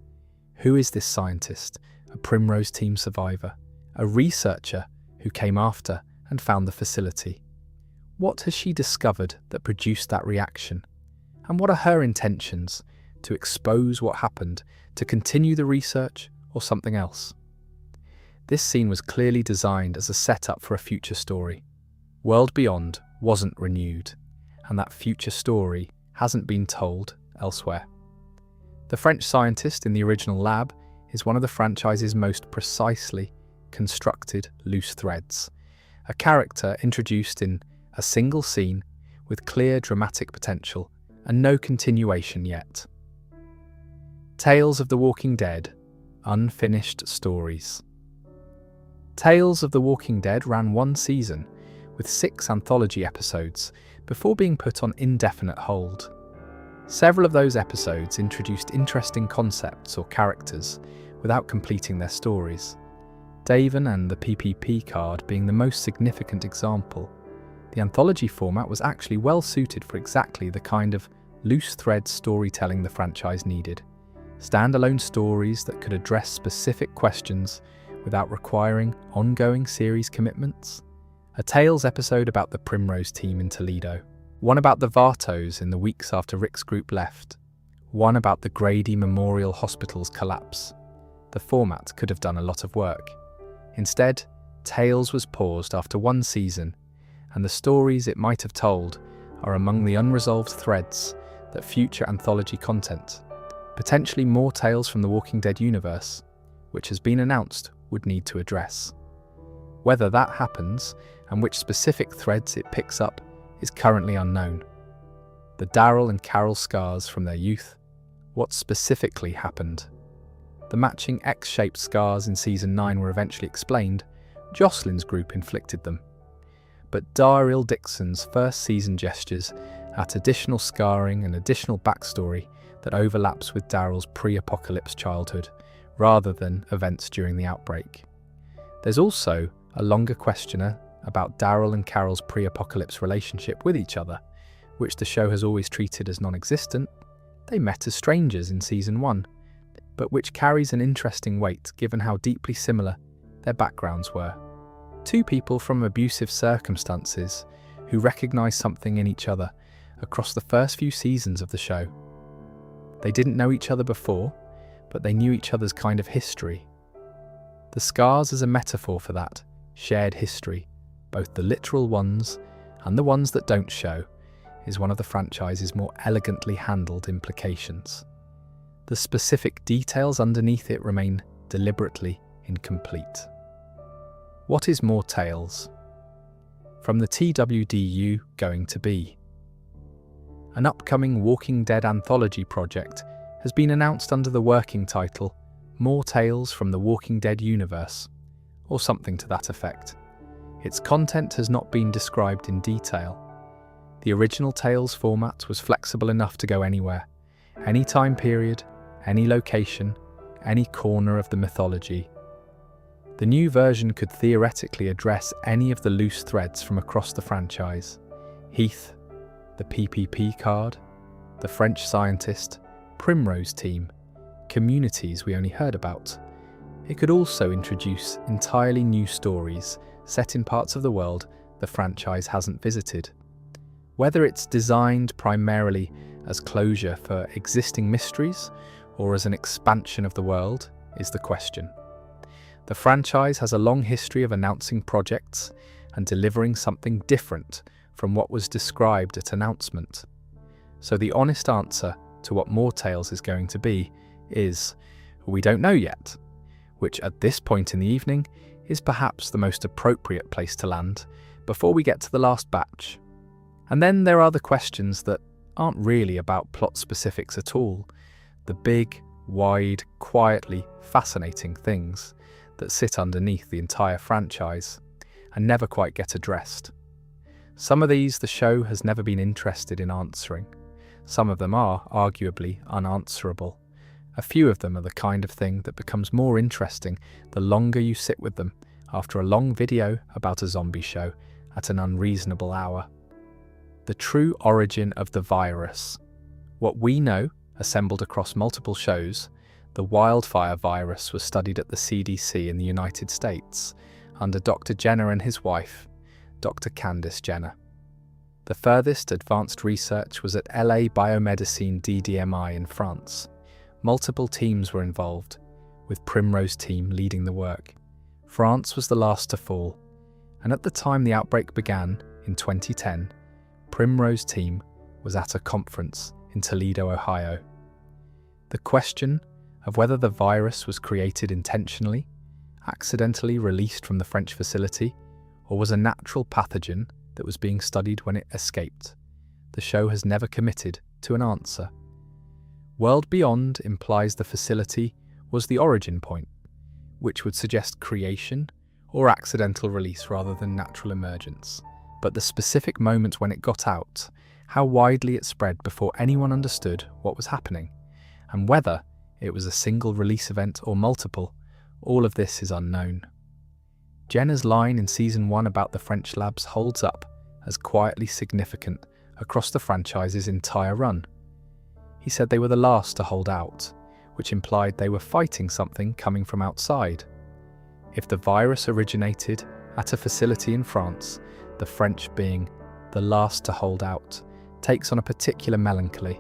Who is this scientist? A Primrose Team survivor? A researcher who came after and found the facility? What has she discovered that produced that reaction? And what are her intentions? To expose what happened, to continue the research, or something else? This scene was clearly designed as a setup for a future story. World Beyond wasn't renewed, and that future story hasn't been told elsewhere. The French scientist in the original lab is one of the franchise's most precisely constructed loose threads, a character introduced in a single scene with clear dramatic potential and no continuation yet. Tales of the Walking Dead, unfinished stories. Tales of the Walking Dead ran one season, with 6 anthology episodes, before being put on indefinite hold. Several of those episodes introduced interesting concepts or characters without completing their stories, Davin and the PPP card being the most significant example. The anthology format was actually well suited for exactly the kind of loose thread storytelling the franchise needed. Standalone stories that could address specific questions without requiring ongoing series commitments. A Tales episode about the Primrose team in Toledo. One about the Vartos in the weeks after Rick's group left. One about the Grady Memorial Hospital's collapse. The format could have done a lot of work. Instead, Tales was paused after one season, and the stories it might have told are among the unresolved threads that future anthology content, potentially more tales from the Walking Dead universe, which has been announced, would need to address. Whether that happens, and which specific threads it picks up, is currently unknown. The Daryl and Carol scars from their youth, what specifically happened? The matching X-shaped scars in Season 9 were eventually explained. Jocelyn's group inflicted them. But Daryl Dixon's first season gestures at additional scarring and additional backstory that overlaps with Daryl's pre-apocalypse childhood, rather than events during the outbreak. There's also a longer questioner about Daryl and Carol's pre-apocalypse relationship with each other, which the show has always treated as non-existent. They met as strangers in Season 1, but which carries an interesting weight given how deeply similar their backgrounds were. Two people from abusive circumstances who recognise something in each other across the first few seasons of the show. They didn't know each other before, but they knew each other's kind of history. The scars as a metaphor for that shared history, both the literal ones and the ones that don't show, is one of the franchise's more elegantly handled implications. The specific details underneath it remain deliberately incomplete. What is more Tales? From the TWDU going to be? An upcoming Walking Dead anthology project has been announced under the working title More Tales from the Walking Dead Universe, or something to that effect. Its content has not been described in detail. The original Tales format was flexible enough to go anywhere, any time period, any location, any corner of the mythology. The new version could theoretically address any of the loose threads from across the franchise. Heath, the PPP card, the French scientist, Primrose team, communities we only heard about. It could also introduce entirely new stories set in parts of the world the franchise hasn't visited. Whether it's designed primarily as closure for existing mysteries or as an expansion of the world is the question. The franchise has a long history of announcing projects and delivering something different from what was described at announcement. So the honest answer to what More Tales is going to be is, we don't know yet, which at this point in the evening is perhaps the most appropriate place to land before we get to the last batch. And then there are the questions that aren't really about plot specifics at all, the big, wide, quietly fascinating things that sit underneath the entire franchise and never quite get addressed. Some of these the show has never been interested in answering. Some of them are arguably unanswerable. A few of them are the kind of thing that becomes more interesting the longer you sit with them after a long video about a zombie show at an unreasonable hour. The true origin of the virus. What we know, assembled across multiple shows, the wildfire virus was studied at the CDC in the United States under Dr. Jenner and his wife, Dr. Candice Jenner. The furthest advanced research was at LA Biomedicine DDMI in France. Multiple teams were involved, with Primrose team leading the work. France was the last to fall, and at the time the outbreak began, in 2010, Primrose team was at a conference in Toledo, Ohio. The question of whether the virus was created intentionally, accidentally released from the French facility, or was a natural pathogen that was being studied when it escaped, the show has never committed to an answer. World Beyond implies the facility was the origin point, which would suggest creation or accidental release rather than natural emergence. but the specific moment when it got out, how widely it spread before anyone understood what was happening, and whether it was a single release event or multiple, all of this is unknown. Jenner's line in Season 1 about the French labs holds up as quietly significant across the franchise's entire run. He said they were the last to hold out, which implied they were fighting something coming from outside. If the virus originated at a facility in France, the French being the last to hold out takes on a particular melancholy,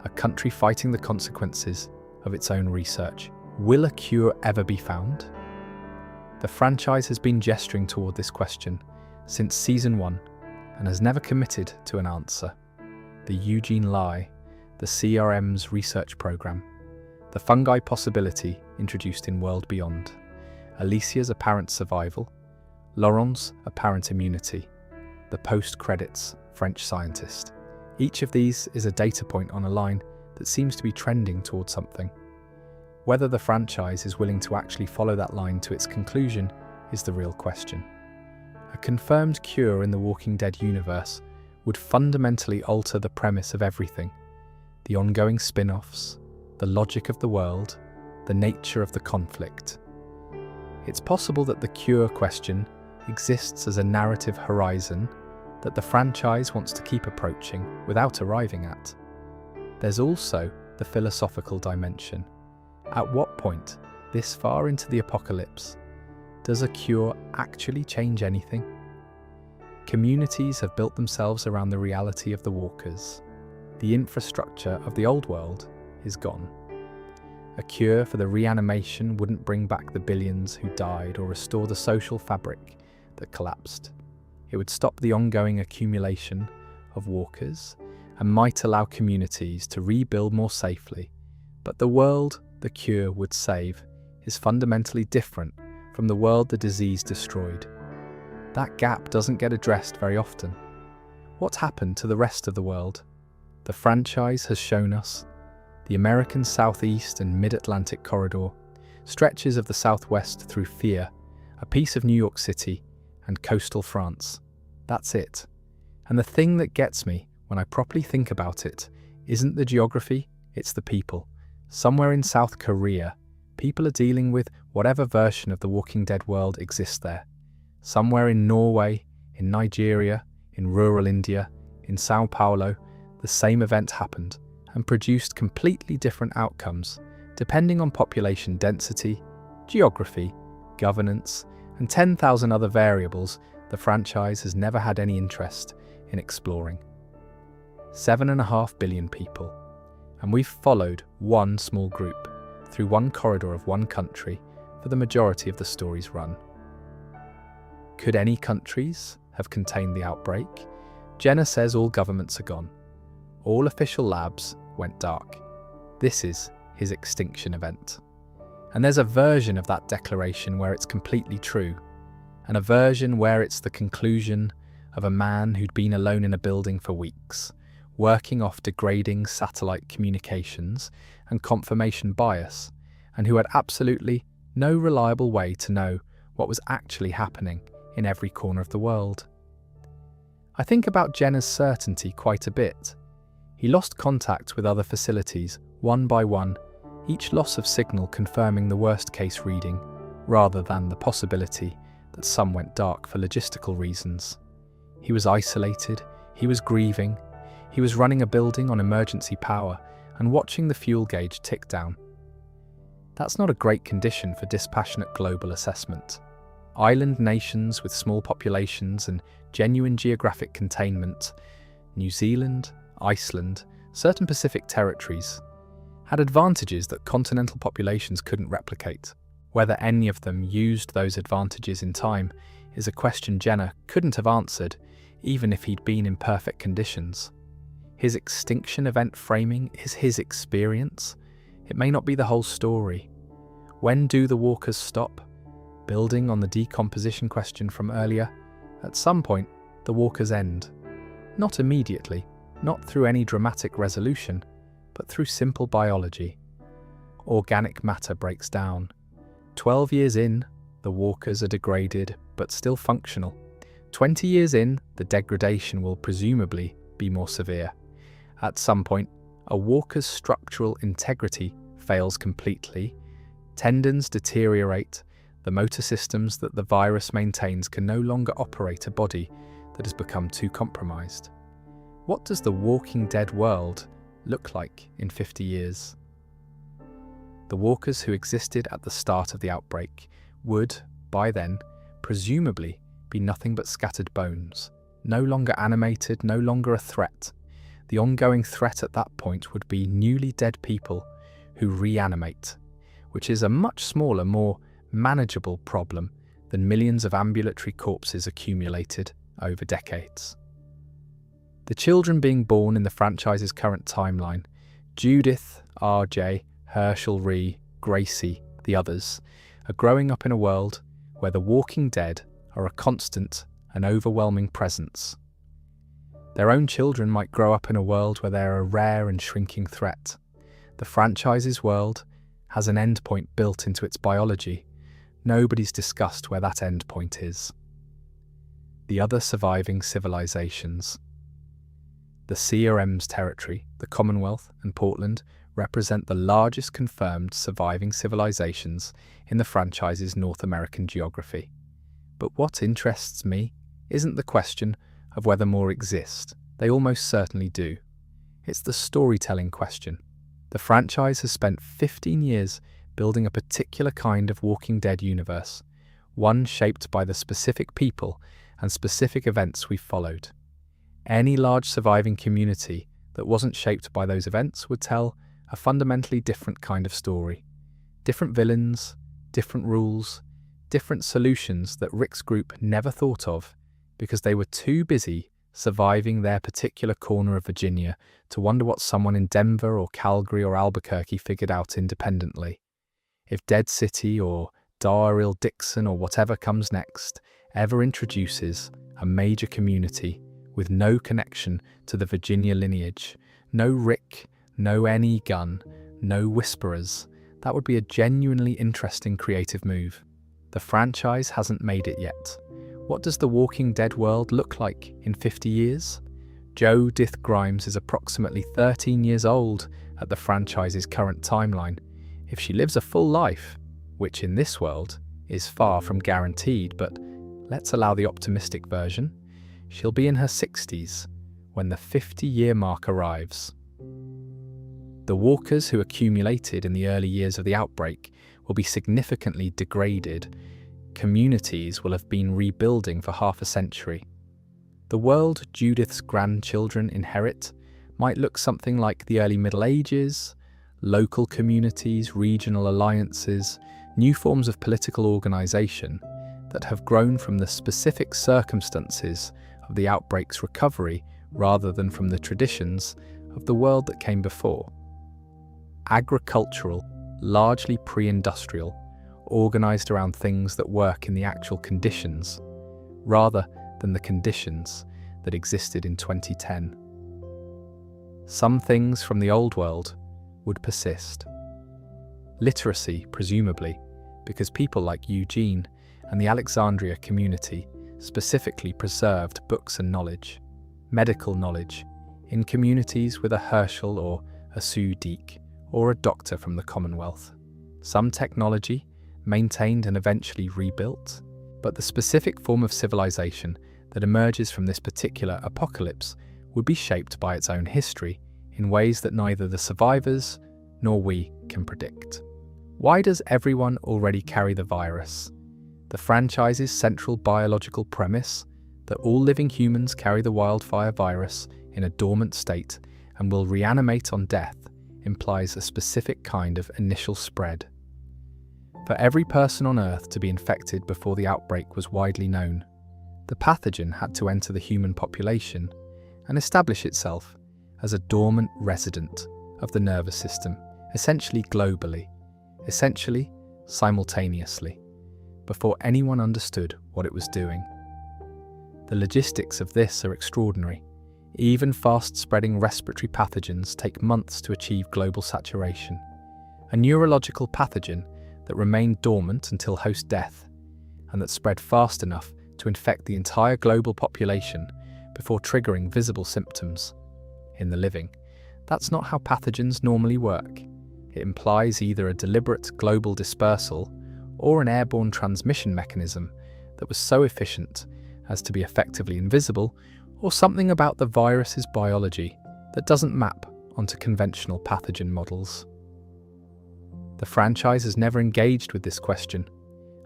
a country fighting the consequences of its own research. Will a cure ever be found? The franchise has been gesturing toward this question since Season 1 and has never committed to an answer. The Eugene Lai, the CRM's research program, the fungi possibility introduced in World Beyond, Alicia's apparent survival, Laurent's apparent immunity, the post-credits French scientist. Each of these is a data point on a line that seems to be trending towards something. Whether the franchise is willing to actually follow that line to its conclusion is the real question. A confirmed cure in the Walking Dead universe would fundamentally alter the premise of everything: the ongoing spin-offs, the logic of the world, the nature of the conflict. It's possible that the cure question exists as a narrative horizon that the franchise wants to keep approaching without arriving at. There's also the philosophical dimension. At what point, this far into the apocalypse, does a cure actually change anything? Communities have built themselves around the reality of the walkers. The infrastructure of the old world is gone. A cure for the reanimation wouldn't bring back the billions who died or restore the social fabric that collapsed. It would stop the ongoing accumulation of walkers and might allow communities to rebuild more safely. But the world the cure would save is fundamentally different from the world the disease destroyed. That gap doesn't get addressed very often. What happened to the rest of the world? The franchise has shown us the American Southeast and Mid-Atlantic corridor, stretches of the Southwest through Fear, a piece of New York City, and coastal France. That's it. And the thing that gets me when I properly think about it isn't the geography, it's the people. Somewhere in South Korea, people are dealing with whatever version of the Walking Dead world exists there. Somewhere in Norway, in Nigeria, in rural India, in Sao Paulo, the same event happened and produced completely different outcomes depending on population density, geography, governance, and 10,000 other variables the franchise has never had any interest in exploring. 7.5 billion people. And we've followed one small group through one corridor of one country for the majority of the story's run. Could any countries have contained the outbreak? Jenner says all governments are gone. All official labs went dark. This is his extinction event. And there's a version of that declaration where it's completely true, and a version where it's the conclusion of a man who'd been alone in a building for weeks, working off degrading satellite communications and confirmation bias, and who had absolutely no reliable way to know what was actually happening in every corner of the world. I think about Jenner's certainty quite a bit. He lost contact with other facilities, one by one, each loss of signal confirming the worst-case reading, rather than the possibility that some went dark for logistical reasons. He was isolated, he was grieving, he was running a building on emergency power and watching the fuel gauge tick down. That's not a great condition for dispassionate global assessment. Island nations with small populations and genuine geographic containment, New Zealand, Iceland, certain Pacific territories, had advantages that continental populations couldn't replicate. Whether any of them used those advantages in time is a question Jenner couldn't have answered even if he'd been in perfect conditions. His extinction event framing is his experience. It may not be the whole story. When do the walkers stop? Building on the decomposition question from earlier, at some point, the walkers end. Not immediately, not through any dramatic resolution, but through simple biology. Organic matter breaks down. 12 years in, the walkers are degraded, but still functional. 20 years in, the degradation will presumably be more severe. At some point, a walker's structural integrity fails completely, tendons deteriorate, the motor systems that the virus maintains can no longer operate a body that has become too compromised. What does the Walking Dead world look like in 50 years? The walkers who existed at the start of the outbreak would, by then, presumably be nothing but scattered bones, no longer animated, no longer a threat. The ongoing threat at that point would be newly dead people who reanimate, which is a much smaller, more manageable problem than millions of ambulatory corpses accumulated over decades. The children being born in the franchise's current timeline, Judith, RJ, Herschel, Ree, Gracie, the others, are growing up in a world where the Walking Dead are a constant and overwhelming presence. Their own children might grow up in a world where they're a rare and shrinking threat. The franchise's world has an endpoint built into its biology. Nobody's discussed where that endpoint is. The other surviving civilizations. The CRM's territory, the Commonwealth and Portland, represent the largest confirmed surviving civilizations in the franchise's North American geography. But what interests me isn't the question of whether more exist. They almost certainly do. It's the storytelling question. The franchise has spent 15 years building a particular kind of Walking Dead universe, one shaped by the specific people and specific events we've followed. Any large surviving community that wasn't shaped by those events would tell a fundamentally different kind of story. Different villains, different rules, different solutions that Rick's group never thought of because they were too busy surviving their particular corner of Virginia to wonder what someone in Denver or Calgary or Albuquerque figured out independently. If Dead City or Daryl Dixon or whatever comes next ever introduces a major community with no connection to the Virginia lineage, no Rick, no any gun, no whisperers, that would be a genuinely interesting creative move. The franchise hasn't made it yet. What does the Walking Dead world look like in 50 years? Judith Grimes is approximately 13 years old at the franchise's current timeline. If she lives a full life, which in this world is far from guaranteed, but let's allow the optimistic version, she'll be in her 60s when the 50-year mark arrives. The walkers who accumulated in the early years of the outbreak will be significantly degraded. Communities will have been rebuilding for half a century. The world Judith's grandchildren inherit might look something like the early Middle Ages, local communities, regional alliances, new forms of political organisation that have grown from the specific circumstances of the outbreak's recovery rather than from the traditions of the world that came before. Agricultural, largely pre-industrial, organised around things that work in the actual conditions, rather than the conditions that existed in 2010. Some things from the old world would persist. Literacy, presumably, because people like Eugene and the Alexandria community specifically preserved books and knowledge, medical knowledge, in communities with a Herschel or a Sue Deek or a doctor from the Commonwealth. Some technology, maintained and eventually rebuilt, but the specific form of civilization that emerges from this particular apocalypse would be shaped by its own history in ways that neither the survivors nor we can predict. Why does everyone already carry the virus? The franchise's central biological premise that all living humans carry the wildfire virus in a dormant state and will reanimate on death implies a specific kind of initial spread. For every person on Earth to be infected before the outbreak was widely known, the pathogen had to enter the human population and establish itself as a dormant resident of the nervous system, essentially globally, essentially simultaneously, before anyone understood what it was doing. The logistics of this are extraordinary. Even fast-spreading respiratory pathogens take months to achieve global saturation. A neurological pathogen that remained dormant until host death, and that spread fast enough to infect the entire global population before triggering visible symptoms in the living. That's not how pathogens normally work. It implies either a deliberate global dispersal or an airborne transmission mechanism that was so efficient as to be effectively invisible, or something about the virus's biology that doesn't map onto conventional pathogen models. The franchise has never engaged with this question,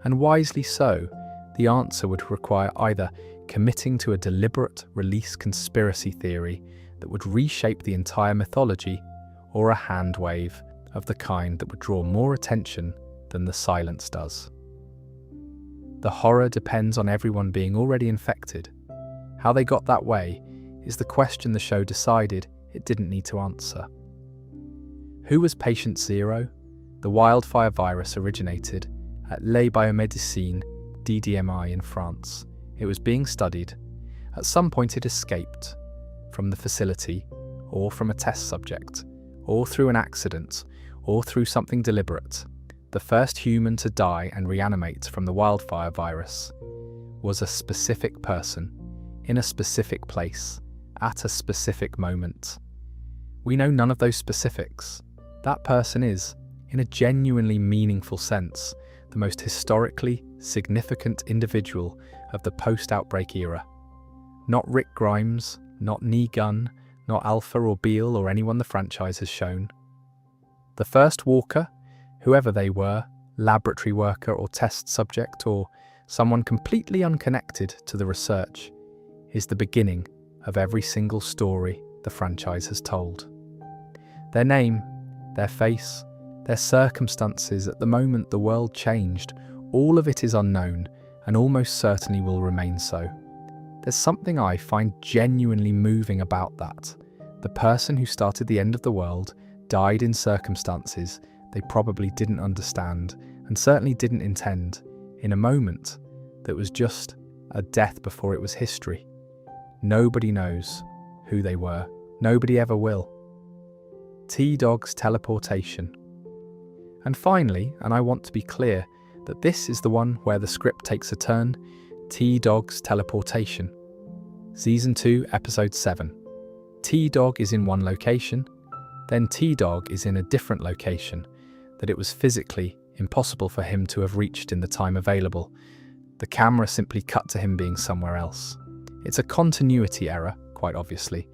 and wisely so. The answer would require either committing to a deliberate release conspiracy theory that would reshape the entire mythology, or a hand wave of the kind that would draw more attention than the silence does. The horror depends on everyone being already infected. How they got that way is the question the show decided it didn't need to answer. Who was patient zero? The wildfire virus originated at Les Biomédecines DDMI in France. It was being studied. At some point it escaped from the facility, or from a test subject, or through an accident, or through something deliberate. The first human to die and reanimate from the wildfire virus was a specific person, in a specific place, at a specific moment. We know none of those specifics. That person is, in a genuinely meaningful sense, the most historically significant individual of the post-outbreak era. Not Rick Grimes, not Nee Gunn, not Alpha or Beale or anyone the franchise has shown. The first walker, whoever they were, laboratory worker or test subject or someone completely unconnected to the research, is the beginning of every single story the franchise has told. Their name, their face, their circumstances at the moment the world changed, all of it is unknown and almost certainly will remain so. There's something I find genuinely moving about that. The person who started the end of the world died in circumstances they probably didn't understand and certainly didn't intend, in a moment that was just a death before it was history. Nobody knows who they were. Nobody ever will. T-Dog's teleportation. And finally, and I want to be clear that this is the one where the script takes a turn, T-Dog's teleportation. Season 2, Episode 7. T-Dog is in one location, then T-Dog is in a different location that it was physically impossible for him to have reached in the time available. The camera simply cut to him being somewhere else. It's a continuity error, quite obviously,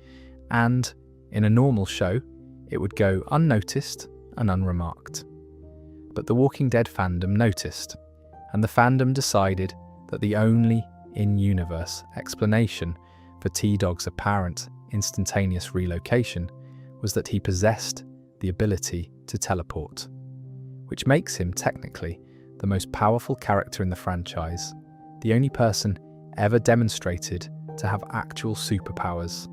and in a normal show, it would go unnoticed and unremarked. But the Walking Dead fandom noticed, and the fandom decided that the only in-universe explanation for T-Dog's apparent instantaneous relocation was that he possessed the ability to teleport, which makes him technically the most powerful character in the franchise, the only person ever demonstrated to have actual superpowers.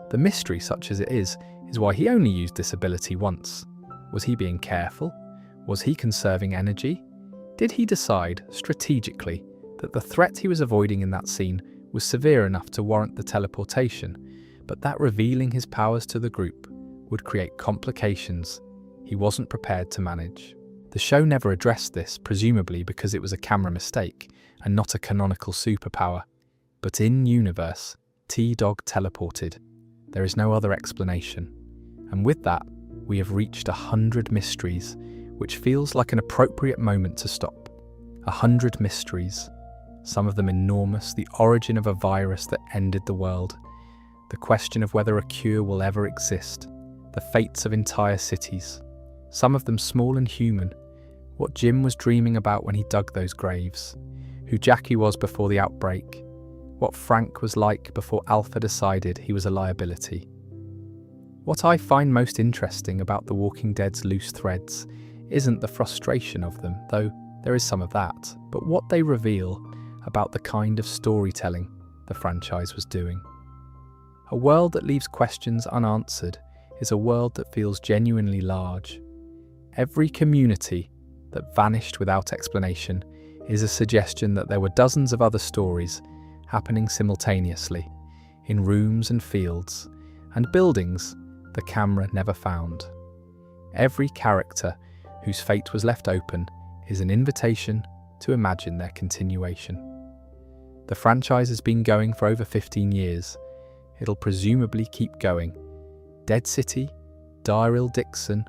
The mystery, such as it is why he only used this ability once. Was he being careful? Was he conserving energy? Did he decide, strategically, that the threat he was avoiding in that scene was severe enough to warrant the teleportation, but that revealing his powers to the group would create complications he wasn't prepared to manage? The show never addressed this, presumably because it was a camera mistake and not a canonical superpower. But in universe, T-Dog teleported. There is no other explanation. And with that, we have reached 100 mysteries, which feels like an appropriate moment to stop. 100 mysteries, some of them enormous, the origin of a virus that ended the world, the question of whether a cure will ever exist, the fates of entire cities, some of them small and human, what Jim was dreaming about when he dug those graves, who Jackie was before the outbreak, what Frank was like before Alpha decided he was a liability. What I find most interesting about The Walking Dead's loose threads isn't the frustration of them, though there is some of that, but what they reveal about the kind of storytelling the franchise was doing. A world that leaves questions unanswered is a world that feels genuinely large. Every community that vanished without explanation is a suggestion that there were dozens of other stories happening simultaneously, in rooms and fields, and buildings the camera never found. Every character whose fate was left open is an invitation to imagine their continuation. The franchise has been going for over 15 years. It'll presumably keep going. Dead City, Daryl Dixon,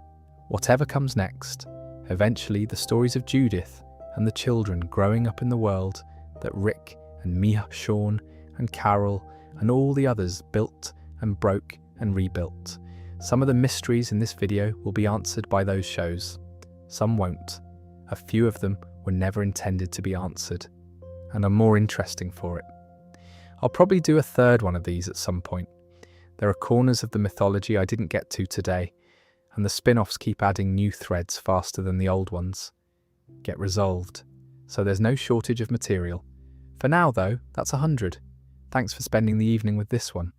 whatever comes next, eventually the stories of Judith and the children growing up in the world that Rick and Mia, Sean and Carol and all the others built and broke and rebuilt. Some of the mysteries in this video will be answered by those shows. Some won't. A few of them were never intended to be answered and are more interesting for it. I'll probably do a third one of these at some point. There are corners of the mythology I didn't get to today, and the spin-offs keep adding new threads faster than the old ones. Get resolved. So there's no shortage of material. For now though, that's 100. Thanks for spending the evening with this one.